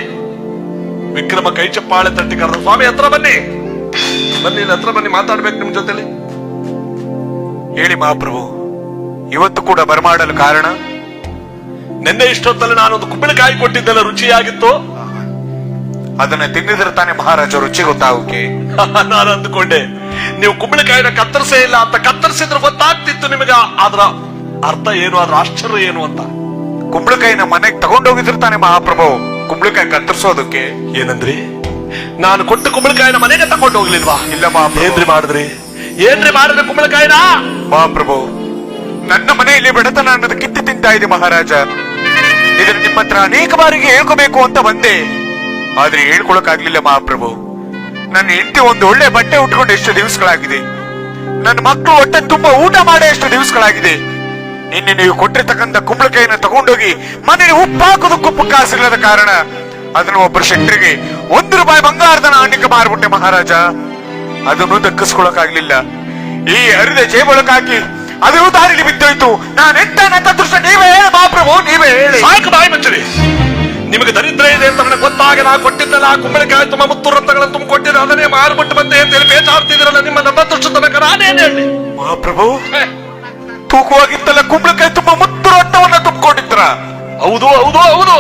ವಿಕ್ರಮ ಕೈ ಚಪ್ಪಾಳೆ ತಟ್ಟಿ ಕರೆದ, ಸ್ವಾಮಿ ಹತ್ರ ಬನ್ನಿ, ಬನ್ನಿ ಇಲ್ಲಿ ಹತ್ರ ಬನ್ನಿ, ಮಾತಾಡ್ಬೇಕು ನಿಮ್ ಜೊತೆಲಿ. ಹೇಳಿ ಮಹಾಪ್ರಭು, ಇವತ್ತು ಕೂಡ ಬರಮಾಡಲು ಕಾರಣ? ನಿನ್ನೆ ಇಷ್ಟೊತ್ತಲ್ಲಿ ನಾನೊಂದು ಕುಂಬಳಕಾಯಿ ಕೊಟ್ಟಿದ್ದೆಲ್ಲ ರುಚಿಯಾಗಿತ್ತು. ಅದನ್ನ ತಿನ್ನಿದ್ರೆ ತಾನೇ ಮಹಾರಾಜ ರುಚಿ ಗೊತ್ತಾಗೋಕೆ. ನಾನು ಅಂದುಕೊಂಡೆ ನೀವು ಕುಂಬಳಕಾಯಿನ ಕತ್ತರಿಸೇ ಇಲ್ಲ ಅಂತ. ಕತ್ತರಿಸಿದ್ರೆ ಗೊತ್ತಾಗ್ತಿತ್ತು ನಿಮಗೆ ಅದರ ಅರ್ಥ ಏನು, ಅದ್ರ ಆಶ್ಚರ್ಯ ಏನು ಅಂತ. ಕುಂಬಳಕಾಯಿನ ಮನೆಗೆ ತಗೊಂಡೋಗಿದ್ರೆ ತಾನೇ ಮಹಾಪ್ರಭು ಕುಂಬಳಕಾಯಿ ಕತ್ತರಿಸೋದಕ್ಕೆ. ಏನಂದ್ರಿ? ನಾನು ಕೊಟ್ಟ ಕುಂಬಳಕಾಯಿನ ಮನೆಗೆ ತಗೊಂಡು ಹೋಗ್ಲಿಲ್ವಾ? ಇಲ್ಲ ಮಹಾಪ್ರಭು. ಏನ್ರಿ ಮಾಡಿದ್ರಿ ಕುಂಬಳಕಾಯಿನ? ಮಹಾಪ್ರಭು, ನನ್ನ ಮನೆಯಲ್ಲಿ ಬಡತನ ಅನ್ನೋದು ಕಿತ್ತು ತಿಂತಾ ಇದೆ ಮಹಾರಾಜ. ಇದನ್ನ ನಿಮ್ಮ ಹತ್ರ ಅನೇಕ ಬಾರಿಗೆ ಹೇಳ್ಕೋಬೇಕು ಅಂತ ಬಂದೆ, ಆದ್ರೆ ಹೇಳ್ಕೊಳಕ್ಕಾಗ್ಲಿಲ್ಲ ಮಹಾಪ್ರಭು. ನನ್ನ ಹೆಂಡತಿ ಒಂದು ಒಳ್ಳೆ ಬಟ್ಟೆ ಉಟ್ಕೊಂಡು ಎಷ್ಟು ದಿವಸಗಳಾಗಿದೆ, ನನ್ನ ಮಕ್ಕಳು ಹೊಟ್ಟೆ ತುಂಬಾ ಊಟ ಮಾಡೋ ಎಷ್ಟು ದಿವಸಗಳಾಗಿದೆ. ನಿನ್ನೆ ನೀವು ಕೊಟ್ಟಿರ್ತಕ್ಕಂಥ ಕುಂಬಳಕಾಯಿನ ತಗೊಂಡೋಗಿ ಮನೆಯಲ್ಲಿ ಉಪ್ಪು ಹಾಕೋದಕ್ಕೂ ಉಪ್ಪು ಕಾಸಿಲ್ಲದ ಕಾರಣ ಅದನ್ನು ಒಬ್ಬರು ಶೆಟ್ಟರಿಗೆ ₹1 ಬಂಗಾರದ ನಾಣ್ಯಕ್ಕೆ ಮಾರ್ಬಿಟ್ಟೆ ಮಹಾರಾಜ. ಅದನ್ನು ದಕ್ಕಿಸ್ಕೊಳಕ್ಕಾಗ್ಲಿಲ್ಲ. ಈ ಹರಿದ ಜೇಬೊಳಕ್ ಹಾಕಿ ಅದು ದಾರಿಲಿ ಬಿದ್ದೋಯ್ತು. ನಾನೆಂತ ನನ್ನ ಅದೃಷ್ಟ, ನೀವೇ ಹೇಳಿ ಮಹಾಪ್ರಭು, ನೀವೇ ಹೇಳಿ. ಸಾಕು ಬಾಯಿ ಮುಚ್ಚರಿ. ನಿಮಗೆ ದರಿದ್ರ ಇದೆ ಅಂತ ನನಗೆ ಗೊತ್ತಾಗ ನಾ ಕೊಟ್ಟಿದ್ದಲ್ಲ ಕುಂಬಳಕಾಯಿ ತುಂಬ ಮುತ್ತು ರತ್ನಗಳನ್ನು ತುಂಬ ಕೊಟ್ಟಿದ್ರೆ ಅದನ್ನೇ ಮಾರ್ಬಿಟ್ಟು ಬಂದೆ ಅಂತ ಹೇಳಿ ಬೇಜಾರ್ತಿದ್ರಲ್ಲ. ನಿಮ್ಮ ನಮ್ಮದೃಷ್ಟ ತನಕ ನಾನೇನು ಹೇಳಿ ಮಹಾಪ್ರಭು? ತೂಕವಾಗಿತ್ತಲ್ಲ ಕುಂಬಳಕಾಯಿ ತುಂಬಾ ಮುತ್ತು ರತ್ನವನ್ನ ತುಂಬಿಕೊಂಡಿದ್ರ? ಹೌದು ಹೌದು ಹೌದು.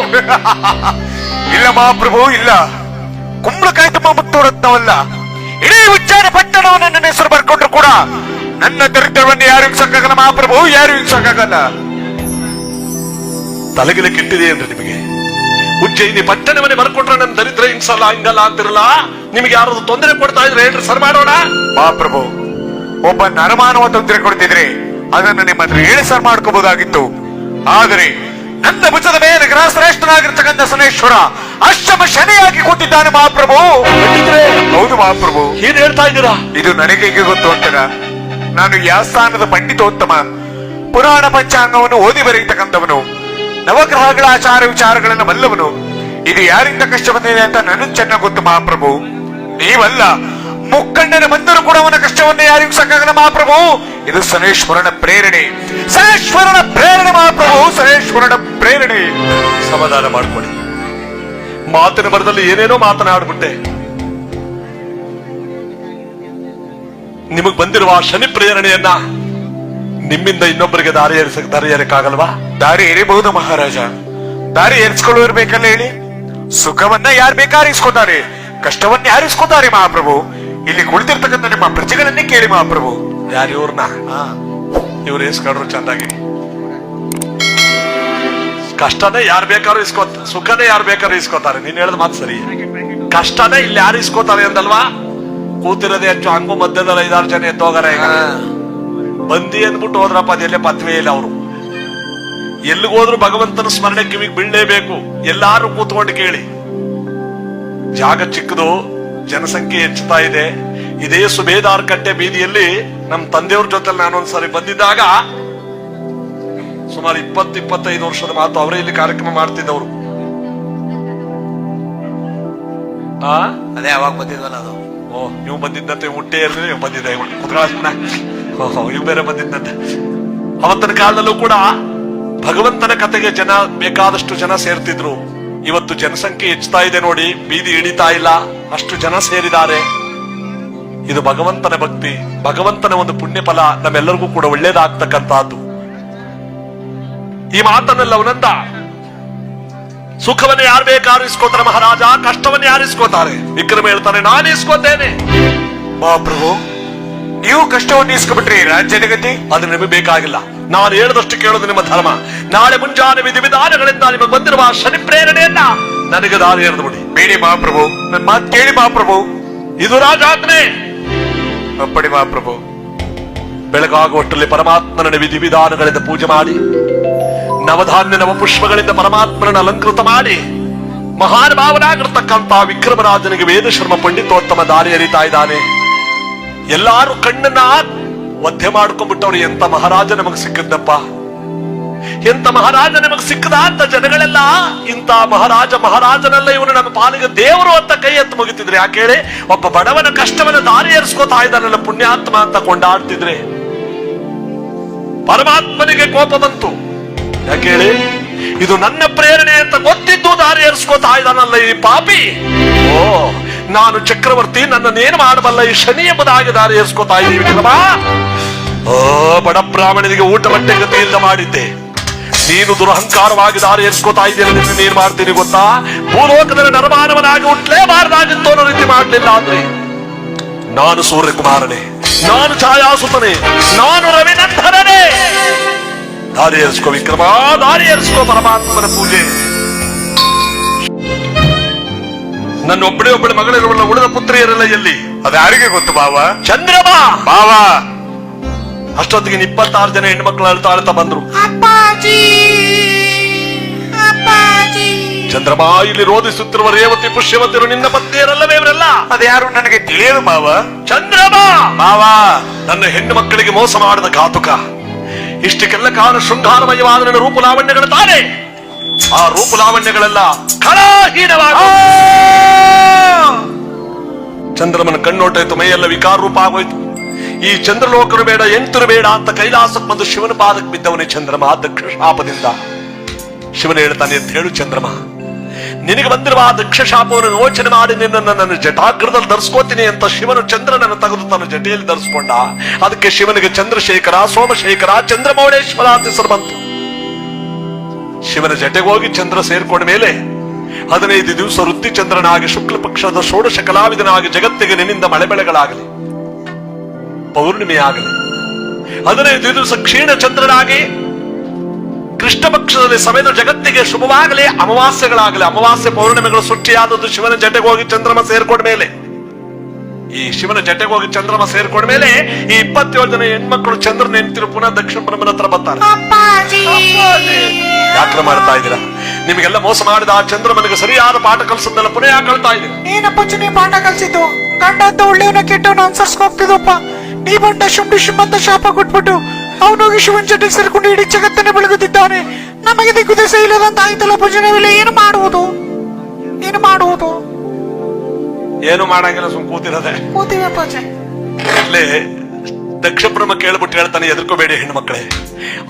ಇಲ್ಲ ಮಹಾಪ್ರಭು, ಇಲ್ಲ. ಕುಂಬಳಕಾಯಿ ತುಂಬಾ ಮುತ್ತು ರತ್ನವಲ್ಲ. ಇಡೀ ಉಚ್ಚಾರ ಪಟ್ಟಣವನ್ನು ನನ್ನ ಹೆಸರು ಬರ್ಕೊಂಡ್ರು ಕೂಡ ನನ್ನ ದರಿದ್ರವನ್ನು ಯಾರು ಹಿಂಸಕ್ಕಾಗಲ್ಲ ಮಹಾಪ್ರಭು, ಯಾರು ಹಿಂಸಕ್ಕಾಗಲ್ಲ. ತಲೆಗಿಲೆ ಕೆಟ್ಟಿದೆ ಅಂದ್ರೆ ನಿಮಗೆ ಉಜ್ಜಯಿನಿ ಪಟ್ಟಣವನ್ನೇ ಬರ್ಕೊಟ್ರೆ ನನ್ನ ದರಿದ್ರ ಹಿಂಸಲ್ಲ ಹಿಂಗಲ್ಲ ಅಂತಿರಲ್ಲ. ನಿಮಗೆ ಯಾರಾದ್ರು ತೊಂದರೆ ಕೊಡ್ತಾ ಇದ್ರೆ ಹೇಳ್ರಿ, ಸರ್ ಮಾಡೋಣ. ಮಹಾಪ್ರಭು, ಒಬ್ಬ ನರಮಾನವ ತೊಂದರೆ ಕೊಡ್ತಿದ್ರೆ ಅದನ್ನು ನಿಮ್ಮ ಹತ್ರ ಹೇಳಿ ಸರ್ ಮಾಡ್ಕೋಬಹುದಾಗಿತ್ತು. ಆದರೆ ನನ್ನ ಭುಜದ ಮೇಲೆ ಗ್ರಹ ಶ್ರೇಷ್ಠನಾಗಿರ್ತಕ್ಕಂಥ ಸನೇಶ್ವರ ಅಷ್ಟಮ ಶನಿಯಾಗಿ ಕೂತಿದ್ದಾನೆ ಮಹಾಪ್ರಭು. ಹೌದು ಮಹಾಪ್ರಭು. ಏನ್ ಹೇಳ್ತಾ ಇದ್ದೀರಾ? ಇದು ನನಗೆ ಗೊತ್ತು ಅಂತಗ. ನಾನು ಯಾಸ್ಥಾನದ ಪಂಡಿತೋತ್ತಮ, ಪುರಾಣ ಪಂಚಾಂಗವನ್ನು ಓದಿ ಬರೆಯತಕ್ಕಂಥವನು, ನವಗ್ರಹಗಳ ಆಚಾರ ವಿಚಾರಗಳನ್ನು ಬಲ್ಲವನು. ಇದು ಯಾರಿಂದ ಕಷ್ಟ ಬಂದಿದೆ ಅಂತ ನನಗೆ ಚೆನ್ನಾಗಿ ಗೊತ್ತು ಮಹಾಪ್ರಭು. ನೀವಲ್ಲ, ಮುಕ್ಕಣ್ಣನ ಬಂದರೂ ಕೂಡ ಅವನ ಕಷ್ಟವನ್ನು ಯಾರಿಗೂ ಸಾಕಾಗಲ್ಲ ಮಹಾಪ್ರಭು. ಇದು ಸನೇಶ್ವರನ ಪ್ರೇರಣೆ, ಸನೇಶ್ವರನ ಪ್ರೇರಣೆ ಮಹಾಪ್ರಭು, ಸನೇಶ್ವರನ ಪ್ರೇರಣೆ. ಸಮಾಧಾನ ಮಾಡ್ಕೊಳ್ಳಿ. ಮಾತಿನ ಬರದಲ್ಲಿ ಏನೇನೋ ಮಾತನಾಡ್ಬಿಟ್ಟೆ. ನಿಮಗ್ ಬಂದಿರುವ ಶನಿ ಪ್ರೇರಣೆಯನ್ನ ನಿಮ್ಮಿಂದ ಇನ್ನೊಬ್ಬರಿಗೆ ದಾರಿ ಏರಕ್ಕಾಗಲ್ವಾ? ದಾರಿ ಎರಿಬಹುದು ಮಹಾರಾಜ. ದಾರಿ ಏರಿಸ್ಕೊಳ್ಳೋರು ಬೇಕಲ್ಲ ಹೇಳಿ. ಸುಖವನ್ನ ಯಾರು ಬೇಕಾದ್ರೆ ಇಸ್ಕೋತಾರೆ, ಕಷ್ಟವನ್ನ ಯಾರು ಇಸ್ಕೋತಾರೆ ಮಹಾಪ್ರಭು. ಇಲ್ಲಿ ಕುಳಿತಿರ್ತಕ್ಕಂಥ ನಿಮ್ಮ ಪ್ರಜೆಗಳನ್ನೇ ಕೇಳಿ ಮಹಾಪ್ರಭು. ಯಾರು ಇವ್ರನ್ನ? ಇವ್ರು ಇಸ್ಕೊಂಡ್ರು ಚಂದಾಗಿ. ಕಷ್ಟನೇ ಯಾರು ಬೇಕಾದ್ರೂ ಸುಖನೇ ಯಾರು ಬೇಕಾದ್ರೂ ಇಸ್ಕೋತಾರೆ. ನೀನ್ ಹೇಳದ್ ಮಾತು ಸರಿ. ಕಷ್ಟನೇ ಇಲ್ಲಿ ಯಾರು ಇಸ್ಕೋತಾರೆ ಅಂದಲ್ವಾ? ಕೂತಿರೋದೇ ಹೆಚ್ಚು, ಹಂಗು ಮಧ್ಯದಲ್ಲಿ 5-6 ಜನ ಎದ್ದೋಗಾರ. ಬಂದಿ ಅಂದ್ಬಿಟ್ಟು ಹೋದ್ರಪ್ಪ, ಅದೆಲ್ಲೇ ಪತ್ವೇ ಇಲ್ಲ. ಅವರು ಎಲ್ಲಿಗೋದ್ರು ಭಗವಂತನ ಸ್ಮರಣೆ ಕಿವಿಗೆ ಬೀಳಲೇಬೇಕು. ಎಲ್ಲಾರು ಕೂತ್ಕೊಂಡು ಕೇಳಿ. ಜಾಗ ಚಿಕ್ಕದು, ಜನಸಂಖ್ಯೆ ಹೆಚ್ಚುತ್ತಾ ಇದೆ. ಇದೇ ಸುಬೇದಾರ್ ಕಟ್ಟೆ ಬೀದಿಯಲ್ಲಿ ನಮ್ಮ ತಂದೆಯವ್ರ ಜೊತೆ ನಾನೊಂದ್ಸರಿ ಬಂದಿದ್ದಾಗ, ಸುಮಾರು 20-25 ವರ್ಷದ ಮಾತು, ಅವರೇ ಇಲ್ಲಿ ಕಾರ್ಯಕ್ರಮ ಮಾಡ್ತಿದ್ದವರು. ಅದೇ ಅವಾಗ ಬಂದಿದ್ವಲ್ಲ ಅದು. ನೀವು ಬಂದಿದ್ದಂತೆ ಹುಟ್ಟೆ ನೀವು ಬಂದಿದ್ದೆ ಕುತ್ಕೊಳ್ಳೋಣ. ಇವ್ ಬೇರೆ ಬಂದಿದ್ದಂತೆ. ಅವತ್ತಿನ ಕಾಲದಲ್ಲೂ ಕೂಡ ಭಗವಂತನ ಕತೆಗೆ ಜನ ಬೇಕಾದಷ್ಟು ಜನ ಸೇರ್ತಿದ್ರು. ಇವತ್ತು ಜನಸಂಖ್ಯೆ ಹೆಚ್ಚುತ್ತಾ ಇದೆ ನೋಡಿ, ಬೀದಿ ಇಳಿತಾ ಇಲ್ಲ, ಅಷ್ಟು ಜನ ಸೇರಿದ್ದಾರೆ. ಇದು ಭಗವಂತನ ಭಕ್ತಿ, ಭಗವಂತನ ಒಂದು ಪುಣ್ಯ ಫಲ, ನಮ್ಮೆಲ್ಲರಿಗೂ ಕೂಡ ಒಳ್ಳೇದಾಗ್ತಕ್ಕಂತಹದ್ದು. ಈ ಮಾತನ್ನೆಲ್ಲ ಅವನಂದ. ಸುಖವನ್ನು ಯಾರು ಬೇಕಾದ್ರೂ ಇಸ್ಕೋತಾರೆ ಮಹಾರಾಜ, ಕಷ್ಟವನ್ನು ಯಾರು ಇಸ್ಕೋತಾರೆ? ವಿಕ್ರಮ ಹೇಳ್ತಾನೆ, ನಾನು ಇಸ್ಕೋತೇನೆ. ಮಹಾಪ್ರಭು, ನೀವು ಕಷ್ಟವನ್ನು ಇಸ್ಕೊಬಿಟ್ರಿ, ರಾಜ್ಯದ ಗತಿ ಅದು ನಿಮಗೆ ಬೇಕಾಗಿಲ್ಲ. ನಾನು ಹೇಳಿದಷ್ಟು ಕೇಳೋದು ನಿಮ್ಮ ಧರ್ಮ. ನಾಳೆ ಮುಂಜಾನೆ ವಿಧಿವಿಧಾನಗಳಿಂದ ನಿಮಗೆ ಬಂದಿರುವ ಶನಿ ಪ್ರೇರಣೆಯನ್ನ ನನಗೆ ದಾರಿ ಎರೆದು ಬಿಡಿ. ಬೇಡಿ ಮಹಾಪ್ರಭು, ನನ್ನ ಮಾತು ಕೇಳಿ ಮಹಾಪ್ರಭು. ಇದು ರಾಜಾಜ್ಞೆ. ಅಪ್ಪಡಿ ಮಹಾಪ್ರಭು. ಬೆಳಗಾಗುವಷ್ಟರಲ್ಲಿ ಪರಮಾತ್ಮನ ವಿಧಿವಿಧಾನಗಳಿಂದ ಪೂಜೆ ಮಾಡಿ, ನವಧಾನ್ಯ ನವಪುಷ್ಪಗಳಿಂದ ಪರಮಾತ್ಮನನ್ನು ಅಲಂಕೃತ ಮಾಡಿ, ಮಹಾನುಭಾವನಾಗಿರ್ತಕ್ಕಂಥ ವಿಕ್ರಮರಾಜನಿಗೆ ವೇದಶರ್ಮ ಪಂಡಿತೋತ್ತಮ ದಾರಿ ಎರಿತಾ ಇದ್ದಾನೆ. ಎಲ್ಲಾರು ಕಣ್ಣನ್ನ ಒದ್ದೆ ಮಾಡ್ಕೊಂಡ್ಬಿಟ್ಟವ್ರು. ಎಂತ ಮಹಾರಾಜ ನಮಗ್ ಸಿಕ್ಕದ್ದಪ್ಪ, ಎಂತ ಮಹಾರಾಜ ನಮಗ್ ಸಿಕ್ಕದ ಅಂತ ಜನಗಳೆಲ್ಲ ಇಂತ ಮಹಾರಾಜನಲ್ಲ ಇವನು ನಮ್ಮ ಪಾಲಿಗೆ ದೇವರು ಅಂತ ಕೈ ಎತ್ತು ಮುಗಿತಿದ್ರೆ. ಯಾಕೆ ಹೇಳಿ? ಒಬ್ಬ ಬಡವನ ಕಷ್ಟವನ್ನ ದಾರಿ ಏರಿಸ್ಕೋತಾ ಇದ್ದಾನಲ್ಲ ಪುಣ್ಯಾತ್ಮ ಅಂತ ಕೊಂಡಾಡ್ತಿದ್ರೆ. ಪರಮಾತ್ಮನಿಗೆ ಕೋಪ ಬಂತು. ಯಾಕೆ ಹೇಳಿ? ಇದು ನನ್ನ ಪ್ರೇರಣೆ ಅಂತ ಗೊತ್ತಿದ್ದು ದಾರಿ ಏರಿಸ್ಕೋತಾ ಇದ್ದಾನಲ್ಲ ಈ ಪಾಪಿ. ಓ, ನಾನು ಚಕ್ರವರ್ತಿ, ನನ್ನನ್ನೇನು ಮಾಡಬಲ್ಲ ಈ ಶನಿ ಎಂಬುದಾಗಿ ದಾರಿ ಏರಿಸ್ಕೋತಾ ಇದ್ದೀವಿ. ಓ, ಬಡ ಬ್ರಾಹ್ಮಣನಿಗೆ ಊಟ ಬಟ್ಟೆ ಗತಿ ಇಲ್ಲದ ಮಾಡಿದ್ದೆ. ನೀನು ದುರಹಂಕಾರವಾಗಿ ದಾರಿ ಏರಿಸ್ಕೋತಾ ಇದ್ದೀರ. ನೀನ್ ಮಾಡ್ತೀನಿ ಗೊತ್ತಾ? ಭೂಲೋಕದಲ್ಲಿ ನರಮಾನವನಾಗಿ ಹುಟ್ಟಲೇಬಾರದಾಗಿತ್ತು ಅನ್ನೋ ರೀತಿ ಮಾಡ್ಲಿಲ್ಲ ಅಂದ್ರೆ ನಾನು ಸೂರ್ಯಕುಮಾರನೇ, ನಾನು ಛಾಯಾಸುತನೇ, ನಾನು ರವಿನಂದನನೇ. ದಾರಿ ಏರಿಸ್ಕೋ ವಿಕ್ರಮ, ದಾರಿ ಏರಿಸ್ಕೋ ಪರಮಾತ್ಮನ ಪೂಜೆ. ನನ್ನ ಒಬ್ಬಳೆ ಮಗಳಿರುವಲ್ಲ, ಉಳಿದ ಪುತ್ರಿಯರೆಲ್ಲ ಎಲ್ಲಿ? ಅದು ಯಾರಿಗೆ ಗೊತ್ತು ಬಾವ? ಚಂದ್ರಮ ಬಾವ ಅಷ್ಟೊತ್ತಿಗೆ 26 ಜನ ಹೆಣ್ಮಕ್ಳು ಅಳ್ತಾ ಬಂದ್ರು. ಚಂದ್ರಮ, ಇಲ್ಲಿ ರೋಧಿಸುತ್ತಿರುವ ರೇವತಿ ಪುಷ್ಯವತಿರು ನಿನ್ನ ಪತ್ನಿಯರಲ್ಲವೇ ಇವರೆಲ್ಲ? ಅದು ಯಾರು ನನಗೆ ತಿಳಿಯದು ಬಾವ. ಚಂದ್ರಮ ಬಾವ, ನನ್ನ ಹೆಣ್ಣು ಮಕ್ಕಳಿಗೆ ಮೋಸ ಮಾಡಿದ ಘಾತುಕ. ಇಷ್ಟಕ್ಕೆಲ್ಲ ಕಾರಣ ಶೃಂಗಾರಮಯವಾದ ನನ್ನ ರೂಪಲಾವಣ್ಯಗಳು ತಾನೆ. ಆ ರೂಪಲಾವಣ್ಯಗಳೆಲ್ಲ ಕಲಾಹೀನವಾಗ ಚಂದ್ರಮನ ಕಣ್ಣೋಟ ಇತ್ತು, ಮೈಯೆಲ್ಲ ವಿಕಾರ ರೂಪ ಆಗೋಯ್ತು. ಈ ಚಂದ್ರಲೋಕರು ಬೇಡ, ಎಂತರು ಬೇಡ ಅಂತ ಕೈಲಾಸಕ್ಕೆ ಬಂದು ಶಿವನ ಪಾದಕ್ಕೆ ಬಿದ್ದವನೇ ಚಂದ್ರಮ. ದಕ್ಷ ಶಾಪದಿಂದ ಶಿವನ ಹೇಳ್ತಾನೆ ಅಂತ ಹೇಳು, ಚಂದ್ರಮ ನಿನಗೆ ಬಂದಿರುವ ಆ ದಕ್ಷ ಶಾಪವನ್ನು ಯೋಚನೆ ಮಾಡಿ ನಿನ್ನನ್ನು ನನ್ನ ಜಟಾಗ್ರದಲ್ಲಿ ಧರಿಸ್ಕೋತೀನಿ ಅಂತ ಶಿವನು ಚಂದ್ರನನ್ನು ತೆಗೆದು ತನ್ನ ಜಟೆಯಲ್ಲಿ ಧರಿಸ್ಕೊಂಡ. ಅದಕ್ಕೆ ಶಿವನಿಗೆ ಚಂದ್ರಶೇಖರ, ಸೋಮಶೇಖರ, ಚಂದ್ರಮೌಳೇಶ್ವರ ಅಂತ ಹೆಸರು ಬಂತು. ಶಿವನ ಜಟೆಗೆ ಹೋಗಿ ಚಂದ್ರ ಸೇರ್ಕೊಂಡ ಮೇಲೆ 15 ದಿವಸ ವೃತ್ತಿ ಚಂದ್ರನಾಗಿ ಶುಕ್ಲ ಪಕ್ಷದ ಷೋಡಶ ಕಲಾವಿದನಾಗಿ ಜಗತ್ತಿಗೆ ನಿನ್ನಿಂದ ಮಳೆ ಬೆಳೆಗಳಾಗಲಿ, ಪೌರ್ಣಿಮೆಯಾಗಲಿ. 15 ದಿವಸ ಕ್ಷೀಣ ಚಂದ್ರನಾಗಿ ಕೃಷ್ಣ ಪಕ್ಷದಲ್ಲಿ ಸಮೇತ ಜಗತ್ತಿಗೆ ಶುಭವಾಗಲಿ, ಅಮಾವಾಸ್ಯೆಗಳಾಗಲಿ. ಅಮಾವಾಸ್ಯೆ ಪೌರ್ಣಿಮೆಗಳು ಸೃಷ್ಟಿಯಾದದ್ದು ಶಿವನ ಜಟೆಗೆ ಹೋಗಿ ಚಂದ್ರಮ ಸೇರ್ಕೊಂಡ ಮೇಲೆ. ಈ ಶಿವನ ಜಟೆಗೆ ಹೋಗಿ ಚಂದ್ರಮ ಸೇರ್ಕೊಂಡ ಮೇಲೆ ಈ 27 ಜನ ಹೆಣ್ಮಕ್ಳು ಚಂದ್ರನ ಹೆಂಡತಿರು ಪುನಃ ದಕ್ಷಿಣ ಬ್ರಹ್ಮನ ಹತ್ರ ಬರ್ತಾರೆ. ಯಾಕ್ರ ಮಾಡ್ತಾ ಇದ್ದೀರಾ? ನಿಮಗೆಲ್ಲ ಮೋಸ ಮಾಡಿದ ಆ ಚಂದ್ರಮನಿಗೆ ಸರಿಯಾದ ಪಾಠ ಕಲಿಸೋದೆಲ್ಲ ಪುನಃ ಯಾಕೆ ಕಳ್ತಾ ಇದ್ದೀರಾ? ಏನಪ್ಪ ನೀ ಪಾಠ ಕಲ್ಸಿದ್ದು? ಗಂಡ ಅಂತ ಒಳ್ಳೆಯವನ ಕೆಟ್ಟವನ ಅನ್ಸರ್ಸ್ಕೋಗ್ತಿದಪ್ಪ. ನೀ ಬಂಡ ಶುಂಡು ಅಂತ ಶಾಪ ಕೊಟ್ಬಿಟ್ಟು ಅವನೋಗಿ ಶಿವನ್ ಜೊತೆಗೆ ಸೇರ್ಕೊಂಡು ಇಡೀ ಜಗತ್ತನ್ನೇ ಬೆಳಗುತ್ತಿದ್ದಾನೆ. ನಮಗೆ ದಿಕ್ಕುದೆಸೆ ಇಲ್ಲದಂತ ಆಯ್ತಲ್ಲ ಭಜನವಿಲ್ಲ. ಏನು ಮಾಡುವುದು? ಏನು ಮಾಡಂಗಿಲ್ಲ, ಸುಮ್ ಕೂತಿರದೆ ಕೂತೀವಪ್ಪ. ಅಲ್ಲೇ ದಕ್ಷ ಬ್ರಹ್ಮ ಕೇಳ್ಬಿಟ್ಟು ಹೇಳ್ತಾನೆ, ಎದುರ್ಕೋಬೇಡಿ ಹೆಣ್ಣುಮಕ್ಕಳೇ.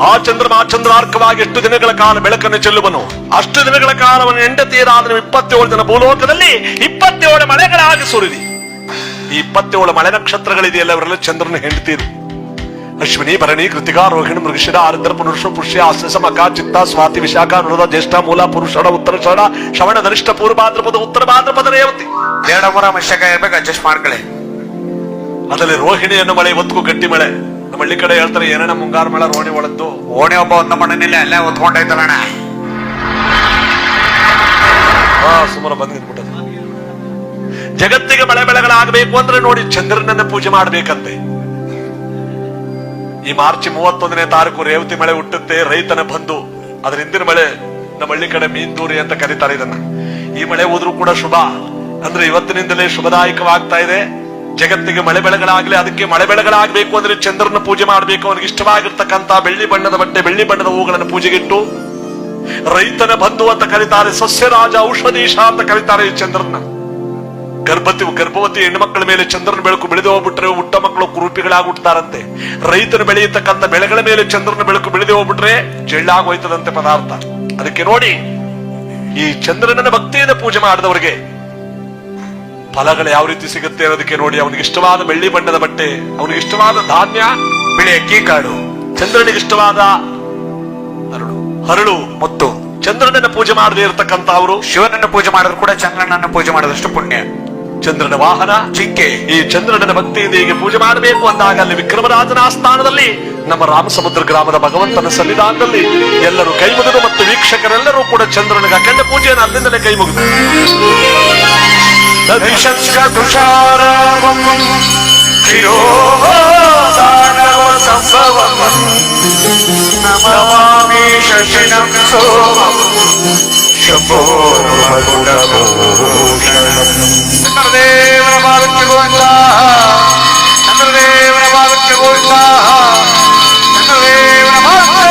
ಆ ಚಂದ್ರಮ ಚಂದ್ರಾರ್ಕವಾಗಿ ಎಷ್ಟು ದಿನಗಳ ಕಾಲ ಬೆಳಕನ್ನು ಚೆಲ್ಲುವನು, ಅಷ್ಟು ದಿನಗಳ ಕಾಲವನ್ನು ಹೆಂಡತಿಯರಾದ 27 ಜನ ಭೂಲೋಕದಲ್ಲಿ 27 ಮಳೆಗಳಾಗಿ ಸುರಿದಿ. ಈ 27 ಮಳೆ ನಕ್ಷತ್ರಗಳಿದೆಯಲ್ಲ, ಅವರೆಲ್ಲ ಚಂದ್ರನ ಹೆಂಡತಿರು. ಅಶ್ವಿನಿ, ಭರಣಿ, ಕೃತಿಕಾ, ರೋಹಿಣಿ, ಮೃಗಶಿರ, ಆರ್ದ್ರ, ಪುರುಷ, ಪುಷ್ಯ, ಆಶ್ಲೇಷ, ಮಕ, ಚಿತ್ತ, ಸ್ವಾತಿ, ವಿಶಾಖ, ಅನುರಾಧ, ಜ್ಯೇಷ್ಠ, ಮೂಲ, ಪುರುಷ, ಉತ್ತರ ಶ್ರವಣ, ಶ್ರವಣ, ಧನಿಷ್ಠ, ಪೂರ್ವ ಭಾದ್ರಪದ, ಉತ್ತರ ಭಾದ್ರಪದ, ರೇವತಿ. 2 ಮಶಕ ಇರ್ಬೇಕು, ಅಡ್ಜಸ್ಟ್ ಮಾಡ್ಕೊಳ್ಳಿ. ಅದರಲ್ಲಿ ರೋಹಿಣಿ ಅನ್ನೋ ಮಳೆ ಇವತ್ತಿಗೂ ಗಟ್ಟಿ ಮಳೆ. ನಮ್ಮ ಹಳ್ಳಿ ಕಡೆ ಹೇಳ್ತಾರೆ, ಏನೇನ ಮುಂಗಾರು ಮಳೆ ರೋಣಿ ಒಳದ್ದು. ಓಣಿ ಒಬ್ಬ ಒಂದ ಮಣ್ಣನಿಲ್ಲ, ಎಲ್ಲ ಒತ್ಕೊಂಡೈತಲ್ಲಣ್ಣ. ಸುಮಾರು ಬಂದು ನಿಂತ್ಬಿಟ್ಟದ. ಜಗತ್ತಿಗೆ ಮಳೆ ಬೆಳೆಗಳಾಗಬೇಕು ಅಂದ್ರೆ ನೋಡಿ, ಚಂದ್ರನನ್ನ ಪೂಜೆ ಮಾಡ್ಬೇಕಂತೆ. ಈ ಮಾರ್ಚ್ 31ನೇ ತಾರೀಕು ರೇವತಿ ಮಳೆ ಹುಟ್ಟುತ್ತೆ, ರೈತನ ಬಂಧು. ಅದ್ರ ಹಿಂದಿನ ಮಳೆ ನಮ್ಮ ಹಳ್ಳಿ ಕಡೆ ಮೀನ್ದೂರಿ ಅಂತ ಕರೀತಾರೆ ಇದನ್ನ. ಈ ಮಳೆ ಹೋದ್ರೂ ಕೂಡ ಶುಭ ಅಂದ್ರೆ ಇವತ್ತಿನಿಂದಲೇ ಶುಭದಾಯಕವಾಗ್ತಾ ಇದೆ. ಜಗತ್ತಿಗೆ ಮಳೆ ಬೆಳೆಗಳಾಗ್ಲಿ, ಅದಕ್ಕೆ ಮಳೆ ಬೆಳೆಗಳಾಗಬೇಕು ಅಂದ್ರೆ ಚಂದ್ರನ ಪೂಜೆ ಮಾಡಬೇಕು. ಅವನಿಗೆ ಇಷ್ಟವಾಗಿರ್ತಕ್ಕಂಥ ಬೆಳ್ಳಿ ಬಣ್ಣದ ಬಟ್ಟೆ, ಬೆಳ್ಳಿ ಬಣ್ಣದ ಹೂಗಳನ್ನು ಪೂಜೆಗಿಟ್ಟು, ರೈತನ ಬಂಧು ಅಂತ ಕರೀತಾರೆ, ಸಸ್ಯರಾಜ, ಔಷಧೀಶ ಅಂತ ಕರೀತಾರೆ ಈ ಚಂದ್ರನ. ಗರ್ಭವತಿ ಹೆಣ್ಣುಮಕ್ಕಳ ಮೇಲೆ ಚಂದ್ರನ ಬೆಳಕು ಬೆಳೆದು ಹೋಗ್ಬಿಟ್ರೆ ಹುಟ್ಟ ಮಕ್ಕಳು ಕುರೂಪಿಗಳಾಗಿ ಹುಟ್ಟತಾರಂತೆ. ರೈತರು ಬೆಳೆಯತಕ್ಕಂಥ ಬೆಳೆಗಳ ಮೇಲೆ ಚಂದ್ರನ ಬೆಳಕು ಬೆಳೆದು ಹೋಗ್ಬಿಟ್ರೆ ಜಳ್ಳಾಗೋಯ್ತದಂತೆ ಪದಾರ್ಥ. ಅದಕ್ಕೆ ನೋಡಿ, ಈ ಚಂದ್ರನನ್ನ ಭಕ್ತಿಯಿಂದ ಪೂಜೆ ಮಾಡಿದವರಿಗೆ ಫಲಗಳು ಯಾವ ರೀತಿ ಸಿಗುತ್ತೆ ಅನ್ನೋದಕ್ಕೆ ನೋಡಿ. ಅವನಿಗೆ ಇಷ್ಟವಾದ ಬೆಳ್ಳಿ ಬಣ್ಣದ ಬಟ್ಟೆ, ಅವನಿಗೆ ಇಷ್ಟವಾದ ಧಾನ್ಯ, ಬಿಳಿ ಅಕ್ಕಿ ಕಾಳು, ಚಂದ್ರನಿಗೆ ಇಷ್ಟವಾದ ಹರಳು ಮತ್ತು ಚಂದ್ರನನ್ನ ಪೂಜೆ ಮಾಡದೇ ಇರತಕ್ಕಂತ ಅವರು ಶಿವನನ್ನು ಪೂಜೆ ಮಾಡಿದ್ರು ಕೂಡ ಚಂದ್ರನನ್ನು ಪೂಜೆ ಮಾಡಿದಷ್ಟು ಪುಣ್ಯ. ಚಂದ್ರನ ವಾಹನ ಜಿಂಕೆ. ಈ ಚಂದ್ರನ ಭಕ್ತಿಯಿಂದ ಹೀಗೆ ಪೂಜೆ ಮಾಡಬೇಕು ಅಂದಾಗ ಅಲ್ಲಿ ವಿಕ್ರಮರಾಜನ ಆಸ್ಥಾನದಲ್ಲಿ, ನಮ್ಮ ರಾಮಸಮುದ್ರ ಗ್ರಾಮದ ಭಗವಂತನ ಸನ್ನಿಧಾನದಲ್ಲಿ ಎಲ್ಲರೂ ಕೈ ಮುಗಿದು ಮತ್ತು ವೀಕ್ಷಕರೆಲ್ಲರೂ ಕೂಡ ಚಂದ್ರನಿಗೆ ಅಖಂಡ ಪೂಜೆಯನ್ನು ಅಲ್ಲಿಂದಲೇ ಕೈ ಮುಗಿದು ಶಶಿನಂ ಸೋಮಂ ಚಂದ್ರದೇವರ ಪಾದಕ್ಕೆ ಗೋವಿಂದ, ಚಂದ್ರದೇವರ ಪಾದಕ್ಕೆ ಗೋವಿಂದ, ಚಂದ್ರದೇವರ ಪಾದಕ್ಕೆ.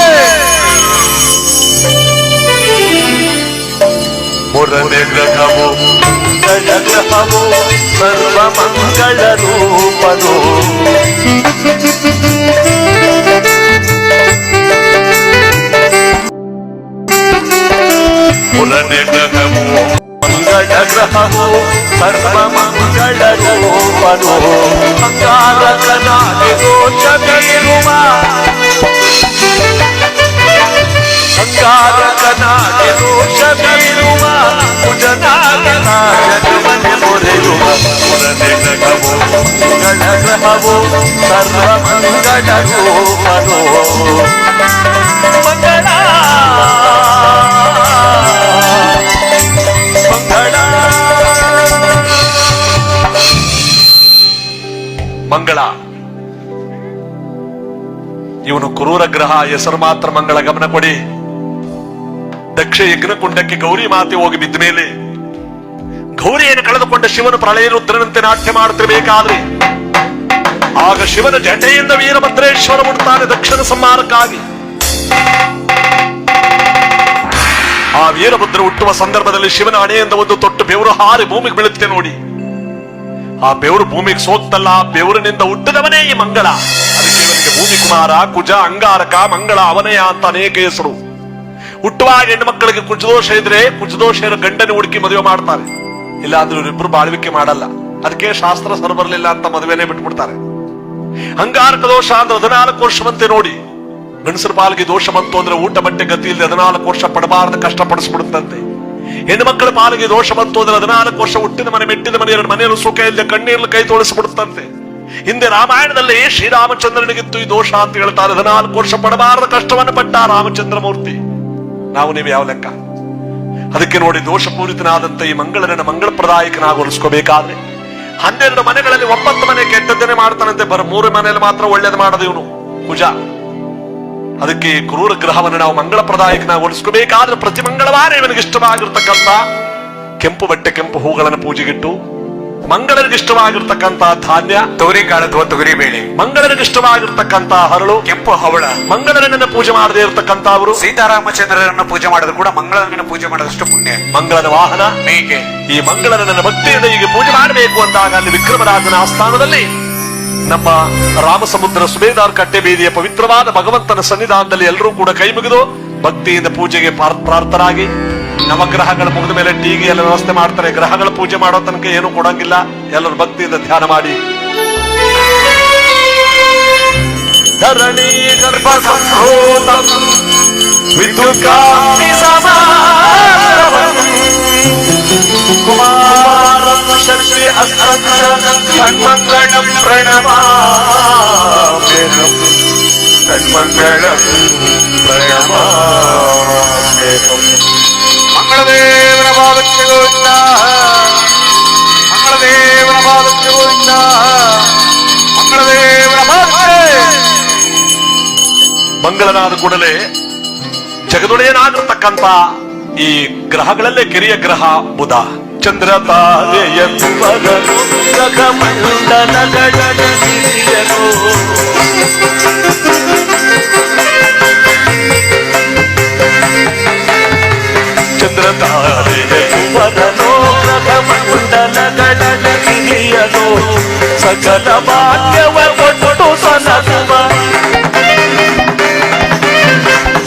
ಮೂರನೇ ಗ್ರಹವು ಜಯಗ್ರಹವು ಸರ್ವಮಂಗಳ ರೂಪನು. ಮೂರನೇ ಗ್ರಹವು ಮಂಗಳ ಗ್ರಹವು ಸರ್ವ ಮಂಗಳ ರೂಪನು ಅಂಗಾರಕನಾಗಿ ದೋಷವಿರುವ ಅಂಗಾರಕನಾಗಿ ದೋಷವಿರುವ ಕುಜನಾಗನಾಗಮನೆ ಮೊರೆಯುವ ಮೂರನೇ ಗ್ರಹವು ಮಂಗಳ ಗ್ರಹವು ಸರ್ವ ಮಂಗಳ ರೂಪನು ಮಂಗಳ ಮಂಗಳ ಇವನು ಕ್ರೂರ ಗ್ರಹ, ಹೆಸರು ಮಾತ್ರ ಮಂಗಳ. ಗಮನ ಕೊಡಿ. ದಕ್ಷ ಯಜ್ಞಕುಂಡಕ್ಕೆ ಗೌರಿ ಮಾತೆ ಹೋಗಿ ಬಿದ್ದ ಮೇಲೆ ಗೌರಿಯನ್ನು ಕಳೆದುಕೊಂಡ ಶಿವನು ಪ್ರಳಯ ರುದ್ರನಂತೆ ನಾಟ್ಯ ಮಾಡುತ್ತಿರಬೇಕಾದ್ರೆ ಆಗ ಶಿವನ ಜಟೆಯಿಂದ ವೀರಭದ್ರೇಶ್ವರ ಹುಡ್ತಾನೆ ದಕ್ಷನ ಸಂಹಾರಕ್ಕಾಗಿ. ಆ ವೀರಭದ್ರ ಹುಟ್ಟುವ ಸಂದರ್ಭದಲ್ಲಿ ಶಿವನ ಹಣೆಯಿಂದ ಒಂದು ತೊಟ್ಟು ಬೆವರು ಹಾರಿ ಭೂಮಿಗೆ ಬೀಳುತ್ತೆ ನೋಡಿ. ಆ ಬೆವರು ಭೂಮಿಗೆ ಸೋಕ್ತಲ್ಲ, ಆ ಬೆವರಿನಿಂದ ಹುಟ್ಟಿದವನೇ ಈ ಮಂಗಳ. ಅದಕ್ಕೆ ಇವನಿಗೆ ಭೂಮಿ ಕುಮಾರ, ಕುಜ, ಅಂಗಾರಕ, ಮಂಗಳ, ಅವನಯ ಅಂತ ಅನೇಕ ಹೆಸರು. ಹುಟ್ಟುವಾಗ ಹೆಣ್ಣು ಮಕ್ಕಳಿಗೆ ಕುಜದೋಷ ಇದ್ರೆ ಕುಜದೋಷ ಗಂಡನ ಹುಡುಕಿ ಮದುವೆ ಮಾಡ್ತಾರೆ, ಇಲ್ಲ ಅಂದ್ರೆ ಇವರಿಬ್ರು ಬಾಳ್ವಿಕೆ ಮಾಡಲ್ಲ. ಅದಕ್ಕೆ ಶಾಸ್ತ್ರ ಸರ್ ಬರಲಿಲ್ಲ ಅಂತ ಮದುವೆನೇ ಬಿಟ್ಬಿಡ್ತಾರೆ. ಅಂಗಾರಕ ದೋಷ ಅಂದ್ರೆ 14 ವರ್ಷವಂತೆ ನೋಡಿ. ಗಂಡಸರ ಪಾಲಿಗೆ ದೋಷ ಬಂತು ಅಂದ್ರೆ ಊಟ ಬಟ್ಟೆ ಗತಿ ಇಲ್ಲದೆ 14 ವರ್ಷ ಪಡಬಾರದು ಕಷ್ಟಪಡಿಸ್ಬಿಡುತ್ತಂತೆ. ಹೆಣ್ಣು ಮಕ್ಕಳ ಪಾಲಿಗೆ ದೋಷ ಬಂತು ಅಂದ್ರೆ 14 ವರ್ಷ ಹುಟ್ಟಿದ ಮನೆ ಮೆಟ್ಟಿದ ಮನೆ ಎರಡು ಮನೆಯಲ್ಲೂ ಸುಖ ಇಲ್ಲದೆ ಕಣ್ಣೀರ್ಲು ಕೈ ತೋಳಿಸ್ಬಿಡುತ್ತಂತೆ. ಹಿಂದೆ ರಾಮಾಯಣದಲ್ಲಿ ಶ್ರೀರಾಮಚಂದ್ರನಿಗಿತ್ತು ಈ ದೋಷ ಅಂತ ಹೇಳ್ತಾರೆ. 14 ವರ್ಷ ಪಡಬಾರದ ಕಷ್ಟವನ್ನು ಪಟ್ಟ ರಾಮಚಂದ್ರ ಮೂರ್ತಿ. ನಾವು ನೀವು ಯಾವ ಲೆಕ್ಕ? ಅದಕ್ಕೆ ನೋಡಿ, ದೋಷಪೂರಿತನಾದಂತ ಈ ಮಂಗಳನನ್ನ ಮಂಗಳಪ್ರದಾಯಕನಾಗಿ ಹೊಲಿಸ್ಕೋಬೇಕಾದ್ರೆ 12 ಮನೆಗಳಲ್ಲಿ 9 ಮನೆ ಕೆಟ್ಟದ್ದನ್ನೇ ಮಾಡ್ತಾನಂತೆ, 3 ಮನೆಯಲ್ಲಿ ಮಾತ್ರ ಒಳ್ಳೇದು ಮಾಡೋದು ಇವನು ಕುಜ. ಅದಕ್ಕೆ ಕ್ರೂರ ಗ್ರಹವನ್ನು ನಾವು ಮಂಗಳಪ್ರದಾಯಕನಾಗಿ ಹೊಲಿಸ್ಕೋಬೇಕಾದ್ರೆ ಪ್ರತಿ ಮಂಗಳವಾರ ಇವನಿಗೆ ಇಷ್ಟವಾಗಿರ್ತಕ್ಕಂಥ ಕೆಂಪು ಬಟ್ಟೆ, ಕೆಂಪು ಹೂಗಳನ್ನು ಪೂಜೆಗಿಟ್ಟು, ಮಂಗಳನಿಗೆ ಇಷ್ಟವಾಗಿರ್ತಕ್ಕಂಥ ಧಾನ್ಯ ತೊಗರಿಕಾಳು ಅಥವಾ ತೊಗರಿ ಬೇಳೆ, ಮಂಗಳನಿಗೆ ಇಷ್ಟವಾಗಿರ್ತಕ್ಕಂಥ ಹರಳು, ಕೆಂಪು ಹವಳ, ಮಂಗಳನನ್ನ ಪೂಜೆ ಮಾಡದೇ ಇರತಕ್ಕಂಥ ಅವರು ಸೀತಾರಾಮಚಂದ್ರರನ್ನು ಪೂಜೆ ಮಾಡಿದ್ರು ಕೂಡ ಮಂಗಳನನ್ನು ಪೂಜೆ ಮಾಡೋದಷ್ಟು ಪುಣ್ಯ. ಮಂಗಳನ ವಾಹನ ಮೇಕೆ. ಈ ಮಂಗಳನನ್ನ ಭಕ್ತಿಯಿಂದ ಹೀಗೆ ಪೂಜೆ ಮಾಡಬೇಕು ಅಂದಾಗ ಅಲ್ಲಿ ವಿಕ್ರಮರಾಜನ ಆಸ್ಥಾನದಲ್ಲಿ ನಮ್ಮ ರಾಮಸಮುದ್ರ ಸುಬೇದಾರ್ ಕಟ್ಟೆ ಬೀದಿಯ ಪವಿತ್ರವಾದ ಭಗವಂತನ ಸನ್ನಿಧಾನದಲ್ಲಿ ಎಲ್ಲರೂ ಕೂಡ ಕೈ ಮುಗಿದು ಭಕ್ತಿಯಿಂದ ಪೂಜೆಗೆ ಪ್ರಾರ್ಥರಾಗಿ, ನವಗ್ರಹಗಳ ಮುಗಿದ ಮೇಲೆ ಟೀಗೆ ಎಲ್ಲ ವ್ಯವಸ್ಥೆ ಮಾಡ್ತಾರೆ. ಗ್ರಹಗಳ ಪೂಜೆ ಮಾಡೋ ತನಕ ಏನು ಕೊಡಂಗಿಲ್ಲ. ಎಲ್ಲರೂ ಭಕ್ತಿಯಿಂದ ಧ್ಯಾನ ಮಾಡಿ ಧರಣಿ ಗರ್ಭ ಸಂಭೂತಂ ವಿದ್ಯುತ್ಕಾಂತಿ ಸಮಾರಭಂ ಕುಮಾರಂ ಶಕ್ತಿ ಅಸ್ತ್ರಂ ತನ್ಮಂಗಳಂ ಪ್ರಣಮಾಮ್ಯಹಂ ತನ್ಮಂಗಳಂ ಪ್ರಣಮಾಮ್ಯಹಂ. ಮಂಗಳದೇವರ ಪಾದಕ್ಕೆ ಗೋವಿಂದ, ಮಂಗಳದೇವರ ಪಾದಕ್ಕೆ ಗೋವಿಂದ, ಮಂಗಳದೇವರ ಪಾದಕ್ಕೆ. ಮಂಗಳನಾದ ಕೂಡಲೇ ಜಗದೊಡೆಯನಾಗಿರ್ತಕ್ಕಂಥ ಈ ಗ್ರಹಗಳಲ್ಲೇ ಕಿರಿಯ ಗ್ರಹ ಬುಧ. ಚಂದ್ರ ತಾರೆಯ ಕುವರನು ಗ್ರಹಮಂಡಲಗಳನು ಚಂದ್ರ ತಾರೆಯ ಕುವರನು ಗ್ರಹಮಂಡಲಗಳನು ಸಕಲ ಭಾಗ್ಯವ ಕೊಟ್ಟು ಸನಸುವ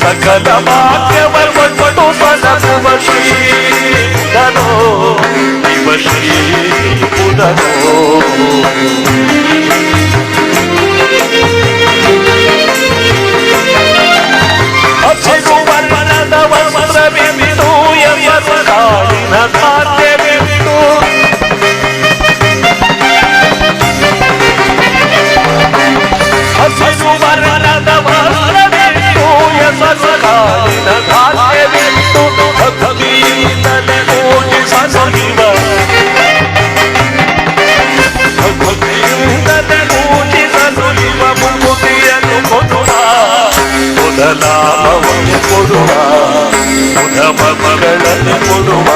ಸಕಲ ಭಾಗ್ಯವ ಕೊಟ್ಟು ಸನಸುವ ಶ್ರೀಧನೋ ಇವ ಶ್ರೀ ಬುಧನೋ. ಹಸಿರು ವರ್ಣದ ವಸ್ತ್ರವಿತ್ತು ಎವರ ಕಾಳಿನ ಧಾನ್ಯವಿತ್ತು ಹಸಿರು ವರ್ಣದ ವಸ್ತ್ರವಿತ್ತು ಎವರ ಕಾಳಿನ ಧಾನ್ಯವಿತ್ತು ಭಕ್ತಿಯಿಂದಲೇ ಪೂಜಿಸಲಿವ ಭಕ್ತಿಯಿಂದಲೇ ಪೂಜಿಸಲಿವ ಮುಕುತಿಯನ್ನು ಕೊಡುವ ಮೊದಲಾಭವನ್ನು ಕೊಡುವ ಉಧಮ ಮಗಳನ್ನು ಕೊಡುವ.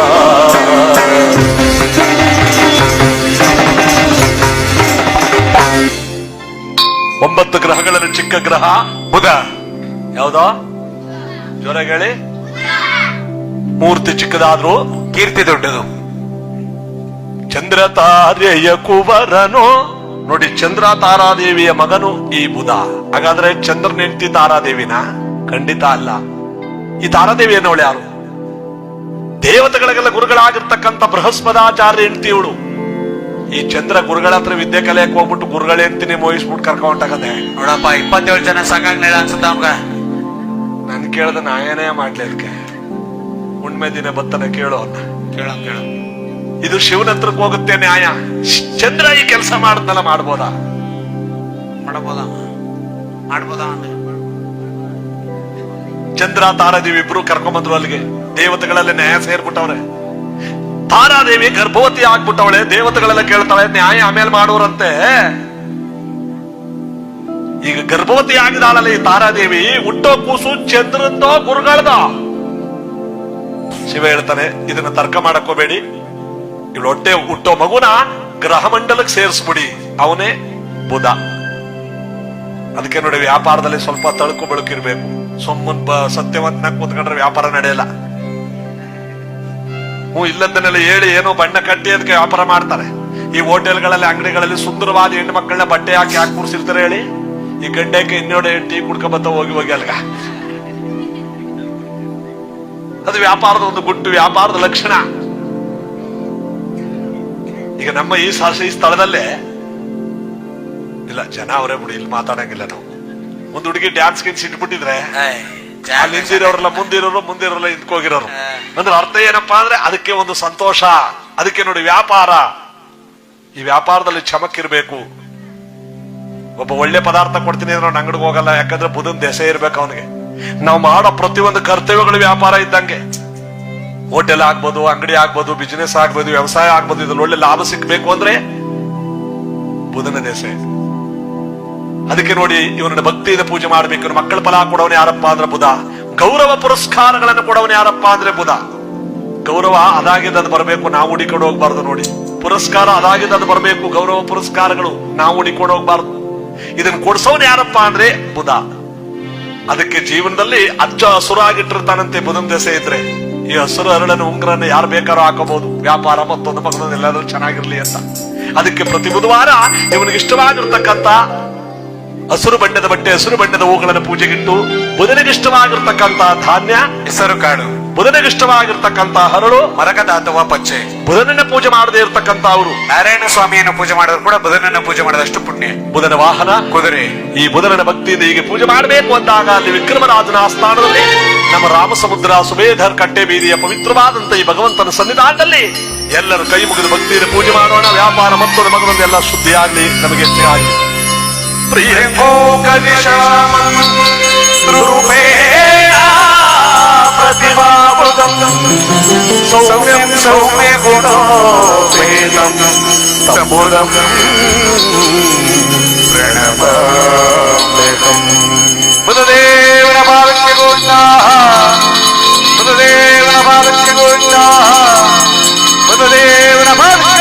ಒಂಬತ್ತು ಗ್ರಹಗಳಲ್ಲಿ ಚಿಕ್ಕ ಗ್ರಹ ಬುಧ. ಯಾವ್ದೋ ಜೋರಾಗಿ ಹೇಳಿ. ಮೂರ್ತಿ ಚಿಕ್ಕದಾದ್ರು ಕೀರ್ತಿ ದೊಡ್ಡದು. ಚಂದ್ರ ತಾರೆಯ ಕುವರನು ನೋಡಿ, ಚಂದ್ರ ತಾರಾದೇವಿಯ ಮಗನು ಈ ಬುಧ. ಹಾಗಾದ್ರೆ ಚಂದ್ರನ ಹೆಂಡತಿ ತಾರಾದೇವಿನ? ಖಂಡಿತ ಅಲ್ಲ. ಈ ತಾರಾದೇವಿ ಅನ್ನೋಳು ಯಾರು? ದೇವತೆಗಳಿಗೆಲ್ಲ ಗುರುಗಳಾಗಿರ್ತಕ್ಕಂಥ ಬೃಹಸ್ಪದಾಚಾರ್ಯ ಹೆಂಡತಿಯವಳು. ಈ ಚಂದ್ರ ಗುರುಗಳ ಹತ್ರ ವಿದ್ಯೆ ಕಲಿಯಕ್ ಹೋಗ್ಬಿಟ್ಟು ಗುರುಗಳ ಹೆಂಡತಿನೇ ಮೋಹಿಸ್ಬಿಟ್ಟು ಕರ್ಕೊಂಡಾಗದೆ. ನೋಡಪ್ಪ 27 ಜನ ಸಾಕಾಗ್ಲಿಲ್ಲ ಅನ್ಸುತ್ತ ಅವನ್ಗ. ನನ್ ಕೇಳ್ದ ನಾ ಏನೇ ಮಾಡ್ಲಿ ಅದಕ್ಕೆ. ಹುಣ್ಮೆ ದಿನ ಬತ್ತನೆ ಕೇಳೋ ಅನ್ನ ಕೇಳ ಇದು ಶಿವನ ಹತ್ರಕ್ಕೆ ಹೋಗುತ್ತೆ ನ್ಯಾಯ. ಚಂದ್ರ ಈ ಕೆಲಸ ಮಾಡದ್ನೆಲ್ಲ ಮಾಡ್ಬೋದಾ? ಮಾಡ್ಬೋದಾ? ಚಂದ್ರ ತಾರಾದೇವಿ ಇಬ್ರು ಕರ್ಕೊಂಬಂದ್ರು ಅಲ್ಲಿಗೆ. ದೇವತೆಗಳೆಲ್ಲ ನ್ಯಾಯ ಸೇರ್ಬಿಟ್ಟವ್ರೆ. ತಾರಾದೇವಿ ಗರ್ಭವತಿ ಆಗ್ಬಿಟ್ಟವಳೆ. ದೇವತೆಗಳೆಲ್ಲ ಕೇಳ್ತಾಳೆ ನ್ಯಾಯ ಆಮೇಲೆ ಮಾಡೋರಂತೆ. ಈಗ ಗರ್ಭವತಿ ಆಗಿದಾಳಲ್ಲ ಈ ತಾರಾದೇವಿ, ಹುಟ್ಟೋ ಕೂಸು ಚಂದ್ರಂದೋ ಗುರುಗಳದ. ಶಿವ ಹೇಳ್ತಾನೆ ಇದನ್ನ ತರ್ಕ ಮಾಡಕೋಬೇಡಿ, ಇವಳು ಹೊಟ್ಟೆ ಹುಟ್ಟೋ ಮಗುನ ಗ್ರಹ ಮಂಡಲಕ್ಕೆ ಸೇರಿಸ್ಬಿಡಿ, ಅವನೇ ಬುಧ. ಅದಕ್ಕೆ ನೋಡಿ ವ್ಯಾಪಾರದಲ್ಲಿ ಸ್ವಲ್ಪ ತಳುಕು ಬೆಳಕಿರ್ಬೇಕು. ಸೊಮ್ಮನ್ ಸತ್ಯವಂತನಾಗ ಕೂತ್ಕೊಂಡ್ರೆ ವ್ಯಾಪಾರ ನಡೆಯಲ್ಲ. ಇಲ್ಲದನ್ನೆಲ್ಲ ಹೇಳಿ ಏನೋ ಬಣ್ಣ ಕಟ್ಟಿ ಅದಕ್ಕೆ ವ್ಯಾಪಾರ ಮಾಡ್ತಾರೆ. ಈ ಹೋಟೆಲ್ಗಳಲ್ಲಿ ಅಂಗಡಿಗಳಲ್ಲಿ ಸುಂದರವಾದ ಹೆಣ್ಣು ಮಕ್ಕಳನ್ನ ಬಟ್ಟೆ ಹಾಕಿ ಕೂರಿಸಿರ್ತಾರೆ ಹೇಳಿ. ಈ ಗಂಡಕ್ಕೆ ಇನ್ನೋಡೆ ಟೀ ಕುಡ್ಕೊಂಬತ್ತ ಹೋಗಿ ಅಲ್ಗ. ಅದು ವ್ಯಾಪಾರದ ಒಂದು ಗುಟ್ಟು, ವ್ಯಾಪಾರದ ಲಕ್ಷಣ. ಈಗ ನಮ್ಮ ಈ ಸ್ಥಳದಲ್ಲೇ ಇಲ್ಲ ಜನ ಅವರೇ ಬಿಡಿ, ಇಲ್ಲಿ ಮಾತಾಡಂಗಿಲ್ಲ ನಾವು. ಒಂದು ಹುಡುಗಿ ಡ್ಯಾನ್ಸ್ ಗಿನ್ಸ್ ಇಟ್ಬಿಟ್ಟಿದ್ರೆ ಅಲ್ಲಿ ಹಿಂದಿರೋರೆಲ್ಲ ಮುಂದಿರೋರೆಲ್ಲ ನಿಂತ್ಕೋಗಿರೋರು. ಅಂದ್ರೆ ಅರ್ಥ ಏನಪ್ಪಾ ಅಂದ್ರೆ ಅದಕ್ಕೆ ಒಂದು ಸಂತೋಷ. ಅದಕ್ಕೆ ನೋಡಿ ವ್ಯಾಪಾರ, ಈ ವ್ಯಾಪಾರದಲ್ಲಿ ಚಮಕ್ಕಿರ್ಬೇಕು. ಒಬ್ಬ ಒಳ್ಳೆ ಪದಾರ್ಥ ಕೊಡ್ತೀನಿ ಅಂದ್ರೆ ಅವ್ನ ಅಂಗಡಿಗೆ ಹೋಗಲ್ಲ, ಯಾಕಂದ್ರೆ ಬುಧನ್ ದೆಸೆ ಇರ್ಬೇಕು ಅವನಿಗೆ. ನಾವು ಮಾಡೋ ಪ್ರತಿಯೊಂದು ಕರ್ತವ್ಯಗಳು ವ್ಯಾಪಾರ ಇದ್ದಂಗೆ. ಹೋಟೆಲ್ ಆಗ್ಬೋದು, ಅಂಗಡಿ ಆಗ್ಬೋದು, ಬಿಸಿನೆಸ್ ಆಗ್ಬೋದು, ವ್ಯವಸಾಯ ಆಗ್ಬೋದು, ಇದ್ರಲ್ಲಿ ಒಳ್ಳೆ ಲಾಭ ಸಿಕ್ಬೇಕು ಅಂದ್ರೆ ಬುಧನ ದೆಸೆ. ಅದಕ್ಕೆ ನೋಡಿ ಇವನನ್ನ ಭಕ್ತಿಯಿಂದ ಪೂಜೆ ಮಾಡ್ಬೇಕು. ಮಕ್ಕಳ ಫಲ ಕೊಡವನು ಯಾರಪ್ಪ ಅಂದ್ರೆ ಬುಧ. ಗೌರವ ಪುರಸ್ಕಾರಗಳನ್ನು ಕೊಡವನು ಯಾರಪ್ಪ ಅಂದ್ರೆ ಬುಧ. ಗೌರವ ಅದಾಗಿದ್ದು ಬರಬೇಕು, ನಾವು ಹುಡಿಕೊಂಡು ಹೋಗ್ಬಾರ್ದು. ನೋಡಿ ಪುರಸ್ಕಾರ ಅದಾಗಿದ್ದು ಬರಬೇಕು, ಗೌರವ ಪುರಸ್ಕಾರಗಳು ನಾವು ಹುಡಿಕೊಂಡು ಹೋಗ್ಬಾರ್ದು. ಇದನ್ನ ಕೊಡ್ಸೋನು ಯಾರಪ್ಪ ಅಂದ್ರೆ ಬುಧ. ಅದಕ್ಕೆ ಜೀವನದಲ್ಲಿ ಅಜ್ಜ ಹಸುರಾಗಿಟ್ಟಿರ್ತಾನಂತೆ ಬುಧನ ದೆಸೆ ಇದ್ರೆ. ಈ ಹಸುರು ಅರಳನ್ನು ಉಂಗ್ರನ್ನ ಯಾರು ಬೇಕಾದ್ರೂ ಹಾಕೋಬಹುದು, ವ್ಯಾಪಾರ ಮತ್ತೊಂದು ಮಗನ ಎಲ್ಲಾದ್ರೂ ಚೆನ್ನಾಗಿರ್ಲಿ ಅಂತ. ಅದಕ್ಕೆ ಪ್ರತಿ ಬುಧವಾರ ಇವನಿಗೆ ಇಷ್ಟವಾಗಿರ್ತಕ್ಕಂಥ ಹಸಿರು ಬಣ್ಣದ ಬಟ್ಟೆ, ಹಸಿರು ಬಣ್ಣದ ಹೂಗಳನ್ನು ಪೂಜೆಗಿಟ್ಟು, ಬುಧನಿಗಿಷ್ಟವಾಗಿರ್ತಕ್ಕಂಥ ಧಾನ್ಯ, ಹೆಸರು ಕಾಳು, ಬುಧನಿಗಿಷ್ಟವಾಗಿರ್ತಕ್ಕಂಥ ಹರಳು, ಮರಕದ ಅಥವಾ ಪಚ್ಚೆ. ಬುಧನನ್ನ ಪೂಜೆ ಮಾಡದೇ ಇರ್ತಕ್ಕಂಥ ಅವರು ನಾರಾಯಣ ಸ್ವಾಮಿಯನ್ನು ಪೂಜೆ ಮಾಡಿದ್ರು ಕೂಡ ಬುಧನನ್ನ ಪೂಜೆ ಮಾಡೋದಷ್ಟು ಪುಣ್ಯ. ಬುಧನ ವಾಹನ ಕುದುರೆ. ಈ ಬುಧನ ಭಕ್ತಿಯಿಂದ ಹೀಗೆ ಪೂಜೆ ಮಾಡಬೇಕು ಅಂದಾಗ ಅಲ್ಲಿ ವಿಕ್ರಮರಾಜನ ಆಸ್ಥಾನದಲ್ಲಿ ನಮ್ಮ ರಾಮಸಮುದ್ರ ಸುಬೇಧರ್ ಕಟ್ಟೆ ಬೀದಿಯ ಪವಿತ್ರವಾದಂತ ಈ ಭಗವಂತನ ಸನ್ನಿಧಾನದಲ್ಲಿ ಎಲ್ಲರೂ ಕೈ ಮುಗಿದು ಭಕ್ತಿಯಿಂದ ಪೂಜೆ ಮಾಡೋಣ. ವ್ಯಾಪಾರ ಮತ್ತೊಂದು ಮಗನೊಂದು ಎಲ್ಲ ಶುದ್ಧಿಯಾಗಲಿ, ನಮಗೆ ಹೆಚ್ಚಾಗಿ. ಸೌಮ್ಯಂ ಸೌಮ್ಯ ಗುಣೋ ವೇದಂ ತಪೋದಂ ಪ್ರಣವಂ. ಬುಧದೇವನ ಪಾದಕ್ಕೆ ಗೋವಿಂದ, ಬುಧದೇವನ ಪಾದಕ್ಕೆ ಗೋವಿಂದ, ಬುಧದೇವನ ಪಾದಕ್ಕೆ.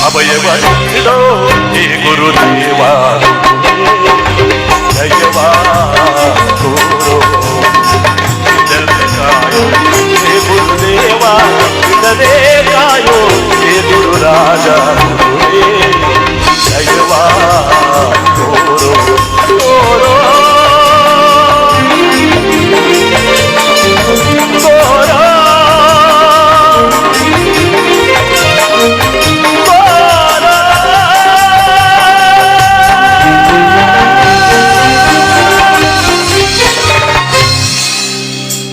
ಅಭಯವೋ ಹೇ ಗುರುದೇವ, ಜಯವಾ ಗುರು ಹೇ ಗುರುದೇವ, ಇದೇ ಕಾಯೋ ಹೇ ಗುರು ರಾಜ, ಜಯವಾ ಗುರು ಗುರು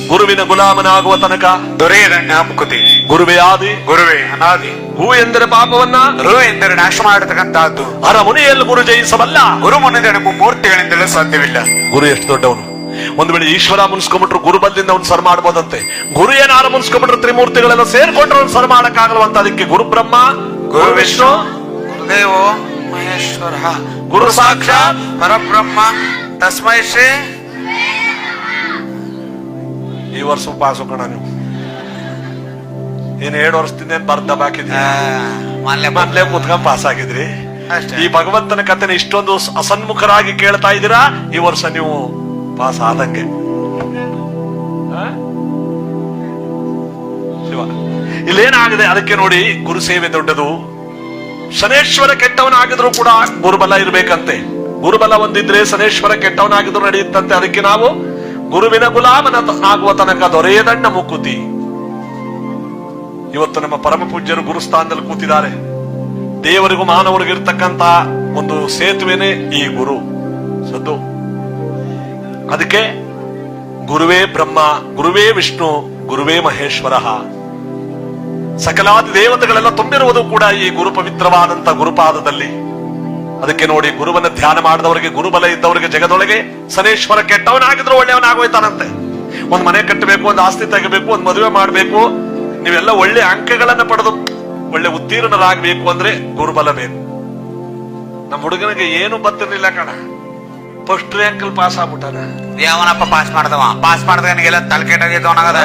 ಗುರುವಿನ ಗುಲಾಮನಾಗುವ ತನಕ ದೊರೆಯದಣ್ಣ ಮುಕುತಿ. ಗುರುವೇ ಆದಿ, ಗುರುವೇ ಅನಾದಿ. ಹೂ ಎಂದರೆ ಪಾಪವನ್ನ, ರು ಎಂದರೆ ನಾಶ ಮಾಡತಕ್ಕಂತಹದ್ದು. ಅರ ಮುನಿಯಲ್ಲಿ ಗುರು ಜಯಿಸಬಲ್ಲ. ಗುರು ಮುನಿದ ಮೂರ್ತಿಗಳಿಂದಲೂ ಸಾಧ್ಯವಿಲ್ಲ. ಗುರು ಎಷ್ಟು ದೊಡ್ಡವನು. ಒಂದು ವೇಳೆ ಈಶ್ವರ ಮುನ್ಸ್ಕೊಂಡ್ಬಿಟ್ರು ಗುರು ಬಲ್ಲಿಂದ ಅವ್ನು ಸರ್ ಮಾಡ್ಬೋದಂತೆ. ಗುರು ಏನಾರು ಮುನ್ಸ್ಕೊಂಡ್ಬಿಟ್ರು ತ್ರಿಮೂರ್ತಿಗಳೆಲ್ಲ ಸೇರ್ಕೊಂಡ್ರು ಅವ್ನು ಸರ್ ಮಾಡಕ್ಕಾಗಲ್ವಂತ. ಅದಕ್ಕೆ ಗುರು ಬ್ರಹ್ಮ, ಗುರು ವಿಷ್ಣು, ಗುರುದೇವೋ ಮಹೇಶ್ವರ, ಗುರು ಸಾಕ್ಷಾತ್ ಪರಬ್ರಹ್ಮ ತಸ್ಮೈ ಶ್ರೀ. ಈ ವರ್ಷ ಪಾಸ್ ಕಣ ನೀವು. ಏನ್ 2 ವರ್ಷದಿಂದ ಏನ್ ಬರ್ದ ಬಾಕಿದ್ರಿ, ಮೊನ್ನೆ ಕೂತ್ಕೊಂಡ್ ಪಾಸ್ ಆಗಿದ್ರಿ. ಅಷ್ಟೇ. ಈ ಭಗವಂತನ ಕಥೆನ ಇಷ್ಟೊಂದು ಅಸನ್ಮುಖರಾಗಿ ಕೇಳ್ತಾ ಇದ್ದೀರಾ, ಈ ವರ್ಷ ನೀವು ಪಾಸ್ ಆದಂಗೆ. ಶಿವ ಇಲ್ಲೇನಾಗಿದೆ? ಅದಕ್ಕೆ ನೋಡಿ, ಗುರು ಸೇವೆ ದೊಡ್ಡದು. ಶನೇಶ್ವರ ಕೆಟ್ಟವನಾಗಿದ್ರು ಕೂಡ ಗುರುಬಲ ಇರ್ಬೇಕಂತೆ. ಗುರುಬಲ ಒಂದಿದ್ರೆ ಶನೇಶ್ವರ ಕೆಟ್ಟವನಾಗಿದ್ರು ನಡೆಯುತ್ತಂತೆ. ಅದಕ್ಕೆ ನಾವು ಗುರುವಿನ ಗುಲಾಮನ ಆಗುವ ತನಕ ದೊರೆಯದಣ್ಣ ಮುಕುತಿ. ಇವತ್ತು ನಮ್ಮ ಪರಮ ಪೂಜ್ಯರು ಗುರುಸ್ಥಾನದಲ್ಲಿ ಕೂತಿದ್ದಾರೆ. ದೇವರಿಗೂ ಮಾನವರಿಗೂ ಇರ್ತಕ್ಕಂತ ಒಂದು ಸೇತುವೆನೇ ಈ ಗುರು ಸದ್ದು. ಅದಕ್ಕೆ ಗುರುವೇ ಬ್ರಹ್ಮ, ಗುರುವೇ ವಿಷ್ಣು, ಗುರುವೇ ಮಹೇಶ್ವರ. ಸಕಲಾದಿ ದೇವತೆಗಳೆಲ್ಲ ತುಂಬಿರುವುದು ಕೂಡ ಈ ಗುರು ಪವಿತ್ರವಾದಂತ ಗುರುಪಾದದಲ್ಲಿ. ಅದಕ್ಕೆ ನೋಡಿ, ಗುರುವನ್ನ ಧ್ಯಾನ ಮಾಡಿದವರಿಗೆ, ಗುರುಬಲ ಇದ್ದವರಿಗೆ ಜಗದೊಳಗೆ ಶನೇಶ್ವರ ಕೆಟ್ಟವನಾಗಿದ್ರು ಒಳ್ಳೆಯವನಾಗೋಯ್ತಾನಂತೆ. ಒಂದ್ ಮನೆ ಕಟ್ಟಬೇಕು, ಒಂದು ಆಸ್ತಿ ತೆಗಬೇಕು, ಒಂದ್ ಮದುವೆ ಮಾಡ್ಬೇಕು, ನೀವೆಲ್ಲ ಒಳ್ಳೆ ಅಂಕಗಳನ್ನ ಪಡೆದು ಒಳ್ಳೆ ಉತ್ತೀರ್ಣರಾಗಬೇಕು ಅಂದ್ರೆ ಗುರುಬಲ ಬೇಕು. ನಮ್ಮ ಹುಡುಗನಿಗೆ ಏನು ಬರ್ತಿರ್ಲಿಲ್ಲ ಕಣ, ಫಸ್ಟ್ ರ್ಯಾಂಕ್ ಪಾಸ್ ಆಗ್ಬಿಟ್ಟಾನ. ಯಾವನಪ್ಪ ಪಾಸ್ ಮಾಡ್ದವನಿಗೆಲ್ಲ ತಲೆ ಕೆಟ್ಟಾಗಿದ್ದವನಾಗದ.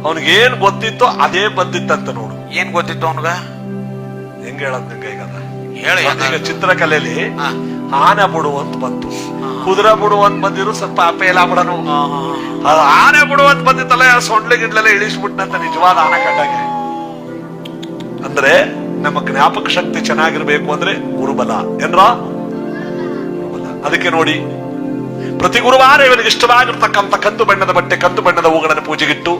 ಅವನಿಗೇನ್ ಗೊತ್ತಿತ್ತೋ ಅದೇ ಬಂದಿತ್ತಂತ ನೋಡು. ಏನ್ ಗೊತ್ತಿತ್ತು ಅವನ್ಗ? ಹೆಂಗ ಹೇಳದ್ ನಿಂಗೆ ಈಗ ಹೇಳಿ. ಈಗ ಚಿತ್ರಕಲೆಯಲ್ಲಿ ಆನೆ ಬಿಡು ಅಂತ ಬಂತು, ಕುದುರೆ ಬಿಡು ಅಂತ ಬಂದಿರು, ಸ್ವಲ್ಪ ಅಪೇಲ ಬಿಡನು. ಅದು ಆನೆ ಬಿಡು ಅಂತ ಬಂದಿತ್ತಲ್ಲ, ಸೊಂಡ್ಲೆ ಗಿಡ್ಲೆಲ್ಲ ಇಳಿಸ್ಬಿಟ್ನಂತ ನಿಜವಾದ ಆನೆ ಕಂಡಾಗೆ. ಅಂದ್ರೆ ನಮ್ಮ ಜ್ಞಾಪಕ ಶಕ್ತಿ ಚೆನ್ನಾಗಿರ್ಬೇಕು ಅಂದ್ರೆ ಗುರುಬಲ ಏನ್ರ ಗುರುಬಲ. ಅದಕ್ಕೆ ನೋಡಿ, ಪ್ರತಿ ಗುರುವಾರ ಇವನಿಗೆ ಇಷ್ಟವಾಗಿರ್ತಕ್ಕಂಥ ಕಂದು ಬಣ್ಣದ ಬಟ್ಟೆ, ಕಂದು ಬಣ್ಣದ ಹೂಗಳನ್ನು ಪೂಜೆಗಿಟ್ಟು,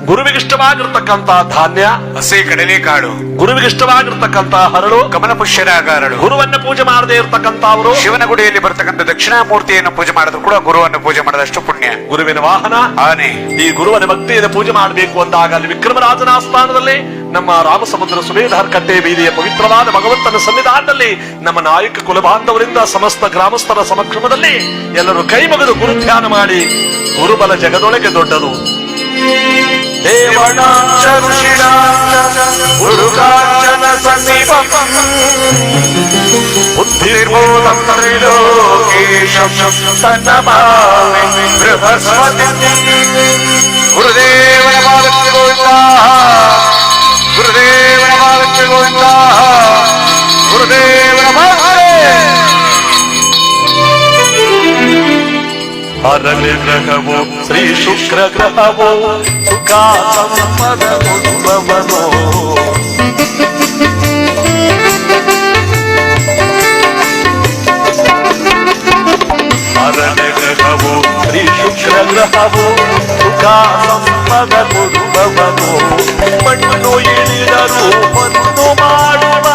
ಗುರುವಿಗೆ ಇಷ್ಟವಾಗಿರ್ತಕ್ಕಂಥ ಧಾನ್ಯ ಹಸಿ ಕಡಲೆಕಾಳು, ಗುರುವಿಗೆ ಇಷ್ಟವಾಗಿರ್ತಕ್ಕಂಥ ಹರಳು, ಕಮಲ ಪುಷ್ಯರಾಗ ಹರಳು. ಗುರುವನ್ನ ಪೂಜೆ ಮಾಡದೇ ಇರ್ತಕ್ಕಂಥ ಅವರು ಶಿವನ ಗುಡಿಯಲ್ಲಿ ಬರ್ತಕ್ಕಂಥ ದಕ್ಷಿಣಾಮೂರ್ತಿಯನ್ನು ಪೂಜೆ ಮಾಡಿದ್ರು ಕೂಡ ಗುರುವನ್ನು ಪೂಜೆ ಮಾಡಿದಷ್ಟು ಪುಣ್ಯ. ಗುರುವಿನ ವಾಹನ ಆನೆ. ಈ ಗುರುವನ ಭಕ್ತಿಯಿಂದ ಪೂಜೆ ಮಾಡಬೇಕು ಅಂದಾಗ ಅಲ್ಲಿ ವಿಕ್ರಮರಾಜನ ಆಸ್ಥಾನದಲ್ಲಿ, ನಮ್ಮ ರಾಮಸಮುದ್ರ ಸುಬೇದಾರ್ ಕಟ್ಟೆ ಬೀದಿಯ ಪವಿತ್ರವಾದ ಭಗವಂತನ ಸನ್ನಿಧಾನದಲ್ಲಿ, ನಮ್ಮ ನಾಯಕ ಕುಲಬಾಂಧವರಿಂದ ಸಮಸ್ತ ಗ್ರಾಮಸ್ಥರ ಸಮಕ್ಷಮದಲ್ಲಿ ಎಲ್ಲರೂ ಕೈ ಮುಗಿದು ಗುರು ಧ್ಯಾನ ಮಾಡಿ, ಗುರುಬಲ ಜಗದೊಳಗೆ ದೊಡ್ಡದು. ಗುರುಕಾಂಚನ ಸಮೀಪಂ ಬುದ್ಧಿರ್ಬೋಧಂ ತ್ರಿಲೋಕೇಶಂ ತನ್ನಮಾಮಿ ಬೃಹಸ್ಪತಿ. ಗುರುದೇವನ ಪಾದಕ್ಕೆ ಗೋವಿಂದ, ಗುರುದೇವನ ಪಾದಕ್ಕೆ ಗೋವಿಂದ, ಗುರುದೇವನ ಪಾದಕ್ಕೆ. ಅರಣ್ಯ ಗ್ರಹವೋ ಶ್ರೀ ಶುಕ್ರ ಗ್ರಹವೋ ಸುಖ ಸಂಪದ ಉದ್ಭವನೋ. ಅರಣ್ಯ ಗ್ರಹವೋ ಶ್ರೀ ಶುಕ್ರ ಗ್ರಹವೋ ಸುಖ ಸಂಪದ ಉದ್ಭವನೋ. ಮಣ್ಣು ಇಳಿದರು ಮಣ್ಣು ಮಾಡುವ,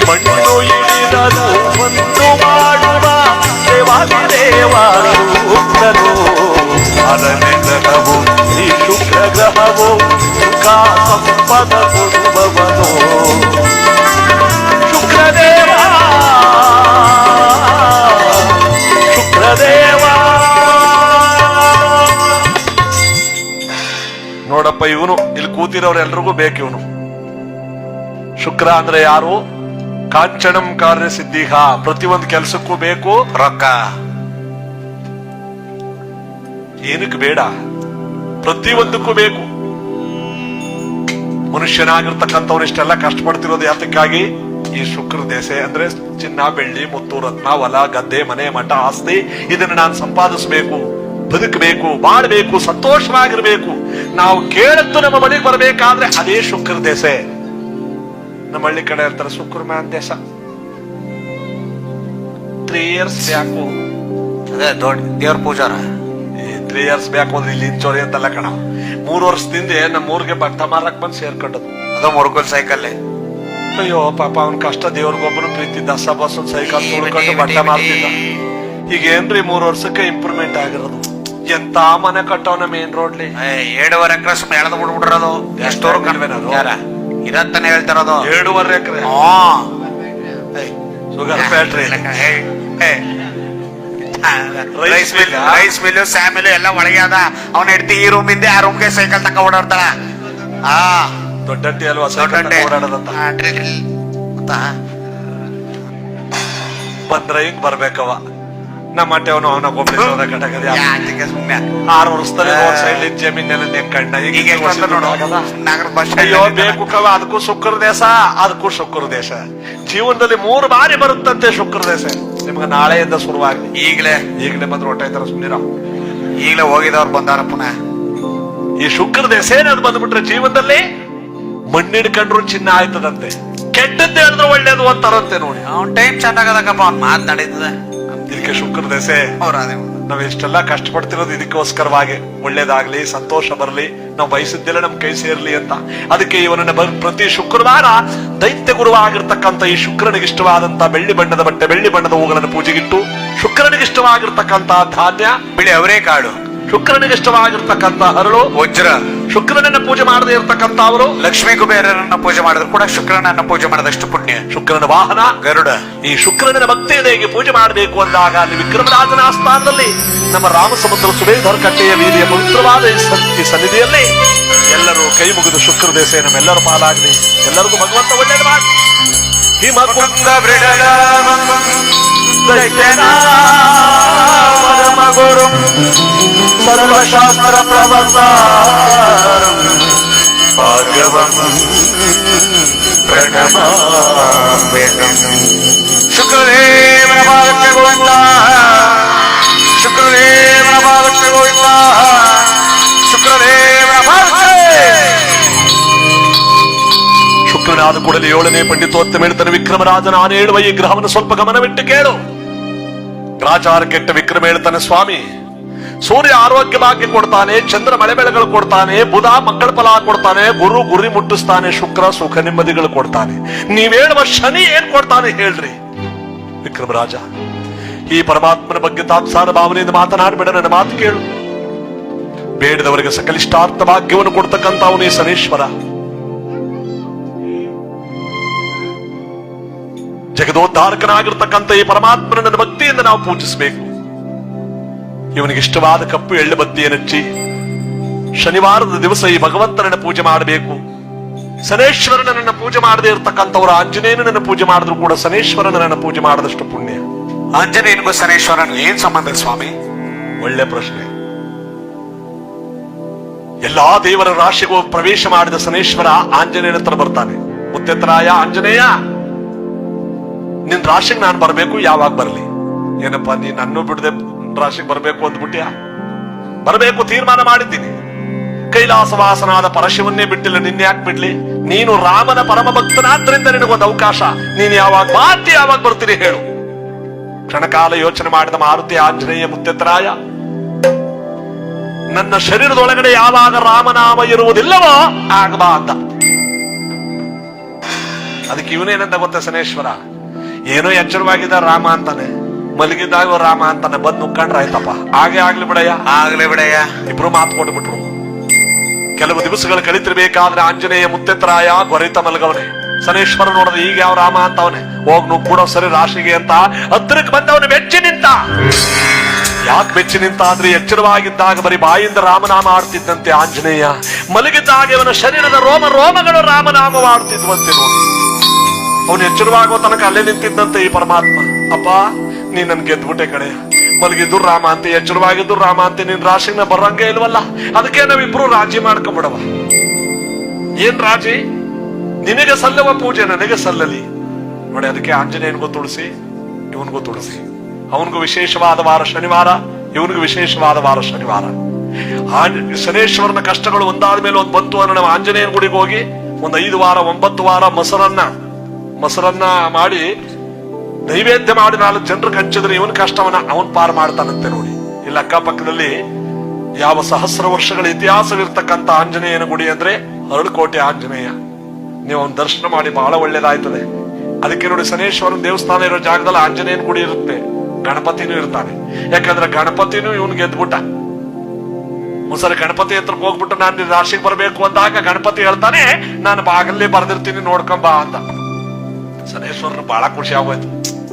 ಮಣ್ಣು ಇಳಿದರು ಮಣ್ಣು ಮಾಡುವ ದೇವಾದಿದೇವ ಶುಕ್ರನು. ಅರಣ್ಯ ಗ್ರಹವು ಶ್ರೀ ಶುಕ್ರ ಗ್ರಹವು ಸುಖ ಸಂಪದ ಕೊಡುವವನು. ಶುಕ್ರದೇವ ಶುಕ್ರದೇವ. ನೋಡಪ್ಪ, ಇವನು ಇಲ್ಲಿ ಕೂತಿರೋರೆಲ್ರಿಗೂ ಬೇಕು ಇವನು. ಶುಕ್ರ ಅಂದ್ರೆ ಯಾರು? ಕಾಂಚನಂ ಕಾರ್ಯ ಸಿದ್ಧಿಹ. ಪ್ರತಿಯೊಂದು ಕೆಲಸಕ್ಕೂ ಬೇಕು ರೊಕ್ಕ. ಏನಕ್ಕೆ ಬೇಡ, ಪ್ರತಿಯೊಂದಕ್ಕೂ ಬೇಕು. ಮನುಷ್ಯನಾಗಿರ್ತಕ್ಕಂಥವ್ರು ಇಷ್ಟೆಲ್ಲ ಕಷ್ಟಪಡ್ತಿರೋದು ಯಾತಕ್ಕಾಗಿ? ಈ ಶುಕ್ರ ದೇಸೆ ಅಂದ್ರೆ ಚಿನ್ನ, ಬೆಳ್ಳಿ, ಮುತ್ತು, ರತ್ನ, ಹೊಲ, ಗದ್ದೆ, ಮನೆ, ಮಠ, ಆಸ್ತಿ, ಇದನ್ನು ನಾನು ಸಂಪಾದಿಸಬೇಕು, ಬದುಕಬೇಕು, ಬಾಳ್ಬೇಕು, ಸಂತೋಷವಾಗಿರ್ಬೇಕು. ನಾವು ಕೇಳದ್ದು ನಮ್ಮ ಬಳಿಗೆ ಬರಬೇಕಾದ್ರೆ ಅದೇ ಶುಕ್ರ ದೇಸೆ. ನಮ್ಮ ಹಳ್ಳಿ ಕಡೆ ಇರ್ತಾರೆ ಶುಕ್ರಮ್ಯಾನ್ ದೇಶ. 3 years ಬ್ಯಾಕು ಅದೇ ದೊಡ್ಡ ದೇವ್ರ ಪೂಜಾರ. 3 years ಬ್ಯಾಕ್ ಹೋದ್ರೆ ಇಲ್ಲಿ ಇಂಚೋರಿ ಅಂತಲ್ಲ ಕಣ. 3 ವರ್ಷದಿಂದ ನಮ್ಮ ಊರಿಗೆ ಭತ್ತ ಮಾರಕ್ ಬಂದು ಸೇರ್ಕೊಂಡದು. ಅದು ಮುರುಕಲ್ ಸೈಕಲ್. ಅಯ್ಯೋ ಪಾಪ ಅವನ್ ಕಷ್ಟ, ದೇವ್ರಿಗೊಬ್ಬನು ಪ್ರೀತಿ, ದಸ ಬಸ್ ಒಂದ್ ಸೈಕಲ್ ತುಳ್ಕೊಂಡು ಭತ್ತ ಮಾರ್ತಿದ್ದ. ಈಗ ಏನ್ರಿ 3 ವರ್ಷಕ್ಕೆ ಇಂಪ್ರೂವ್ಮೆಂಟ್ ಆಗಿರೋದು. ಎಂತ ಮನೆ ಕಟ್ಟವನ ಮೇನ್ ರೋಡ್ಲಿ. 7.5 ಎಕರೆ ಸುಮ್ಮನೆ ಎಳೆದು ಬಿಡ್ಬಿಟ್ರದು. ಎಷ್ಟೋರು ಕಣ್ವೇನದು ಇರತ್ತಾನೆ ಹೇಳ್ತಾರದು. 7.5 ಎಕರೆ sugar factory. Rice mill Samuel ಎಲ್ಲ ಒಳಗೆ ಅದ. ಅವನ ಹೆಂಡತಿ ಈ ರೂಮಿಂದ ಆ ರೂಮ್ಗೆ ಸೈಕಲ್ ತಕ ಓಡಾಡ್ತಾಳ. ದೊಡ್ಡಂಟಿ ಅಲ್ವಾ ಓಡಾಡೋದಂತ ಬಂದ್ರೆ ಹಿಂಗ್ ಬರ್ಬೇಕವ. ನಮ್ಮ ಅವನು ಅವನ ಕಟಕದ 6 ವರ್ಷದಲ್ಲಿ ಸೈಡ್ ಜಮೀನೆಲ್ಲ ಕಣ್ಣ ಈಗ ಅಯ್ಯೋ ಬೇಕು ಕವ. ಅದಕ್ಕೂ ಶುಕ್ರ ದೇಶ, ಅದಕ್ಕೂ ಶುಕ್ರ ದೇಶ. ಜೀವನದಲ್ಲಿ 3 ಬಾರಿ ಬರುತ್ತಂತೆ ಶುಕ್ರ ದೇಶ. ನಿಮ್ಗೆ ನಾಳೆಯಿಂದ ಶುರುವಾಗಿ ಈಗಲೇ ಬಂದ್ರೆ ಹೊಟ್ಟೆ ಇದಾರ ಸುಮ್ಮನಿರ. ಈಗಲೇ ಹೋಗಿದವ್ರು ಬಂದಾರ ಪುನಃ. ಈ ಶುಕ್ರ ದೇಶ ಏನಾದ್ರು ಬಂದ್ಬಿಟ್ರೆ ಜೀವನದಲ್ಲಿ ಮಣ್ಣಿಡ್ಕೊಂಡ್ರು ಚಿನ್ನ ಆಯ್ತದಂತೆ. ಕೆಟ್ಟದ್ದು ಹೇಳಿದ್ರೆ ಒಳ್ಳೇದು ಅಂತಾರಂತೆ ನೋಡಿ. ಅವ್ನ ಟೈಮ್ ಚೆನ್ನಾಗದಕ್ಕಪ್ಪ, ಅವ್ನ ಮಾತು ನಡೀತದೆ. ಇದಕ್ಕೆ ಶುಕ್ರ ದೇಶ. ನಾವ್ ಎಷ್ಟೆಲ್ಲಾ ಕಷ್ಟಪಡ್ತಿರೋದು ಇದಕ್ಕೋಸ್ಕರವಾಗಿ, ಒಳ್ಳೇದಾಗ್ಲಿ, ಸಂತೋಷ ಬರ್ಲಿ, ನಾವು ಬಯಸಿದ್ದೆಲ್ಲ ನಮ್ ಕೈ ಸೇರ್ಲಿ ಅಂತ. ಅದಕ್ಕೆ ಇವನನ್ನ ಪ್ರತಿ ಶುಕ್ರವಾರ ದೈತ್ಯ ಗುರುವಾಗಿರ್ತಕ್ಕಂಥ ಈ ಶುಕ್ರನಿಗೆ ಇಷ್ಟವಾದಂತ ಬೆಳ್ಳಿ ಬಣ್ಣದ ಬಟ್ಟೆ, ಬೆಳ್ಳಿ ಬಣ್ಣದ ಹೂಗಳನ್ನು ಪೂಜೆಗಿಟ್ಟು, ಶುಕ್ರನಿಗೆ ಇಷ್ಟವಾಗಿರ್ತಕ್ಕಂಥ ಧಾನ್ಯ, ಬಿಳಿ ಅವರೇಕಾಳು, ಶುಕ್ರನಿಗೆ ಇಷ್ಟವಾಗಿರ್ತಕ್ಕಂಥ ಹರಳು, ವಜ್ರ, ಶುಕ್ರನನ್ನ ಪೂಜೆ ಮಾಡದೇ ಇರತಕ್ಕಂತ ಅವರು ಲಕ್ಷ್ಮೀ ಕುಬೇರರನ್ನ ಪೂಜೆ ಮಾಡಿದ್ರು ಕೂಡ ಶುಕ್ರನನ್ನ ಪೂಜೆ ಮಾಡಿದಷ್ಟು ಪುಣ್ಯ. ಶುಕ್ರನ ವಾಹನ ಗರುಡ. ಈ ಶುಕ್ರನ ಭಕ್ತಿಯದೇಗೆ ಪೂಜೆ ಮಾಡಬೇಕು ಅಂದಾಗ ಅಲ್ಲಿ ವಿಕ್ರಮರಾಜನ ಆಸ್ಥಾನದಲ್ಲಿ ನಮ್ಮ ರಾಮಸಮುದ್ರ ಸುಬೇಧರ್ ಕಟ್ಟೆಯ ಬೀದಿಯ ಪವಿತ್ರವಾದ ಈ ಸನ್ನಿಧಿಯಲ್ಲಿ ಎಲ್ಲರೂ ಕೈ ಮುಗಿದು ಶುಕ್ರ ದೇಶ ನಮ್ಮೆಲ್ಲರ ಪಾಲಾಗಲಿ. ಎಲ್ಲರಿಗೂ ಭಗವಂತ ಒಳ್ಳೆಯದು ಮಾಡಿ. ಹಿಮಕುಂದ ಗುರು ಸರ್ವಶಾಸ್ತ್ರ ಪ್ರವರ್ತಾರಂ ಭಾಗ್ಯವಂ ಪ್ರಣಮಾಮ್ಯಹಂ. ಶುಕ್ರದೇವನ ಪಾದಕ್ಕೆ ಗೋವಿಂದ, ಶುಕ್ರದೇವನ ಪಾದಕ್ಕೆ ಗೋವಿಂದ, ಶುಕ್ರದೇವನ ಪಾದಕ್ಕೆ. ಶುಕ್ರನಾದ ಕೂಡಲೇ 7ನೇ ಪಂಡಿತೋತ್ತಮ ಹೇಳ್ತಾನೆ, ವಿಕ್ರಮರಾಜನ ಆನೆ ಹೇಳುವ ಈ ಗ್ರಹವನ್ನು ಸ್ವಲ್ಪ ಗಮನವಿಟ್ಟು ಕೇಳು. ಗ್ರಾಚಾರ ಕೆಟ್ಟ ವಿಕ್ರಮ ಹೇಳ್ತಾನೆ, ಸ್ವಾಮಿ, ಸೂರ್ಯ ಆರೋಗ್ಯ ಭಾಗ್ಯ ಕೊಡ್ತಾನೆ, ಚಂದ್ರ ಮಳೆ ಬೆಳೆಗಳು ಕೊಡ್ತಾನೆ, ಬುಧ ಮಕ್ಕಳ ಫಲ ಕೊಡ್ತಾನೆ, ಗುರು ಗುರಿ ಮುಟ್ಟಿಸ್ತಾನೆ, ಶುಕ್ರ ಸುಖ ನೆಮ್ಮದಿಗಳು ಕೊಡ್ತಾನೆ. ನೀವ್ ಹೇಳುವ ಶನಿ ಏನ್ ಕೊಡ್ತಾನೆ ಹೇಳ್ರಿ. ವಿಕ್ರಮರಾಜ, ಈ ಪರಮಾತ್ಮನ ಬಗ್ಗೆ ತಾತ್ಸಾರ ಭಾವನೆಯಿಂದ ಮಾತನಾಡಬೇಡ, ನನ್ನ ಮಾತು ಕೇಳು. ಬೇಡದವರಿಗೆ ಸಕಲಿಷ್ಟಾರ್ಥ ಭಾಗ್ಯವನ್ನು ಕೊಡ್ತಕ್ಕಂಥ ಅವನೇ ಶನೇಶ್ವರ. ಜಗದೋದ್ಧಾರಕನಾಗಿರ್ತಕ್ಕಂಥ ಈ ಪರಮಾತ್ಮನ ಭಕ್ತಿಯಿಂದ ನಾವು ಪೂಜಿಸಬೇಕು. ಇವನಿಗೆ ಇಷ್ಟವಾದ ಕಪ್ಪು ಎಳ್ಳು ಬತ್ತಿಯನ್ನಚ್ಚಿ ಶನಿವಾರದ ದಿವಸ ಈ ಭಗವಂತನನ್ನ ಪೂಜೆ ಮಾಡಬೇಕು. ಶನೇಶ್ವರನನ್ನ ಪೂಜೆ ಮಾಡದೇ ಇರತಕ್ಕಂಥವ್ರು ಆಂಜನೇಯನನ್ನ ಪೂಜೆ ಮಾಡಿದ್ರು ಕೂಡ ಶನೇಶ್ವರನನ್ನ ಪೂಜೆ ಮಾಡದಷ್ಟು ಪುಣ್ಯ. ಆಂಜನೇಯನಿಗೂ ಶನೇಶ್ವರನಿಗೂ ಏನ್ ಸಂಬಂಧ ಸ್ವಾಮಿ? ಒಳ್ಳೆ ಪ್ರಶ್ನೆ. ಎಲ್ಲಾ ದೇವರ ರಾಶಿಗೂ ಪ್ರವೇಶ ಮಾಡಿದ ಶನೇಶ್ವರ ಆಂಜನೇಯನ ಹತ್ರ ಬರ್ತಾನೆ. ಮುತ್ತೆತ್ತರಾಯ, ಆಂಜನೇಯ, ನಿನ್ ರಾಶಿಗೆ ನಾನು ಬರ್ಬೇಕು, ಯಾವಾಗ ಬರ್ಲಿ? ಏನಪ್ಪಾ, ನೀ ನನ್ನೂ ಬಿಡದೆ ರಾಶಿಗೆ ಬರ್ಬೇಕು ಅಂದ್ಬಿಟ್ಯಾ? ಬರ್ಬೇಕು ತೀರ್ಮಾನ ಮಾಡಿದ್ದೀನಿ. ಕೈಲಾಸವಾಸನಾದ ಪರಶಿವನ್ನೇ ಬಿಟ್ಟಿಲ್ಲ, ನಿನ್ಯಾಕ್ ಬಿಡ್ಲಿ? ನೀನು ರಾಮನ ಪರಮ ಭಕ್ತನಾದ್ರಿಂದ ನಿನಗೊಂದು ಅವಕಾಶ. ನೀನು ಯಾವಾಗ ಮಾತಿ ಯಾವಾಗ ಬರ್ತೀನಿ ಹೇಳು. ಕ್ಷಣಕಾಲ ಯೋಚನೆ ಮಾಡಿದ ಮಾರುತಿ ಆಂಜನೇಯ, ಮುತ್ತೆತ್ತರಾಯ, ನನ್ನ ಶರೀರದೊಳಗಡೆ ಯಾವಾಗ ರಾಮನಾಮ ಇರುವುದಿಲ್ಲವೋ ಆಗಬಾ ಅಂತ. ಅದಕ್ಕೆ ಇವನೇನಂತ ಗೊತ್ತ ಶನೇಶ್ವರ, ಏನೋ ಎಚ್ಚರವಾಗಿದ್ದ ರಾಮ ಅಂತಾನೆ, ಮಲಗಿದ್ದಾಗ ರಾಮ ಅಂತಾನೆ, ಬಂದ್ ನುಕ್ಕೊಂಡ್ರ ಆಯ್ತಪ್ಪ, ಹಾಗೆ ಆಗ್ಲಿ ಬಿಡಯ್ಯ. ಇಬ್ರು ಮಾತು ಕೊಟ್ಬಿಟ್ರು. ಕೆಲವು ದಿವಸಗಳು ಕಳಿತಿರ್ಬೇಕಾದ್ರೆ ಆಂಜನೇಯ ಮುತ್ತೆತ್ತರಾಯ ಗೊರೆತ ಮಲಗವನೆ. ಶನೇಶ್ವರ ನೋಡಿದ್ರೆ ಈಗ ಯಾವ ರಾಮ ಅಂತವನೆ, ಹೋಗ್ ನುಗ್ಬಿಡೋ ಸರಿ ರಾಶಿಗೆ ಅಂತ ಹತ್ತಿರಕ್ಕೆ ಬಂದವನು ಬೆಚ್ಚಿ ನಿಂತ. ಯಾಕೆ ಬೆಚ್ಚಿ ನಿಂತ ಅಂದ್ರೆ ಎಚ್ಚರವಾಗಿದ್ದಾಗ ಬರೀ ಬಾಯಿಂದ ರಾಮನಾಮ ಆಡ್ತಿದ್ದಂತೆ ಆಂಜನೇಯ, ಮಲಗಿದ್ದಾಗ ಇವನ ಶರೀರದ ರೋಮಗಳು ರಾಮನಾಮವಾಡ್ತಿದ್ವಂತೆ ನೋಡಿ. ಅವನು ಎಚ್ಚರವಾಗೋ ತನಕ ಅಲ್ಲೇ ನಿಂತಿದ್ದಂತೆ ಈ ಪರಮಾತ್ಮ. ಅಪ್ಪ, ನೀನ್ ನನ್ ಗೆದ್ಬಿಟ್ಟೆ ಕಡೆ, ಮಲಗಿದ್ದು ರಾಮ ಅಂತ, ಎಚ್ಚರವಾಗಿದ್ದು ರಾಮ ಅಂತ, ನಿನ್ ರಾಶಿನ ಬರಂಗೆ ಇಲ್ವಲ್ಲ, ಅದಕ್ಕೆ ನಾವಿಬ್ರು ರಾಜಿ ಮಾಡ್ಕೊಂಡ್ಬಿಡವ. ಏನ್ ರಾಜಿ? ನಿನಗೆ ಸಲ್ಲುವ ಪೂಜೆ ನನಗೆ ಸಲ್ಲಲಿ ನೋಡಿ. ಅದಕ್ಕೆ ಆಂಜನೇಯನಿಗೂ ತುಳಸಿ, ಇವನಿಗೂ ತುಳಸಿ. ಅವನಿಗೂ ವಿಶೇಷವಾದ ವಾರ ಶನಿವಾರ, ಇವನಿಗೂ ವಿಶೇಷವಾದ ವಾರ ಶನಿವಾರ. ಶನೇಶ್ವರನ ಕಷ್ಟಗಳು ಒಂದಾದ ಮೇಲೆ ಒಂದು ಬಂತು ಅನ್ನೋ ನಾವು ಆಂಜನೇಯನ ಗುಡಿಗೆ ಹೋಗಿ ಒಂದು 5 ವಾರ 9 ವಾರ ಮೊಸರನ್ನ ಮಾಡಿ ನೈವೇದ್ಯ ಮಾಡಿ 4 ಜನರು ಹಂಚಿದ್ರೆ ಇವನ್ ಕಷ್ಟವನ್ನ ಅವನ್ ಪಾರು ಮಾಡ್ತಾನಂತೆ ನೋಡಿ. ಇಲ್ಲಿ ಅಕ್ಕಪಕ್ಕದಲ್ಲಿ ಯಾವ ಸಹಸ್ರ ವರ್ಷಗಳ ಇತಿಹಾಸವಿರ್ತಕ್ಕಂಥ ಆಂಜನೇಯನ ಗುಡಿ ಅಂದ್ರೆ ಅರಳುಕೋಟೆ ಆಂಜನೇಯ. ನೀವು ಅವನ್ ದರ್ಶನ ಮಾಡಿ ಬಹಳ ಒಳ್ಳೇದಾಯ್ತದೆ. ಅದಕ್ಕೆ ನೋಡಿ, ಶನೇಶ್ವರನ ದೇವಸ್ಥಾನ ಇರೋ ಜಾಗದಲ್ಲಿ ಆಂಜನೇಯನ ಗುಡಿ ಇರುತ್ತೆ, ಗಣಪತಿನೂ ಇರ್ತಾನೆ. ಯಾಕಂದ್ರೆ ಗಣಪತಿನೂ ಇವನ್ ಗೆದ್ಬಿಟ್ಟ. ಒಂದ್ಸರಿ ಗಣಪತಿ ಹತ್ರಕ್ಕೆ ಹೋಗ್ಬಿಟ್ಟು ನಾನು ರಾಶಿಗೆ ಬರ್ಬೇಕು ಅಂದಾಗ ಗಣಪತಿ ಹೇಳ್ತಾನೆ, ನಾನು ಬಾಗಲ್ಲೇ ಬರ್ದಿರ್ತೀನಿ ನೋಡ್ಕೊಂಬ ಅಂತ. ಶನೇಶ್ವರನು ಬಹಳ ಖುಷಿ ಆಗೋಯ್ತು.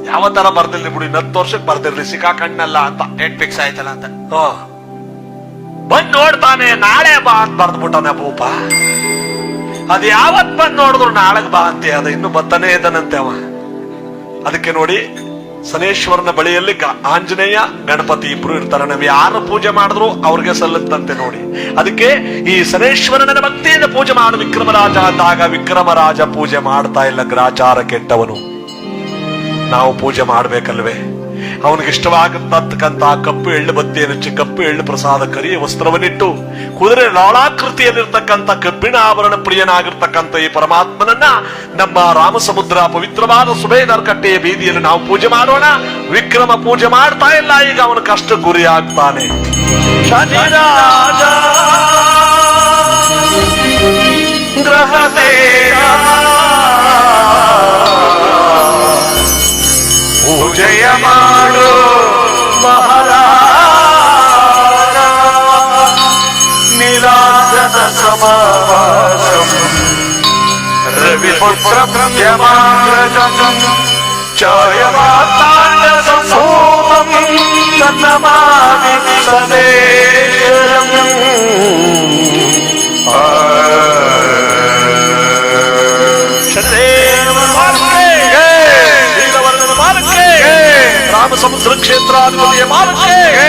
ಯಾವ ತರ ಬರ್ದಿರ್ಲಿ ಬಿಡಿ, 10 ವರ್ಷಕ್ಕೆ ಬರ್ದಿರ್ಲಿ, ಸಿಕ್ಕಾಕಣ್ಣಲ್ಲ ಅಂತ. ಡೇಟ್ ಫಿಕ್ಸ್ ಆಯ್ತಲ್ಲ ಅಂತ ಬಂದ್ ನೋಡ್ತಾನೆ, ನಾಳೆ ಬಾ ಅಂತ ಬರ್ದ್ಬಿಟ್ಟಾನೆ ಭೂಪ. ಅದ್ ಯಾವತ್ ಬಂದ್ ನೋಡಿದ್ರು ನಾಳೆಗ್ ಬಾ ಅಂತೆ, ಅದ ಇನ್ನು ಬರ್ತಾನೆ ಇದ್ದಾನಂತೆ ಅವ. ಅದಕ್ಕೆ ನೋಡಿ, ಶನೇಶ್ವರನ ಬಳಿಯಲ್ಲಿ ಆಂಜನೇಯ ಗಣಪತಿ ಇಬ್ರು ಇರ್ತಾರೆ. ನಾವು ಯಾರು ಪೂಜೆ ಮಾಡಿದ್ರು ಅವ್ರಿಗೆ ಸಲ್ಲುತ್ತಂತೆ ನೋಡಿ. ಅದಕ್ಕೆ ಈ ಶನೇಶ್ವರನ ಭಕ್ತಿಯಿಂದ ಪೂಜೆ ಮಾಡು ವಿಕ್ರಮರಾಜ ಅಂದಾಗ, ವಿಕ್ರಮರಾಜ ಪೂಜೆ ಮಾಡ್ತಾ ಇಲ್ಲ, ಗ್ರಾಚಾರ ಕೆಟ್ಟವನು. ನಾವು ಪೂಜೆ ಮಾಡ್ಬೇಕಲ್ವೇ? ಅವನಿಗೆ ಇಷ್ಟವಾಗತಕ್ಕಂತ ಕಪ್ಪು ಎಳ್ಳು ಬತ್ತಿಯನ್ನು ಹಚ್ಚಿ, ಕಪ್ಪು ಎಳ್ಳು ಪ್ರಸಾದ ಕರಿಯ ವಸ್ತ್ರವನ್ನಿಟ್ಟು, ಕುದುರೆ ಲಾಳಾಕೃತಿಯಲ್ಲಿರ್ತಕ್ಕಂಥ ಕಬ್ಬಿಣ ಆಭರಣ ಪ್ರಿಯನಾಗಿರ್ತಕ್ಕಂಥ ಈ ಪರಮಾತ್ಮನನ್ನ ನಮ್ಮ ರಾಮಸಮುದ್ರ ಪವಿತ್ರವಾದ ಸುಬೇದಾರ್ ಕಟ್ಟೆಯ ಬೀದಿಯಲ್ಲಿ ನಾವು ಪೂಜೆ ಮಾಡೋಣ. ವಿಕ್ರಮ ಪೂಜೆ ಮಾಡ್ತಾ ಇಲ್ಲ, ಈಗ ಅವನ ಕಷ್ಟ ಗುರಿ ಆಗ್ತಾನೆ. ಶನಿರಾಜ ಪೂಜೆಯ ಮಾಡು ಮಹಾರಾಜ, ನೀಲಾಜನ ಸಮಾವಾಸಂ ರವಿಪುತ್ರ ಪ್ರತ್ಯಮಾಗ್ರಜಂ ಛಾಯಮಾತಾಂಡ ಸಂಭೂಮಂ ತನ್ನಮಾಮಿ ಸದೇಶಂ. ರಾಮ ಸಮುದ್ರ ಕ್ಷೇತ್ರಾಧಿಪತಿಯ ಮಾರ್ಗಕ್ಕೆ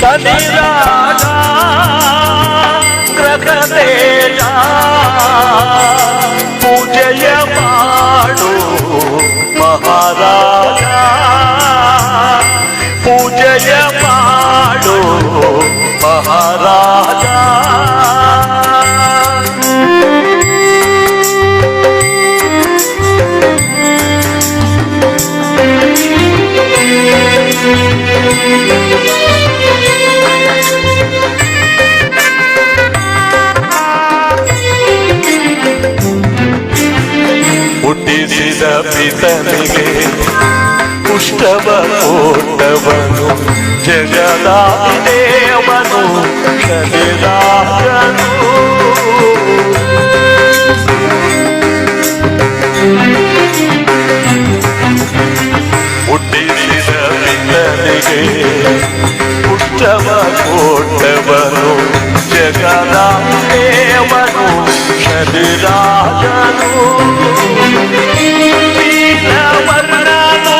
ಶನಿರಾಜ ಗ್ರಹತೇಜ ಪೂಜೆಯ ಮಾಡು ಮಹಾರಾಜ, ಪೂಜೆಯ ಮಾಡು ಮಹಾರಾಜ. ಹುಟ್ಟಿಸಿದ ಪಿತನಿಗೆ ಪುಷ್ಟವ ಕೊಟ್ಟವನು, ಜಗದಾದೇವನು ಶನಿರಾಜನು. ಹುಟ್ಟಿಸಿದ ಪಿತನಿಗೆ ಪುಷ್ಟವ ಕೊಟ್ಟವನು, ಜಗದಾದೇವನು ಶನಿರಾಜನು. ನೀಲವರ್ಣನು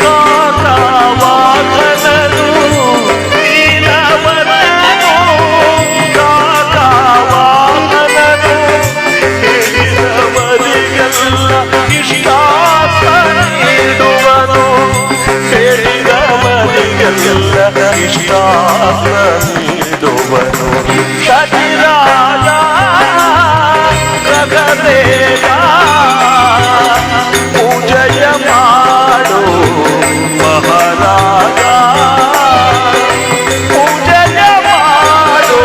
ಕಾಕವಾಹನನು, ನೀಲವರ್ಣನು ಕಾಕವಾಹನನು, ಹೇಳಿದವರಿಗೆಲ್ಲ ಇಷ್ಟಾರ್ಥ ನೀಡುವನು, ಹೇಳಿದವರಿಗೆಲ್ಲ ಇಷ್ಟಾರ್ಥ ನೀಡುವನು. ಶನಿರಾಜ ಗ್ರಹತೇಜ ಪೂಜೆಯ ಮಾಡು ಮಹಾರಾಜ, ಪೂಜೆಯ ಮಾಡು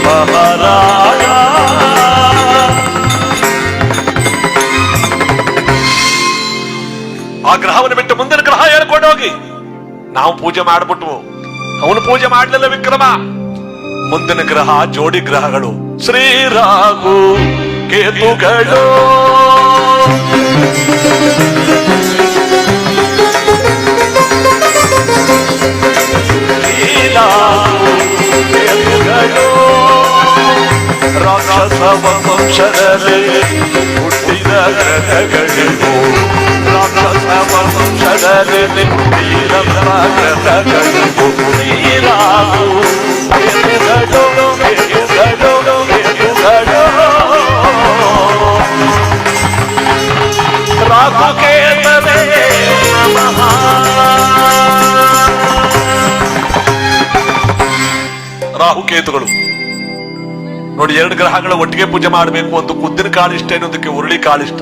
ಮಹಾರಾಜ. ಆ ಗ್ರಹವನ್ನು ಬಿಟ್ಟು ಮುಂದಿನ ಗ್ರಹ ಹೇಳ್ಕೊಂಡು ಹೋಗಿ. ನಾವು ಪೂಜೆ ಮಾಡ್ಬಿಟ್ವು, ಅವನು ಪೂಜೆ ಮಾಡ್ಲಿಲ್ಲ ವಿಕ್ರಮ. ಮುಂದಿನ ಗ್ರಹ ಜೋಡಿ ಗ್ರಹಗಳು ಶ್ರೀರಾಹು ಕೇತುಗಳು. ಕೇತುಗಳು ರಾಕ್ಷಸ ವಂಶದಲ್ಲಿ ಹುಟ್ಟಿದ ಗ್ರಹಗಳಿಗೂ, ರಾಕ್ಷಸ ವಂಶದಲ್ಲಿ ಹುಟ್ಟಿದ ಗ್ರಹಗಳಿಗೂ ಶ್ರೀರಾಹು ಕೇತುಗಳು, ಕೇತುಗಳು, ಕೇತುಗಳು. ರಾಹುಕೇತವೇ ನಮಃ. ರಾಹುಕೇತುಗಳು ನೋಡಿ, 2 ಗ್ರಹಗಳ ಒಟ್ಟಿಗೆ ಪೂಜೆ ಮಾಡಬೇಕು. ಒಂದು ಉದ್ದಿನ ಕಾಳಿಷ್ಟ, ಇನ್ನೊಂದಕ್ಕೆ ಉರುಳಿ ಕಾಳಿಷ್ಟ.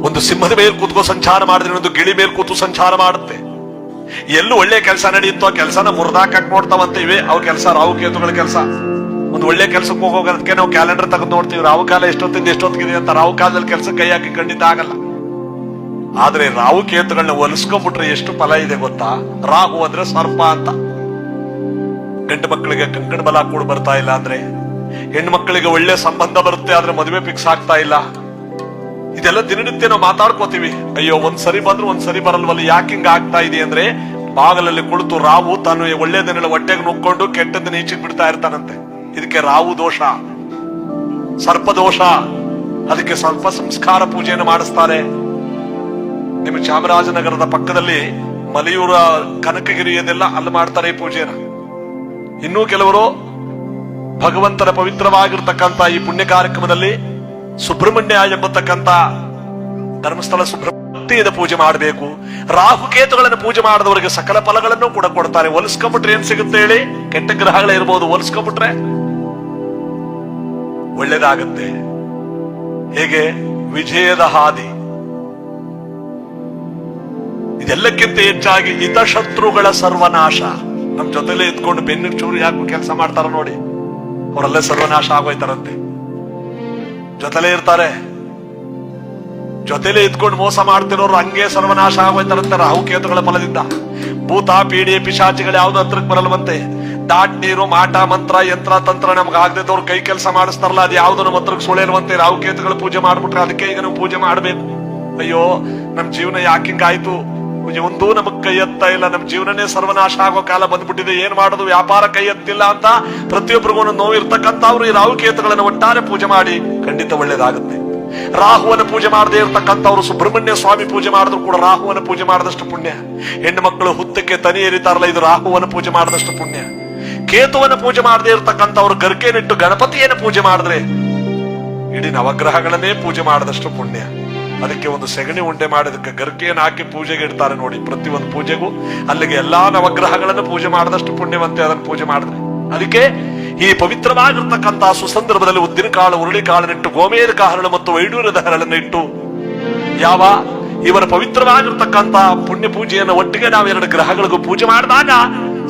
ಒಂದು ಸಿಂಹದ ಮೇಲೆ ಕೂತ್ಕೋ ಸಂಚಾರ ಮಾಡಿದ್ರೆ ಒಂದು ಗಿಳಿ ಮೇಲೆ ಕೂತು ಸಂಚಾರ ಮಾಡುತ್ತೆ. ಎಲ್ಲೂ ಒಳ್ಳೆ ಕೆಲಸ ನಡೆಯುತ್ತೋ ಆ ಕೆಲಸನ ಮುರಿದಾಕಕ್ ನೋಡ್ತಾವಂತೆ. ಇವೆ ಅವು ಕೆಲಸ, ರಾಹುಕೇತುಗಳ ಕೆಲಸ. ಒಂದು ಒಳ್ಳೆ ಕೆಲಸಕ್ಕೆ ಹೋಗೋದಕ್ಕೆ ನಾವು ಕ್ಯಾಲೆಂಡರ್ ತೆಗೆದು ನೋಡ್ತೀವಿ, ರಾಹು ಕಾಲ ಎಷ್ಟೊತ್ತಿಂದ ಎಷ್ಟೊತ್ತಿಗಿದೆ ಅಂತ. ರಾಹು ಕಾಲದಲ್ಲಿ ಕೆಲಸ ಕೈ ಹಾಕಿ ಖಂಡಿತ ಆಗಲ್ಲ. ಆದ್ರೆ ರಾಹುಕೇತುಗಳನ್ನ ಹೊಲಿಸ್ಕೊಂಡ್ಬಿಟ್ರೆ ಎಷ್ಟು ಫಲ ಇದೆ ಗೊತ್ತಾ? ರಾಹು ಅಂದ್ರೆ ಸರ್ಪ ಅಂತ. ಗಂಡು ಮಕ್ಕಳಿಗೆ ಕಂಕಣ ಬಲ ಕೂಡ ಬರ್ತಾ ಇಲ್ಲ ಅಂದ್ರೆ, ಹೆಣ್ಣು ಮಕ್ಕಳಿಗೆ ಒಳ್ಳೆ ಸಂಬಂಧ ಬರುತ್ತೆ ಆದ್ರೆ ಮದುವೆ ಫಿಕ್ಸ್ ಆಗ್ತಾ ಇಲ್ಲ. ಇದೆಲ್ಲ ದಿನನಿತ್ಯ ನಾವು ಮಾತಾಡ್ಕೋತೀವಿ. ಅಯ್ಯೋ ಒಂದ್ ಸರಿ ಬಂದ್ರು ಒಂದ್ ಸರಿ ಬರಲ್ವಲ್ಲ, ಯಾಕೆ ಹಿಂಗ ಆಗ್ತಾ ಇದೆ ಅಂದ್ರೆ ಬಾಗಲಲ್ಲಿ ಕುಳಿತು ರಾಹು ತಾನು ಒಳ್ಳೇದನ್ನೆಲ್ಲ ಹೊಟ್ಟೆಗೆ ನುಕ್ಕೊಂಡು ಕೆಟ್ಟದ್ದನ್ನ ಈಚೆಗೆ ಬಿಡ್ತಾ ಇರ್ತಾನಂತೆ. ಇದಕ್ಕೆ ರಾಹು ದೋಷ, ಸರ್ಪ ದೋಷ. ಅದಕ್ಕೆ ಸರ್ಪ ಸಂಸ್ಕಾರ ಪೂಜೆಯನ್ನು ಮಾಡಿಸ್ತಾರೆ. ನಿಮ್ಮ ಚಾಮರಾಜನಗರದ ಪಕ್ಕದಲ್ಲಿ ಮಲೆಯೂರ ಕನಕಗಿರಿಯದೆಲ್ಲ ಅಲ್ಲಿ ಮಾಡ್ತಾರೆ ಈ ಪೂಜೆನ. ಇನ್ನೂ ಕೆಲವರು ಭಗವಂತನ ಪವಿತ್ರವಾಗಿರ್ತಕ್ಕಂಥ ಈ ಪುಣ್ಯ ಕಾರ್ಯಕ್ರಮದಲ್ಲಿ ಸುಬ್ರಹ್ಮಣ್ಯ ಎಂಬತಕ್ಕಂಥ ಧರ್ಮಸ್ಥಳ ಸುಬ್ರಹ್ಮಣ್ಯದ ಪೂಜೆ ಮಾಡಬೇಕು. ರಾಹುಕೇತುಗಳನ್ನು ಪೂಜೆ ಮಾಡಿದವರಿಗೆ ಸಕಲ ಫಲಗಳನ್ನು ಕೂಡ ಕೊಡ್ತಾರೆ. ಹೊಲಿಸ್ಕೊಂಡ್ಬಿಟ್ರೆ ಏನ್ ಸಿಗುತ್ತೆ ಹೇಳಿ? ಕೆಟ್ಟ ಗ್ರಹಗಳೇ ಇರ್ಬೋದು, ಹೊಲಿಸ್ಕೊಂಡ್ಬಿಟ್ರೆ ಒಳ್ಳೇದಾಗತ್ತೆ. ಹೇಗೆ? ವಿಜಯದ ಹಾದಿ. ಇದೆಲ್ಲಕ್ಕಿಂತ ಹೆಚ್ಚಾಗಿ ಹಿತಶತ್ರುಗಳ ಸರ್ವನಾಶ. ನಮ್ ಜೊತೆಲೇ ಇದ್ಕೊಂಡು ಬೆನ್ನಿಗೆ ಚೂರಿ ಹಾಕೋ ಕೆಲಸ ಮಾಡ್ತಾರ ನೋಡಿ, ಅವರಲ್ಲೇ ಸರ್ವನಾಶ ಆಗೋಯ್ತಾರಂತೆ. ಜೊತೆಲೇ ಇರ್ತಾರೆ, ಜೊತೆಲೇ ಇದ್ಕೊಂಡು ಮೋಸ ಮಾಡ್ತಿರೋರು ಹಂಗೆ ಸರ್ವನಾಶ ಆಗೋಯ್ತಾರಂತೆ ರಾಹುಕೇತುಗಳ ಫಲದಿಂದ. ಭೂತ ಪೀಡೆ ಪಿಶಾಚಿಗಳು ಯಾವ್ದು ಹತ್ರಕ್ಕೆ ಬರಲ್ವಂತೆ. ದಾಟ್ ನೀರು ಮಾಟ ಮಂತ್ರ ಯಂತ್ರ ತಂತ್ರ ನಮ್ಗೆ ಆಗದಿದ್ದವ್ರು ಕೈ ಕೆಲಸ ಮಾಡಿಸ್ತಾರಲ್ಲ, ಅದು ಯಾವ್ದು ನಮ್ಮ ಹತ್ರಕ್ಕೆ ಸುಳಿಲ್ವಂತೆ. ರಾಹುಕೇತುಗಳ ಪೂಜೆ ಮಾಡ್ಬಿಟ್ರೆ ಅದಕ್ಕೆ ಈಗ ನಾವು ಪೂಜೆ ಮಾಡ್ಬೇಕು. ಅಯ್ಯೋ ನಮ್ ಜೀವನ ಯಾಕಿಂಗಾಯ್ತು, ಒಂದೂ ನಮಗ್ ಕೈ ಎತ್ತಾ ಇಲ್ಲ, ನಮ್ ಜೀವನನೇ ಸರ್ವನಾಶ ಆಗೋ ಕಾಲ ಬಂದ್ಬಿಟ್ಟಿದೆ, ಏನ್ ಮಾಡೋದು, ವ್ಯಾಪಾರ ಕೈ ಎತ್ತಿಲ್ಲ ಅಂತ ಪ್ರತಿಯೊಬ್ಬರಿಗೂ ನೋವು ಇರ್ತಕ್ಕಂಥವ್ರು ಈ ರಾಹುಕೇತುಗಳನ್ನು ಒಟ್ಟಾರೆ ಪೂಜೆ ಮಾಡಿ ಖಂಡಿತ ಒಳ್ಳೇದಾಗುತ್ತೆ. ರಾಹುವನ ಪೂಜೆ ಮಾಡದೇ ಇರ್ತಕ್ಕಂಥವ್ರು ಸುಬ್ರಹ್ಮಣ್ಯ ಸ್ವಾಮಿ ಪೂಜೆ ಮಾಡಿದ್ರು ಕೂಡ ರಾಹುವನ ಪೂಜೆ ಮಾಡಿದಷ್ಟು ಪುಣ್ಯ. ಹೆಣ್ಣು ಮಕ್ಕಳು ಹುತ್ತಕ್ಕೆ ತನಿ ಏರಿತಾರಲ್ಲ, ಇದು ರಾಹುವನ ಪೂಜೆ ಮಾಡಿದಷ್ಟು ಪುಣ್ಯ. ಕೇತುವನ ಪೂಜೆ ಮಾಡದೇ ಇರ್ತಕ್ಕಂಥವ್ರು ಗರ್ಕೆನಿಟ್ಟು ಗಣಪತಿಯನ್ನು ಪೂಜೆ ಮಾಡಿದ್ರೆ ಇಡೀ ನವಗ್ರಹಗಳನ್ನೇ ಪೂಜೆ ಮಾಡಿದಷ್ಟು ಪುಣ್ಯ. ಅದಕ್ಕೆ ಒಂದು ಸೆಗಣಿ ಉಂಡೆ ಮಾಡೋದಕ್ಕೆ ಗರ್ಕೆಯನ್ನು ಹಾಕಿ ಪೂಜೆಗೆ ಇಡ್ತಾರೆ ನೋಡಿ. ಪ್ರತಿಯೊಂದು ಪೂಜೆಗೂ ಅಲ್ಲಿಗೆ ಎಲ್ಲಾ ನವಗ್ರಹಗಳನ್ನು ಪೂಜೆ ಮಾಡಿದಷ್ಟು ಪುಣ್ಯವಂತೆ ಅದನ್ನು ಪೂಜೆ ಮಾಡಿದ್ರೆ. ಅದಕ್ಕೆ ಈ ಪವಿತ್ರವಾಗಿರ್ತಕ್ಕಂತಹ ಸುಸಂದರ್ಭದಲ್ಲಿ ಉದ್ದಿನ ಕಾಳು, ಉರುಳಿ ಕಾಳನ್ನಿಟ್ಟು, ಗೋಮೇಧಕ ಹರಳು ಮತ್ತು ವೈಡೂರ್ಯದ ಹರಳನ್ನು ಇಟ್ಟು ಯಾವ ಇವರ ಪವಿತ್ರವಾಗಿರ್ತಕ್ಕಂತಹ ಪುಣ್ಯ ಪೂಜೆಯನ್ನು ಒಟ್ಟಿಗೆ ನಾವು ಎರಡು ಗ್ರಹಗಳಿಗೂ ಪೂಜೆ ಮಾಡಿದಾಗ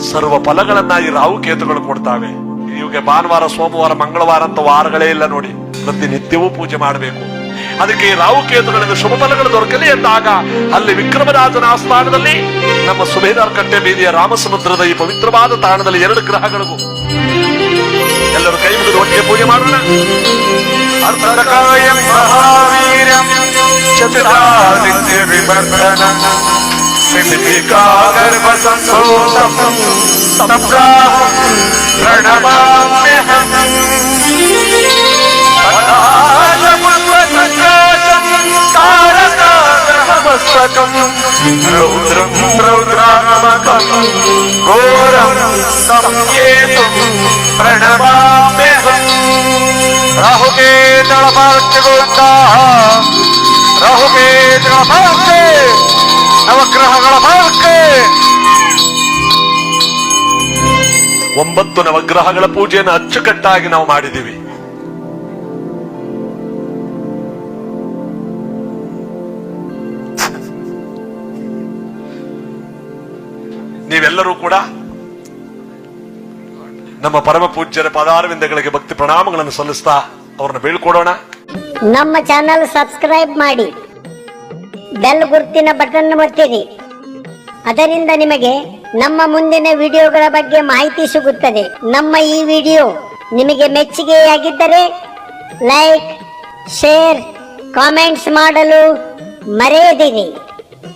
ಸರ್ವ ಫಲಗಳನ್ನ ಈ ರಾಹುಕೇತುಗಳು ಕೊಡ್ತಾವೆ. ಇವಾಗ ಭಾನುವಾರ, ಸೋಮವಾರ, ಮಂಗಳವಾರ ಅಂತ ವಾರಗಳೇ ಇಲ್ಲ ನೋಡಿ, ಪ್ರತಿನಿತ್ಯವೂ ಪೂಜೆ ಮಾಡಬೇಕು. ಅದಕ್ಕೆ ರಾಹುಕೇತುಗಳಿಂದ ಶುಭ ಫಲಗಳು ದೊರಕಲಿ ಎಂದಾಗ ಅಲ್ಲಿ ವಿಕ್ರಮರಾಜನ ಆಸ್ಥಾನದಲ್ಲಿ ನಮ್ಮ ಸುಬೇದಾರ್ ಕಟ್ಟೆ ಬೀದಿಯ ರಾಮಸಮುದ್ರದ ಈ ಪವಿತ್ರವಾದ ತಾಣದಲ್ಲಿ ಎರಡು ಗ್ರಹಗಳಿಗೂ ಎಲ್ಲರೂ ಕೈ ಮುಗಿದು ಒಟ್ಟಿಗೆ ಪೂಜೆ ಮಾಡೋಣ. ಅರ್ಧಕಾಯಂ ಮಹಾವೀರ್ಯಂ ಚತುರಾದಿತ್ಯ ವಿವರ್ಧನಂ ಸಿದ್ಧಿಕಾಗರ್ಭ ಸಂಸೋತಂ ತಪ್ರಾಹಂ ಪ್ರಣಮಾಮ್ಯಹಂ ತಾರಕಾಗ್ರಹಮಸ್ತಕಂ ರೌದ್ರಂ ರೌದ್ರಾತ್ಮಕಂ ಘೋರಂ ಸಂಕೇತಂ ಪ್ರಣಮಾಮ್ಯಹಂ. ರಾಹುಕೇತುಗಳ ಪಾರ್ಕೆ ಗೋವಿಂದ, ರಾಹುಕೇತುಗಳ ಪಾರ್ಕೆ, ನವಗ್ರಹಗಳ ಪಾರ್ಕೆ. 9 ನವಗ್ರಹಗಳ ಪೂಜೆಯನ್ನು ಅಚ್ಚುಕಟ್ಟಾಗಿ ನಾವು ಮಾಡಿದ್ದೀವಿ. ನೀವೆಲ್ಲರೂ ಕೂಡ ನಮ್ಮ ಪರಮ ಪೂಜ್ಯರ ಪಾದಾರವಿಂದಗಳಿಗೆ ಭಕ್ತಿ ಪ್ರಣಾಮಗಳನ್ನು ಸಲ್ಲಿಸ್ತಾ ಅವ್ರನ್ನ ಬೀಳ್ಕೊಡೋಣ. ನಮ್ಮ ಚಾನಲ್ ಸಬ್ಸ್ಕ್ರೈಬ್ ಮಾಡಿ, ಬೆಲ್ ಗುರುತಿನ ಬಟನ್ ಒತ್ತಿರಿ. ಅದರಿಂದ ನಿಮಗೆ ನಮ್ಮ ಮುಂದಿನ ವಿಡಿಯೋಗಳ ಬಗ್ಗೆ ಮಾಹಿತಿ ಸಿಗುತ್ತದೆ. ನಮ್ಮ ಈ ವಿಡಿಯೋ ನಿಮಗೆ ಮೆಚ್ಚುಗೆಯಾಗಿದ್ದರೆ ಲೈಕ್, ಶೇರ್, ಕಾಮೆಂಟ್ಸ್ ಮಾಡಲು ಮರೆಯದಿರಿ.